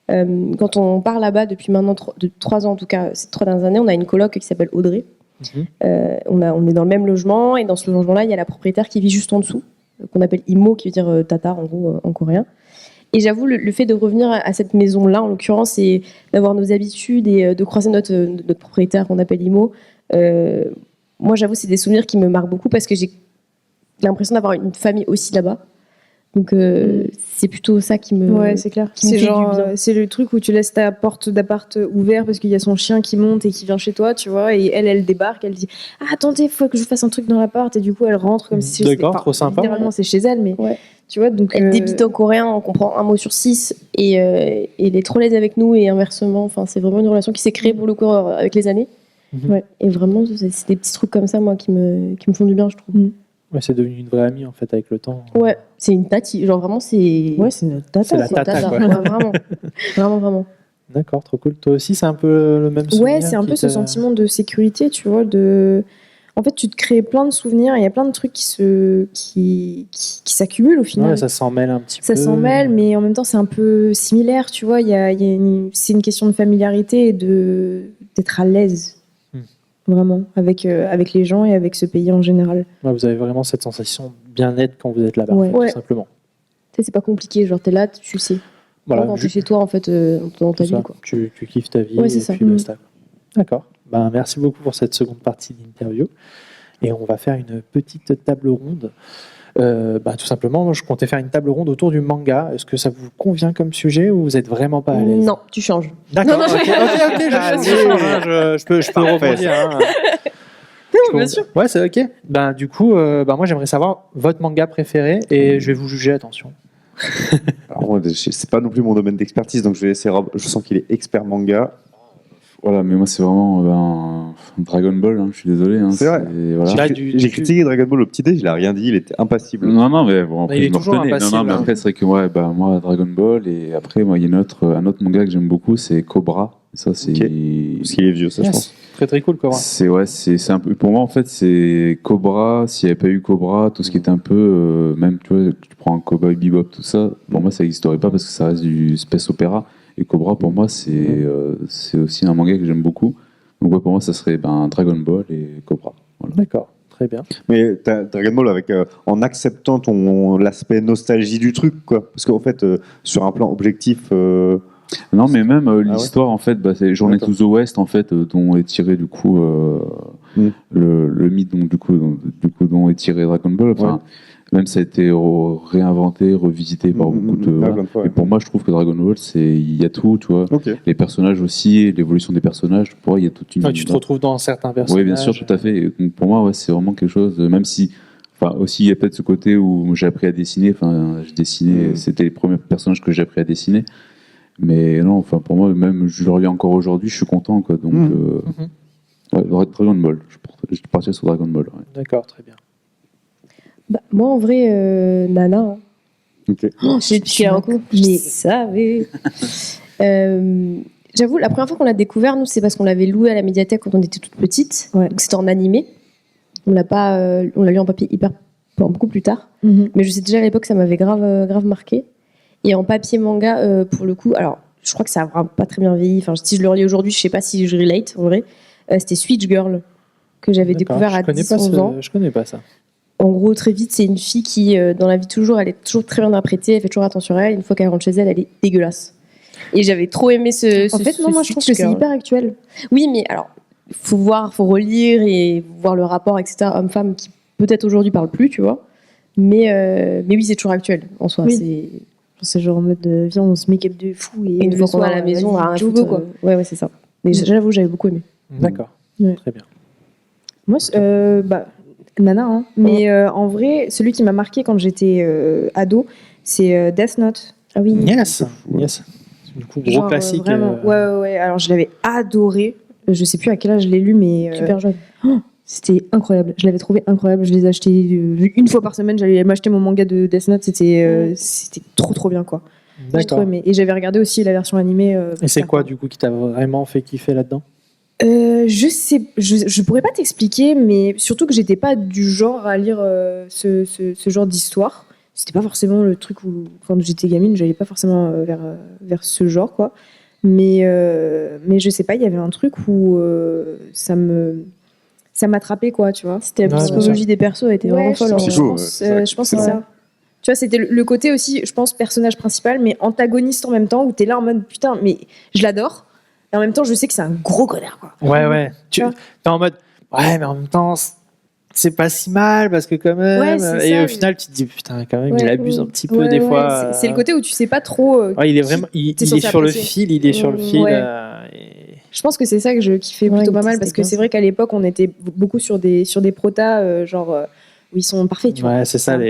Quand on part là-bas depuis maintenant 3 ans, en tout cas ces 3 dernières années, on a une coloc qui s'appelle Audrey. On est dans le même logement et dans ce logement-là, il y a la propriétaire qui vit juste en dessous, qu'on appelle Imo, qui veut dire tatar en gros en coréen. Et j'avoue, le fait de revenir à cette maison-là, en l'occurrence, et d'avoir nos habitudes et de croiser notre propriétaire qu'on appelle Imo, moi, j'avoue, c'est des souvenirs qui me marquent beaucoup parce que j'ai l'impression d'avoir une famille aussi là-bas. Donc, c'est plutôt ça qui me. Ouais, c'est clair. qui me C'est fait genre, du bien. c'est le truc où tu laisses ta porte d'appart ouverte parce qu'il y a son chien qui monte et qui vient chez toi, tu vois, et elle débarque, elle dit ah, attendez, faut que je fasse un truc dans l'appart, et du coup, elle rentre comme si D'accord, enfin, trop sympa. Littéralement, c'est chez elle, mais Ouais. tu vois, donc. Elle débite en coréen, on comprend un mot sur 6 et elle est trop à l'aise avec nous et inversement. Enfin, c'est vraiment une relation qui s'est créée pour le coup avec les années. Mhm. Ouais. Et vraiment, c'est des petits trucs comme ça, moi, qui me font du bien, je trouve. Ouais, c'est devenu une vraie amie en fait avec le temps. Ouais, c'est une tati. Genre vraiment, c'est. Ouais, c'est notre tata. C'est la c'est tata, quoi. Ouais, vraiment. Vraiment. D'accord, trop cool. Toi aussi, c'est un peu le même souvenir. Ouais, c'est un qui peu ce t'a- sentiment de sécurité, tu vois, En fait, tu te crées plein de souvenirs, il y a plein de trucs qui s'accumulent au final. Ouais, ça s'en mêle un petit peu. Ça s'en mêle, mais en même temps, c'est un peu similaire, tu vois. C'est une question de familiarité et d'être à l'aise, vraiment, avec les gens et avec ce pays en général. Ouais, vous avez vraiment cette sensation de bien-être quand vous êtes là-bas, Ouais. en fait, Ouais. tout simplement. Tu sais, c'est pas compliqué. Genre, t'es là, tu sais. Voilà, Quand t'es ju- chez toi, en fait, dans ta c'est ça. vie, quoi. Tu kiffes ta vie Ouais, c'est et ça. puis basta. D'accord. Ben, merci beaucoup pour cette seconde partie d'interview. Et on va faire une petite table ronde. Tout simplement, moi, je comptais faire une table ronde autour du manga. Est-ce que ça vous convient comme sujet ou vous êtes vraiment pas à l'aise? Non, tu changes. D'accord. Non, non, Ok, je change, hein, je peux rebondir. Hein. bien sûr. Ouais, c'est ok. Ben, du coup, moi, j'aimerais savoir votre manga préféré et je vais vous juger, attention. Alors, moi, c'est pas non plus mon domaine d'expertise, donc je vais laisser Rob. Je sens qu'il est expert manga. Voilà, mais moi c'est vraiment Dragon Ball, hein, je suis désolé. Hein, C'est vrai. voilà. Là, J'ai critiqué Dragon Ball au petit dé, il a rien dit, il était impassible. Non, mais bon, après, Il est je me toujours retenais. impassible, Non, mais hein. après, c'est vrai que moi, Dragon Ball, et après, moi, il y a un autre manga que j'aime beaucoup, c'est Cobra. Ça, c'est. Ok. Parce qu'il est vieux, ça, je pense. Très très cool, Cobra. C'est un peu. Pour moi, en fait, c'est Cobra. S'il n'y avait pas eu Cobra, tout ce qui était un peu. Même, tu vois, tu prends un Cowboy Bebop, tout ça, pour moi, ça n'existerait pas parce que ça reste du space opéra. Et Cobra, pour moi, c'est aussi un manga que j'aime beaucoup. Donc, ouais, pour moi, ça serait Dragon Ball et Cobra. Voilà. D'accord, très bien. Mais t'as Dragon Ball avec, en acceptant l'aspect nostalgie du truc, quoi. Parce qu'en fait, sur un plan objectif. Non, mais même ouais l'histoire, en fait, c'est Journey to the West, en fait, dont est tiré, du coup, le mythe, donc, du coup, dont est tiré Dragon Ball. Enfin, même ça a été réinventé, revisité par beaucoup de. Voilà. Et pour moi, je trouve que Dragon Ball, il y a tout, tu vois. Ok. Les personnages aussi, l'évolution des personnages, pour moi, il y a toute une. Ouais, tu te retrouves dans certains personnages. Oui, bien sûr, tout à fait. Et donc, pour moi, ouais, c'est vraiment quelque chose, même si. Enfin, aussi, il y a peut-être ce côté où j'ai appris à dessiner. Enfin, je dessinais, c'était les premiers personnages que j'ai appris à dessiner. Mais non, enfin, pour moi, même je le relis encore aujourd'hui, je suis content, quoi. Donc, ouais, Dragon Ball. Je partirais sur Dragon Ball. Ouais. D'accord, très bien. Bah, moi, en vrai, Nana. Hein. Ok. Oh, je suis un coup. Je savais. J'avoue, la première fois qu'on l'a découvert, nous, c'est parce qu'on l'avait loué à la médiathèque quand on était toute petite. Ouais. Donc c'était en animé. On l'a lu en papier beaucoup plus tard. Mais je sais déjà à l'époque, ça m'avait grave marqué. Et en papier manga, pour le coup, alors je crois que ça a vraiment pas très bien vieilli. Enfin, si je le relis aujourd'hui, je sais pas si je relate en vrai. C'était Switch Girl que j'avais D'accord, découvert à je connais 10-11 ans. Je connais pas ça. En gros, très vite, c'est une fille qui, dans la vie toujours, elle est toujours très bien interprétée, elle fait toujours attention à elle. Une fois qu'elle rentre chez elle, elle est dégueulasse. Et j'avais trop aimé En fait, non, moi, je trouve que c'est hyper actuel. Oui, mais alors, faut relire et voir le rapport, etc. Homme-femme qui peut-être aujourd'hui parle plus, tu vois. Mais oui, c'est toujours actuel en soi. Oui. C'est genre en mode, viens, on se make-up de fou. Et Une le fois qu'on soir, est à la maison, vas-y, on a rien Jogo, foutre, quoi. Ouais, c'est ça. Mais j'avoue, j'avais beaucoup aimé. D'accord, Ouais. très bien. Moi, Nana, hein. Mais en vrai, celui qui m'a marqué quand j'étais ado, c'est Death Note. Ah oui. Yes. Du coup, gros Genre, classique. vraiment. Ouais. Alors, je l'avais adoré. Je sais plus à quel âge je l'ai lu, mais Super jeune. c'était incroyable. Je l'avais trouvé incroyable. Je les achetais une fois par semaine. J'allais m'acheter mon manga de Death Note. C'était trop bien, quoi. J'ai trop D'accord. aimé. Et j'avais regardé aussi la version animée. Et c'est quoi, du coup, qui t'a vraiment fait kiffer là-dedans? Je pourrais pas t'expliquer, mais surtout que j'étais pas du genre à lire ce genre d'histoire. C'était pas forcément le truc où, quand j'étais gamine, j'allais pas forcément vers ce genre, quoi. Mais je sais pas, il y avait un truc où ça m'attrapait, quoi, tu vois. C'était la Ouais, psychologie des persos, elle était vraiment folle. je hein. C'est beau, pense c'est vrai. je pense que c'est ça. Tu vois, c'était le côté aussi, je pense, personnage principal, mais antagoniste en même temps, où t'es là en mode putain, mais je l'adore. Et en même temps, je sais que c'est un gros connard, quoi. Ouais. Tu vois. es en mode, ouais, mais en même temps, c'est pas si mal parce que quand même. Ouais, c'est et ça, au final, tu te dis, putain, quand même, Ouais, il abuse un petit peu Ouais, des ouais, fois. c'est le côté où tu sais pas trop. Ouais, il est vraiment, il t'es est censé sur le apprécier. fil, il est sur le fil. Ouais. Et- Je pense que c'est ça que je kiffais Ouais, plutôt il pas mal, testait parce que bien c'est ça. vrai qu'à l'époque, on était beaucoup sur des protas, où ils sont parfaits, tu vois. Ouais, c'est ça, un peu,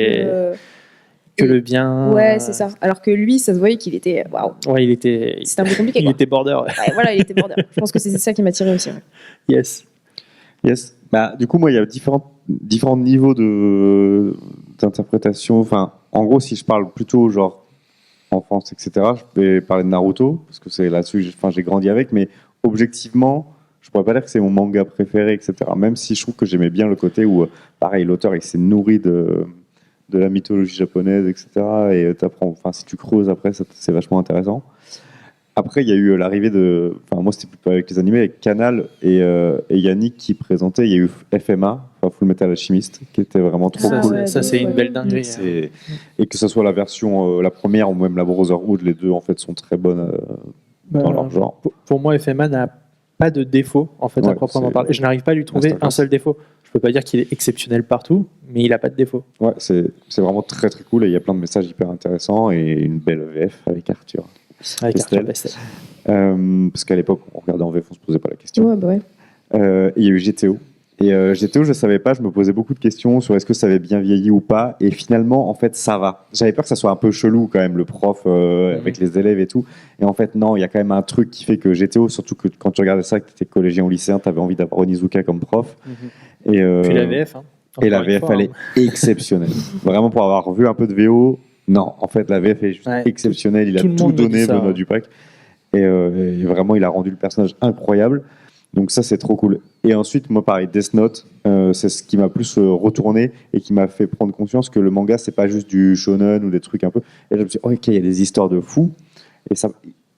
que et- le bien. Ouais, c'est ça. Alors que lui, ça se voyait qu'il était. Waouh, Ouais, il était. c'était un peu compliqué, Il quoi. était border. Ouais, voilà, il était border. Je pense que c'est ça qui m'a tiré aussi. Ouais. Yes. Yes. Bah, du coup, moi, il y a différents niveaux d'interprétation. Enfin, en gros, si je parle plutôt genre enfance, etc., je vais parler de Naruto, parce que c'est là-dessus que j'ai grandi avec, mais objectivement, je pourrais pas dire que c'est mon manga préféré, etc. Même si je trouve que j'aimais bien le côté où, pareil, l'auteur, il s'est nourri de la mythologie japonaise, etc. Et t'apprends, enfin, si tu creuses après, c'est vachement intéressant. Après, il y a eu l'arrivée de. Enfin, moi, c'était plutôt avec les animés, avec Canal et Yannick qui présentaient. Il y a eu FMA, enfin Full Metal Alchemist, qui était vraiment trop Ah cool. ouais, Ça, c'est une belle dinguerie. Et que ce soit la version, la première ou même la Brotherhood, les deux, en fait, sont très bonnes dans leur genre. Pour moi, FMA n'a pas de défaut, en fait, à Ouais, proprement c'est- parler. Je n'arrive pas à lui trouver Masterclass. un seul défaut. Je peux pas dire qu'il est exceptionnel partout, mais il a pas de défaut. Ouais, c'est vraiment très très cool et il y a plein de messages hyper intéressants et une belle VF avec Arthur. Avec Pestel. Arthur Pestel. Parce qu'à l'époque, on regardait en VF, on se posait pas la question. Ouais, bah ouais. Il y a eu GTO. Et GTO, je savais pas, je me posais beaucoup de questions sur est-ce que ça avait bien vieilli ou pas. Et finalement, en fait, ça va. J'avais peur que ça soit un peu chelou quand même, le prof avec les élèves et tout. Et en fait, non, il y a quand même un truc qui fait que GTO, surtout que quand tu regardais ça, que tu étais collégien ou lycéen, tu avais envie d'avoir Onizuka comme prof. Et, Puis la VF. Hein. et la Encore une VF, fois, elle hein. est exceptionnelle. Vraiment, pour avoir vu un peu de VO, non, en fait, la VF est juste Ouais. exceptionnelle. Il a Tout le tout monde me dit donné, ça, Benoît ouais. Dupac. Et vraiment, il a rendu le personnage incroyable. Donc ça, c'est trop cool. Et ensuite, moi, pareil, Death Note, c'est ce qui m'a plus retourné et qui m'a fait prendre conscience que le manga, c'est pas juste du shonen ou des trucs un peu. Et là, je me suis dit, ok, il y a des histoires de fous. Et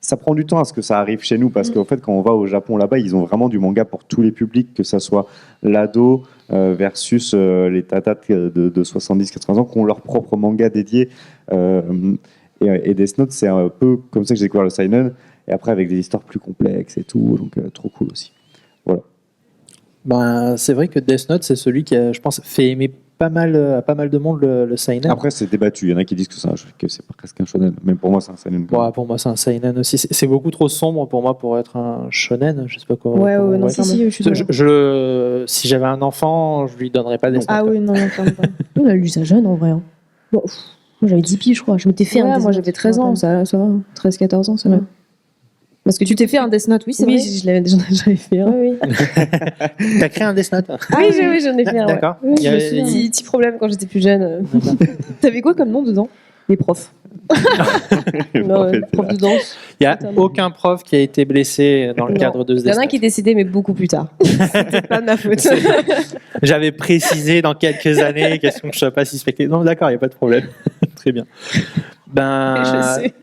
ça prend du temps à ce que ça arrive chez nous parce qu'en fait, quand on va au Japon là-bas, ils ont vraiment du manga pour tous les publics, que ça soit l'ado versus les tatates de 70-80 ans qui ont leur propre manga dédié. Et Death Note, c'est un peu comme ça que j'ai découvert le seinen. Et après, avec des histoires plus complexes et tout. Donc, trop cool aussi. Voilà. Ben, c'est vrai que Death Note, c'est celui qui a, je pense, fait aimer à pas mal de monde le seinen. Après, c'est débattu. Il y en a qui disent que c'est presque un shonen. Même pour moi, c'est un seinen. Ouais, pour moi, c'est un seinen aussi. C'est beaucoup trop sombre pour moi pour être un shonen. Je sais pas comment. Ouais, comment ouais, on non, va si, dire. si, je suis d'accord. Si j'avais un enfant, je lui donnerais pas Death Note. Ah quoi. oui, non, non, clairement pas. Nous, on a lu ça jeune en vrai. Hein. Bon, Moi j'avais 10 piges, je crois. Je m'étais fait un ouais, Death moi Note, j'avais je 13 me ans, rappelle. ça va. 13-14 ans, ça va. Ouais. Parce que tu t'es fait un Death Note, oui, c'est Oui, vrai. je l'avais déjà j'avais fait un. Oui, oui. T'as créé un Death Note Oui, j'en ai fait un. Ouais. D'accord. Oui, Il y a- il y a- Petit problème quand j'étais plus jeune. T'avais quoi comme nom dedans? Les profs. Non, prof de danse. Il n'y a aucun prof qui a été blessé dans le Non. cadre de ce Il y en a Death un qui est décédé, mais beaucoup plus tard. C'était pas de ma faute. J'avais précisé dans quelques années, question que je ne sois pas suspecté. Non, d'accord, il n'y a pas de problème. Très bien. Ben, Je sais.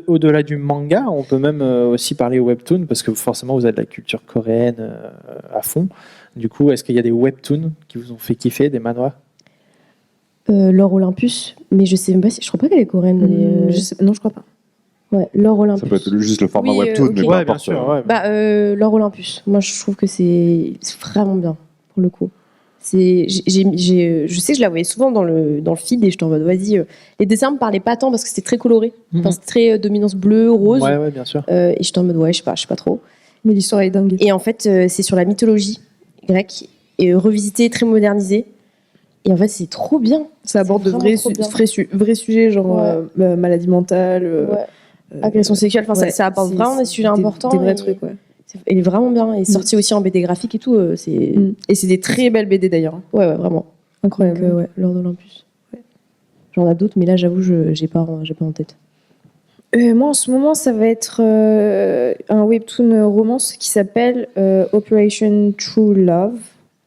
au-delà du manga, on peut même aussi parler webtoon, parce que forcément, vous avez de la culture coréenne à fond. Du coup, est-ce qu'il y a des webtoons qui vous ont fait kiffer, des manhwas? L'or Olympus, mais je sais même pas si. Je crois pas qu'elle est coréenne. Elle est, Non, je crois pas. Ouais, l'or Olympus. Ça peut être juste le format Oui, webtoon, ok. mais peu Ouais, bien importe. sûr. Ouais. Bah, l'or Olympus. Moi, je trouve que c'est vraiment bien, pour le coup. Je sais que je la voyais souvent dans le feed et j'étais en mode, vas-y. Les dessins me parlaient pas tant parce que c'était très coloré. Enfin, c'était très dominance bleue, rose. Ouais, ouais, bien sûr. Et j'étais en mode, ouais, je sais pas trop. Mais l'histoire est dingue. Et en fait, c'est sur la mythologie grecque et revisité, très modernisé. Et en fait, c'est trop bien. Ça aborde de vraiment vrais, trop bien. vrais sujets, genre Ouais. maladie mentale, Agression sexuelle, enfin, ouais, ça apporte c'est- vraiment des sujets importants. Des vrais et- trucs, ouais. Il est vraiment bien. Il est sorti aussi en BD graphique et tout. C'est... Et c'est des très belles BD d'ailleurs. Ouais, vraiment. Incroyable. Donc, ouais, Lord Olympus. Ouais. J'en ai d'autres, mais là, j'avoue, j'ai pas en tête. Moi, en ce moment, ça va être un webtoon romance qui s'appelle Operation True Love,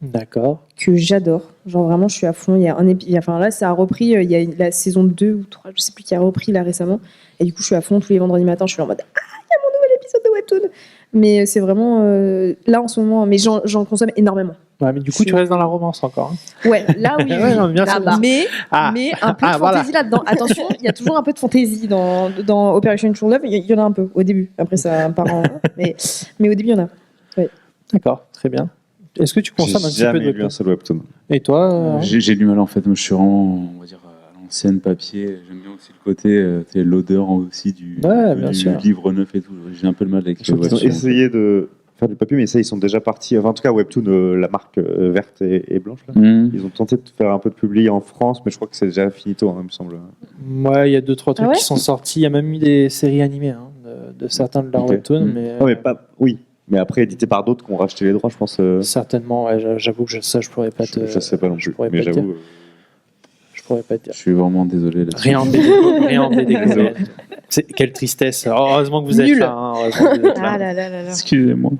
D'accord. que j'adore. Genre vraiment, je suis à fond. Il y a enfin là, ça a repris. Il y a la saison 2 ou 3, je sais plus, qui a repris là récemment. Et du coup, je suis à fond tous les vendredis matins. Je suis en mode il y a mon nouvel épisode de webtoon. Mais c'est vraiment là en ce moment. Mais j'en consomme énormément. Ouais, mais du coup, tu restes dans la romance encore. Hein. Ouais, là oui. Ouais, non, mais bien sûr. Là-bas. Mais, Ah. mais un peu de Voilà. fantaisie là-dedans. Attention, il y a toujours un peu de fantaisie dans Operation True Love. Il y en a un peu au début. Après, ça part en. Mais au début, il y en a. D'accord, très bien. Est-ce que tu consommes un J'ai petit peu jamais de lu un seul webtoon. Et toi J'ai du mal en fait. Moi, je suis vraiment, on va dire, à l'ancienne papier. J'aime bien aussi le côté, tu sais, l'odeur aussi Ouais, bien du sûr. livre neuf et tout. J'ai un peu de mal avec Je crois qu'ils ont essayé de faire du papier, mais ça, ils sont déjà partis. Enfin, en tout cas, Webtoon, la marque verte et blanche, là. Ils ont tenté de faire un peu de publier en France, mais je crois que c'est déjà finito, hein, il me semble. Ouais, il y a 2-3 trucs Ah ouais qui sont sortis. Il y a même eu des séries animées hein, de certains de leurs Ok. webtoons, Mm. mais, Non, mais pas. Oui, mais après, édité par d'autres qui ont racheté les droits, je pense. certainement. Ouais, j'avoue que ça, je pourrais pas te. Je sais pas non je plus, pourrais mais pas te dire. j'avoue. Je pourrais pas te dire. Je suis vraiment désolé là-dessus. Rien en BD. Quelle tristesse. Heureusement que vous êtes Nul. là. Hein, heureusement que vous êtes là. Ah là là là là. Excusez-moi.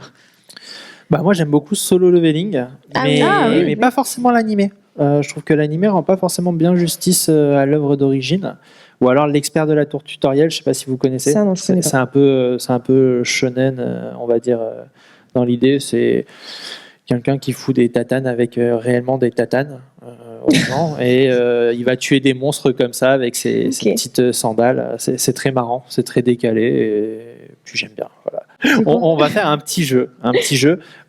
Bah, moi, j'aime beaucoup Solo Leveling, mais, oui, mais pas forcément l'animé. Je trouve que l'animé rend pas forcément bien justice à l'œuvre d'origine. Ou alors l'expert de la tour tutoriel, je sais pas si vous connaissez. Ça, non, je connais pas. C'est un peu shonen, on va dire, dans l'idée. C'est quelqu'un qui fout des tatanes avec réellement des tatanes aux gens. Et il va tuer des monstres comme ça avec ses petites sandales. C'est très marrant, c'est très décalé. Et puis j'aime bien. Voilà. On va faire un petit jeu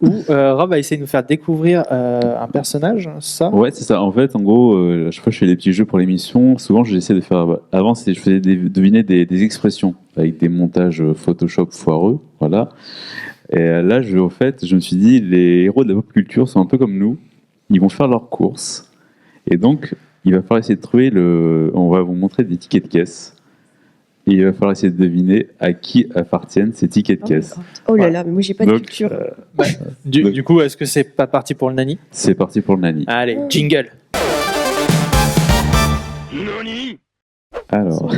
où Rob va essayer de nous faire découvrir un personnage, ça. Ouais, c'est ça. En fait, en gros, chaque fois que je fais des petits jeux pour l'émission, souvent j'essaie de faire. Avant, je faisais deviner des expressions avec des montages Photoshop foireux. Voilà. Et là, au fait, je me suis dit, les héros de la pop culture sont un peu comme nous. Ils vont faire leurs courses. Et donc, il va falloir essayer de trouver on va vous montrer des tickets de caisse. Et il va falloir essayer de deviner à qui appartiennent ces tickets de caisse. Oh là là, mais moi j'ai pas de Donc, culture. Du coup, est-ce que c'est pas parti pour le nani? C'est parti pour le nani. Allez, jingle. Alors,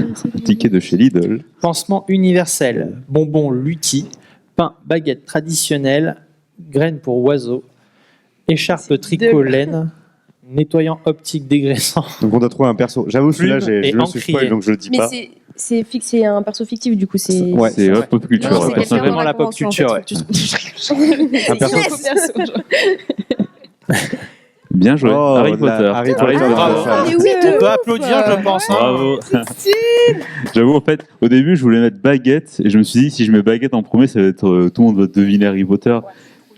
ticket de chez Lidl. Pansement universel, bonbon Lutti, pain baguette traditionnelle, graines pour oiseaux, écharpe tricot laine, nettoyant optique dégraissant. Donc, on doit trouver un perso. J'avoue, celui-là, Plume et je le suis encrier. spoil, donc je le dis Mais pas. c'est un perso fictif, du coup. C'est Ouais, C'est ouais. pop culture. Non, ouais, c'est personnage. quelqu'un vraiment la pop culture, ouais. Un perso. Bien joué. Oh, Harry la- Potter. Harry Potter. Bravo. Ah, mais oui, On peut applaudir, je pense. hein. Bravo. J'avoue, en fait, au début, je voulais mettre baguette et je me suis dit, si je mets baguette en premier, ça va être tout le monde va deviner Harry Potter.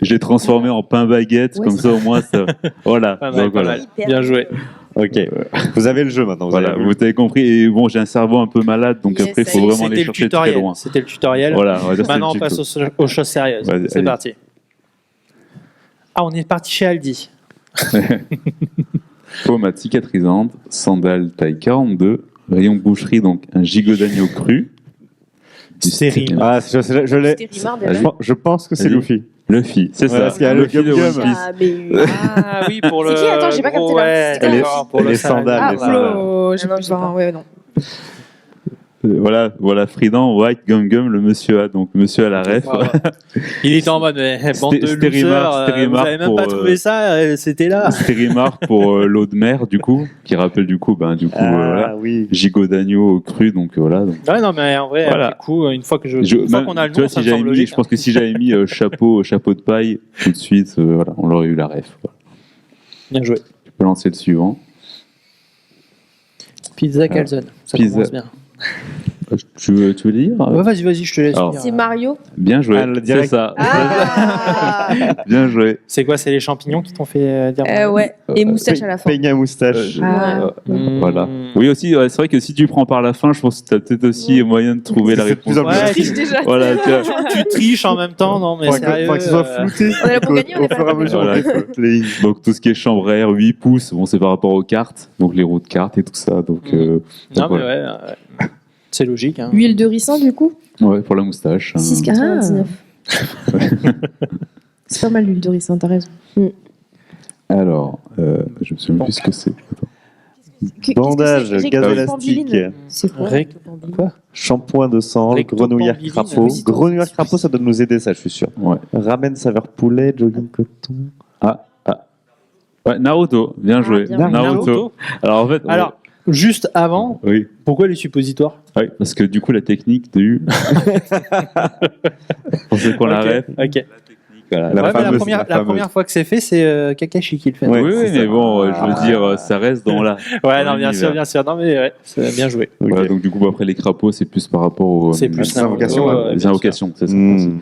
Je l'ai transformé en pain baguette, Ouais, comme ça au moins ça. Voilà. Pas mal, Donc, pas voilà. mal. Bien joué. Ok. Vous avez le jeu maintenant. Vous Voilà, avez vous avez compris. Et bon, j'ai un cerveau un peu malade, donc Yes, après, il ça faut y est, vraiment aller C'était le chercher très tutoriel. loin. C'était le tutoriel. Voilà, on va dire Maintenant, on c'est le passe tuto. aux choses sérieuses. Vas-y, C'est allez. parti. Ah, on est parti chez Aldi. Pommade cicatrisante, sandales taille 42, rayon boucherie, donc un gigot d'agneau cru. Du Ah, Stérimar. je l'ai. Stérimar, Ah, déjà. Je pense que c'est Vas-y. Luffy. Luffy, c'est Ouais, ça. parce qu'il y a le Luffy de gum-gum. One Piece. Ah, mais Ah oui, pour le. C'est qui Attends, j'ai pas capté, là. Ouais, C'est qui d'accord, pour le les salade. sandales, Ah, les sandales. Flo, j'ai Ah non, plus je sais pas. ouais, non. Voilà, Fridan, White, Gum, le monsieur A, donc monsieur à la ref. Ouais, ouais. Il était en mode, mais, bande de Stérimar, losers, vous Stérimar avez même pour, pas trouvé ça, c'était là. Stérimar pour l'eau de mer, du coup, qui rappelle du coup, voilà. Ah oui. Gigot d'agneau cru, donc voilà. Donc, Ouais, non, mais en vrai, Voilà. du coup, une fois qu'on a le tu vois, nom, si ça me j'avais semble mis, logique. je pense que si j'avais mis chapeau de paille, tout de suite, voilà, on aurait eu la ref. Voilà. Bien joué. Tu peux lancer le suivant. Pizza calzone, ça Pizza. commence bien. Tu veux lire Ouais, vas-y, je te laisse. Alors. lire. c'est Mario. Bien joué, Ah, le c'est direct. ça. Ah Bien joué. C'est quoi, c'est les champignons qui t'ont fait dire Ouais. Et moustache à la fin. Peigne à moustache. Ah. Voilà. Oui, aussi, c'est vrai que si tu prends par la fin, je pense que tu as peut-être aussi moyen de trouver la C'est de réponse. plus en plus Ouais, triche déjà. Voilà, tu vois. Tu triches en même temps, non, mais Faudrait sérieux. que ce soit flouté. On est là pour gagner, on est Au pas fur et là à pour mesure, gagner. on floute les lignes. Donc tout ce qui est chambre à air, 8 pouces, bon, c'est par rapport aux cartes, donc les roues de cartes et tout ça. Donc, Non, mais voilà. ouais, c'est logique. Hein. Huile de ricin, du coup Ouais, pour la moustache. 6,99. C'est pas mal l'huile de ricin, t'as raison. Alors, je me souviens plus ce que c'est. Bandage, Qu'est-ce que c'est gaz Récupambuline. élastique, C'est quoi Quoi shampoing de sang, Rectopambuline. grenouillère crapaud. Résistance. Grenouillère crapaud, ça doit nous aider, ça, je suis sûr. Ouais. Ramen saveur poulet, jogging coton. Ouais, Naruto, bien joué. bien joué. Naruto. Alors en fait, Alors, juste avant, oui. pourquoi les suppositoires Oui, parce que du coup, la technique de U. Pour ceux qu'on la Ok, ref, ok. la technique, Voilà, Ouais, mais la fameuse, première fois que c'est fait, c'est Kakashi qui le fait. Ouais, oui, c'est mais ça. bon, je veux dire, ça reste dans là. Ouais, Dans non, bien sûr, l'univers. bien sûr. Non, mais ouais, c'est bien joué. Ok. Voilà, donc du coup, après les crapauds, c'est plus par rapport aux C'est plus les invocations, Naruto, les bien sûr. invocations, c'est ça. Hmm.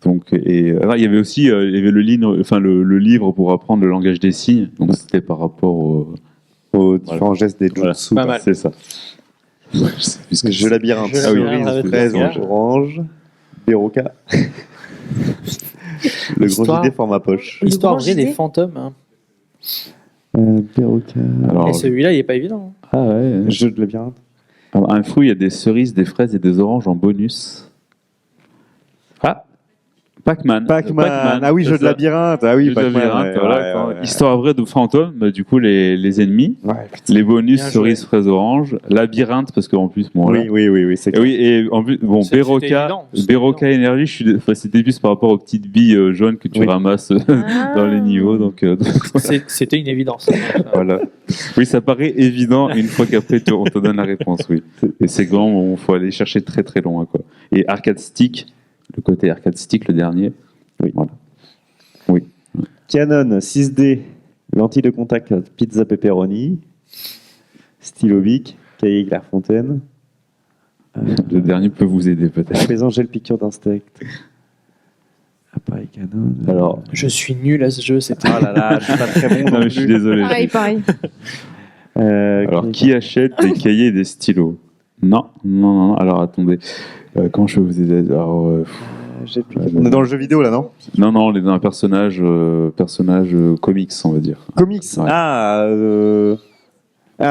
Donc, il y avait aussi il y avait le livre pour apprendre le langage des signes. Donc c'était par rapport Aux différents gestes des Voilà. jutsu. Pas mal. C'est ça. Je sais plus ce que Jeu labyrinthe. Jeu Ah oui, labyrinthe, Cerise, avec fraise, Berka. orange, Beroka. Le gros Histoire. JD format poche. Le Histoire grand vraie des JD. fantômes. Hein. Beroka. Alors, Et celui-là, il est pas évident. Hein. ah ouais. Jeu de labyrinthe. Alors, un fruit, il y a des cerises, des fraises et des oranges en bonus. Ah, Pac-Man. Pac-Man. Ah oui, c'est jeu de ça. labyrinthe. Ah oui, Jeu de Pac-Man. labyrinthe, ouais, voilà, ouais, quand- ouais, ouais. Histoire vraie de fantômes, bah, du coup les ennemis. Ouais, putain. Les bonus, Bien cerises, fraises, oranges. Labyrinthe, parce qu'en plus, bon, là. Oui, c'est Et oui, et en plus, bon, C'était Beroka, évident, c'était Beroka Énergie, c'était plus par rapport aux petites billes jaunes que tu Oui. ramasses Ah. dans les niveaux. Donc, C'était une évidence. voilà. Oui, ça paraît évident une fois qu'après on te donne la réponse, oui. Et c'est grand, il faut aller chercher très très loin, quoi. Et arcade stick, le côté arcade stick, le dernier. Oui. Voilà. Canon 6D, lentille de contact, pizza pepperoni, stylo bic, cahier Clairefontaine, Le dernier peut vous aider peut-être. apaisant gel piqûre d'insectes. Appareil Canon. Alors, Je suis nul à ce jeu. C'était. Oh là là, je suis pas très bon. non, mais je suis désolé. Pareil. Alors, qui achète des cahiers et des stylos? Non. Alors, attendez. Comment je peux vous aider? Alors, On est dans le jeu vidéo là, non? non, on est dans un personnage comics, on va dire. Comics. Ouais.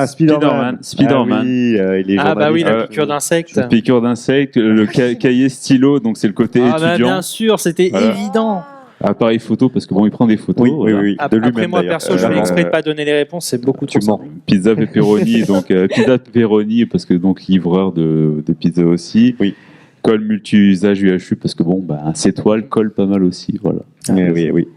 Spider-Man. Spider-Man. Ah oui, il est Ah bah oui, journaliste. la piqûre d'insectes. Piqûre d'insectes, le cahier stylo, donc c'est le côté Ah bah étudiant. bien sûr, c'était Voilà. évident. Appareil photo, parce que bon, il prend des photos. Oui, voilà. de Après lui-même moi d'ailleurs. perso, je fais exprès de pas donner les réponses, c'est beaucoup trop Tu mens. simple. Pizza pepperoni, donc pizza pepperoni, parce que donc livreur de pizza aussi. Oui. Colle multi-usage UHU, parce que bon, bah, un C-toile colle pas mal aussi. Voilà. Oui.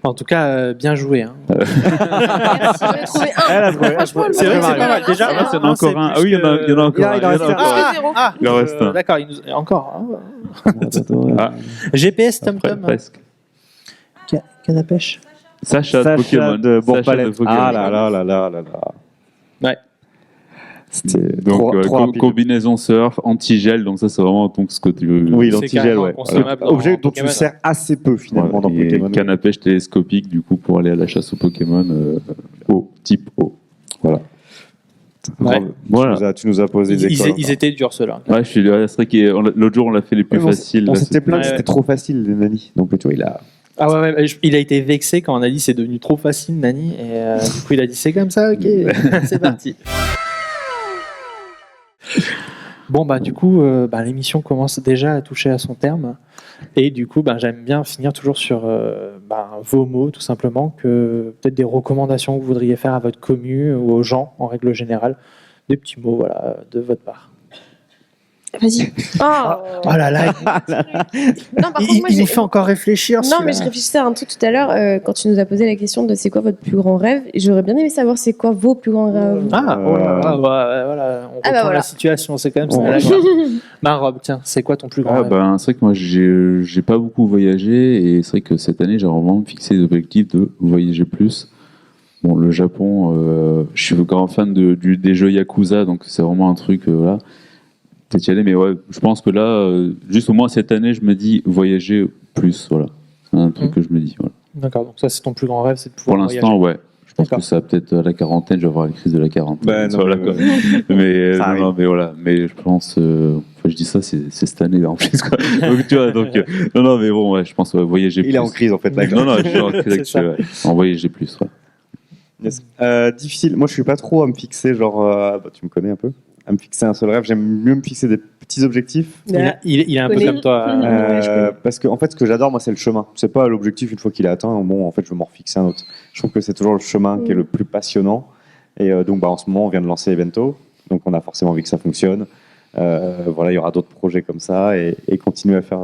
En tout cas, bien joué. Hein. Merci, j'en ai trouvé un. Elle a trouvé. Franchement, C'est vrai que c'est pas mal. Déjà, Ah, c'est un, encore c'est un. plus Ah oui, il y en a que- encore un. Il en reste un. Ah, Il en reste un. D'accord, il nous... encore. Hein. Ah, GPS, après, TomTom. presque. Canne à pêche. Sacha de Pokémon. de Sacha Bourg-Palette. de Pokémon. Ah là. Ouais. C'était Donc, trop rapide. combinaison surf, anti-gel, donc ça, c'est vraiment donc, ce que tu veux. Oui, C'est l'antigel, carrément ouais. consommable dans Objet dont Pokémon. tu sers assez peu finalement dans et Pokémon. canne à pêche télescopique, du coup, pour aller à la chasse aux Pokémon type O. Voilà. Ouais. Voilà. Tu nous as posé des écoles. Ils étaient durs ceux-là. Ouais, c'est vrai que l'autre jour, on l'a fait les plus faciles. On Là, s'était plaint que Ouais, c'était ouais. trop facile, les Nani. Donc, tu vois, il a. Ah ouais, il a été vexé quand on a dit c'est devenu trop facile, Nani. Et du coup, il a dit c'est comme ça, ok, c'est parti. Bon, bah, du coup, l'émission commence déjà à toucher à son terme. Et du coup, j'aime bien finir toujours sur vos mots, tout simplement, que peut-être des recommandations que vous voudriez faire à votre commu ou aux gens en règle générale. Des petits mots, voilà, de votre part. Vas-y. Oh là là. Non, par contre, moi, Il j'ai- nous fait encore réfléchir. Non, mais je réfléchissais à un truc tout à l'heure quand tu nous as posé la question de c'est quoi votre plus grand rêve. Et j'aurais bien aimé savoir c'est quoi vos plus grands rêves. Ah, oh là là, voilà, on reprend voilà. la situation, c'est quand même ça. Bon. D'accord. Rob, tiens, c'est quoi ton plus grand Ah, rêve c'est vrai que moi, j'ai pas beaucoup voyagé et c'est vrai que cette année, j'ai vraiment fixé l'objectif de voyager plus. Bon, le Japon, je suis grand fan des jeux Yakuza, donc c'est vraiment un truc, voilà. Peut-être y aller, mais ouais, je pense que là, juste au moins cette année, je me dis voyager plus, voilà. C'est un truc que je me dis, voilà. D'accord, donc ça c'est ton plus grand rêve, c'est de Pour pouvoir l'instant, voyager. ouais. Je pense D'accord. que ça peut-être à la quarantaine, je vais avoir la crise de la quarantaine. Ben, non, Voilà, mais- quoi. Mais, Ça arrive. mais voilà. Mais je pense, je dis ça, c'est cette année en plus, quoi. Donc, tu vois, non, mais bon, ouais, je pense voyager plus. Il est en crise en fait. Là, Non, je suis en crise C'est actuelle, ouais. En voyager plus, ouais. Yes. Difficile. Moi, je suis pas trop à me fixer, genre, tu me connais un peu, à me fixer un seul rêve. J'aime mieux me fixer des petits objectifs. Il est un peu Connais. comme toi. Ouais, je connais. Parce que en fait, ce que j'adore, moi, c'est le chemin. C'est pas l'objectif une fois qu'il est atteint. Bon, en fait, je vais m'en refixer un autre. Je trouve que c'est toujours le chemin qui est le plus passionnant. Et donc, en ce moment, on vient de lancer Evento, donc on a forcément envie que ça fonctionne. Voilà, il y aura d'autres projets comme ça et continuer à faire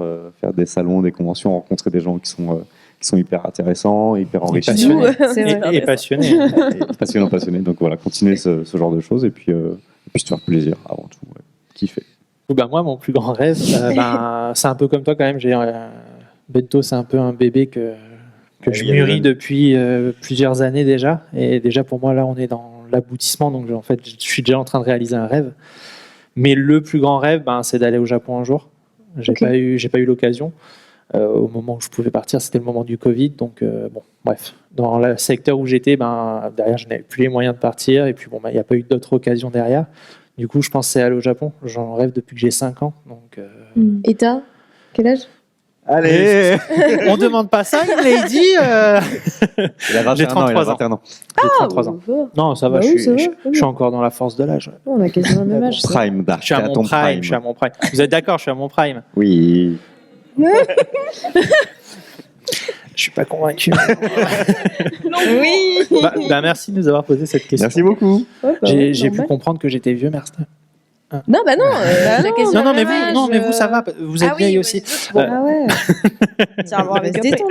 des salons, des conventions, rencontrer des gens qui sont hyper intéressants, hyper enrichissants. passionnés. C'est vrai. Et passionné. Et passionnés. Donc voilà, continuer ce genre de choses et puis se faire plaisir avant tout. Ouais. Kiffer. Moi, mon plus grand rêve, c'est un peu comme toi quand même. Bento, c'est un peu un bébé que je il y a mûris le- depuis plusieurs années déjà. Et déjà, pour moi, là, on est dans l'aboutissement. Donc, en fait, je suis déjà en train de réaliser un rêve. Mais le plus grand rêve, c'est d'aller au Japon un jour. J'ai Ok. pas eu l'occasion. Au moment où je pouvais partir, c'était le moment du Covid. Donc, bon, bref. Dans le secteur où j'étais, derrière, je n'avais plus les moyens de partir. Et puis, il n'y a pas eu d'autres occasions derrière. Du coup, je pensais aller au Japon. J'en rêve depuis que j'ai 5 ans. Donc, Et t'as quel âge? Allez. on demande pas ça, une lady. Il a 21 J'ai ans, il a 33 ans. 21 ans. J'ai 33 ans. Non, ça va, Bah je, oui, suis, ça va, je- ça va. je suis encore dans la force de l'âge. On a quasiment le même âge. ça. Prime, Dark. Je suis à T'es mon ton prime, je suis à mon prime. Vous êtes d'accord, je suis à mon prime. Oui. Je suis pas convaincu. Oui. Merci de nous avoir posé cette question. Merci beaucoup. J'ai pu comprendre que j'étais vieux, merci. Non, bah non. la question Non, mais de l'âge, vous, ça va. Vous êtes vieille aussi. Ah ouais. Tiens, on va se se détendre.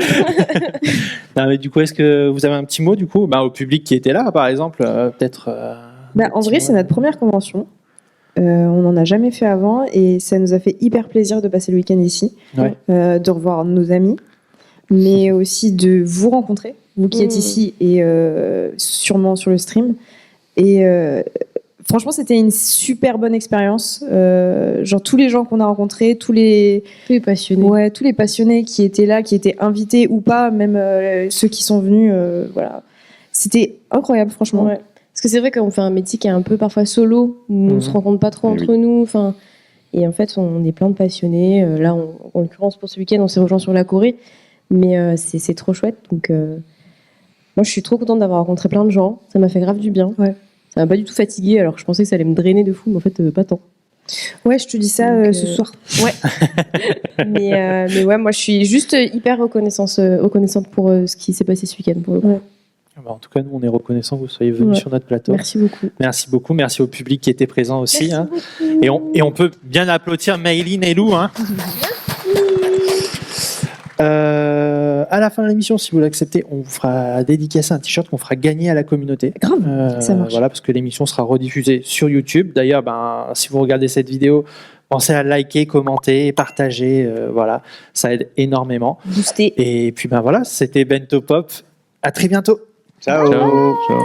Non, mais du coup, est-ce que vous avez un petit mot du coup, au public qui était là, par exemple, peut-être. En vrai, c'est notre première convention. On n'en a jamais fait avant et ça nous a fait hyper plaisir de passer le week-end ici, Ouais. de revoir nos amis, mais aussi de vous rencontrer, vous qui êtes ici et sûrement sur le stream. Et franchement, c'était une super bonne expérience. Genre tous les gens qu'on a rencontrés, tous les passionnés qui étaient là, qui étaient invités ou pas, même ceux qui sont venus, voilà. C'était incroyable, franchement. Ouais. Parce que c'est vrai qu'on fait un métier qui est un peu parfois solo, où on se rencontre pas trop Eh entre nous. Enfin, et en fait, on est plein de passionnés. Là, en l'occurrence, pour ce week-end, on s'est rejoints sur la Corée. Mais c'est trop chouette. Donc, moi, je suis trop contente d'avoir rencontré plein de gens. Ça m'a fait grave du bien. Ouais. Ça m'a pas du tout fatiguée, alors que je pensais que ça allait me drainer de fou, mais en fait, pas tant. Ouais, je te dis ça Donc, ce soir. Mais ouais, moi, je suis juste hyper reconnaissante pour ce qui s'est passé ce week-end. Pour le coup. En tout cas, nous, on est reconnaissants que vous soyez venus Ouais. sur notre plateau. Merci beaucoup. Merci beaucoup. Merci au public qui était présent aussi. Merci beaucoup. Et on peut bien applaudir Maïline et Lou. À la fin de l'émission, si vous l'acceptez, on vous fera dédicacer un t-shirt qu'on fera gagner à la communauté. Grave, ça marche. Voilà, parce que l'émission sera rediffusée sur YouTube. D'ailleurs, si vous regardez cette vidéo, pensez à liker, commenter, partager. Voilà, ça aide énormément. Booster. Et puis voilà, c'était Bento Pop. À très bientôt. Ciao. Ciao.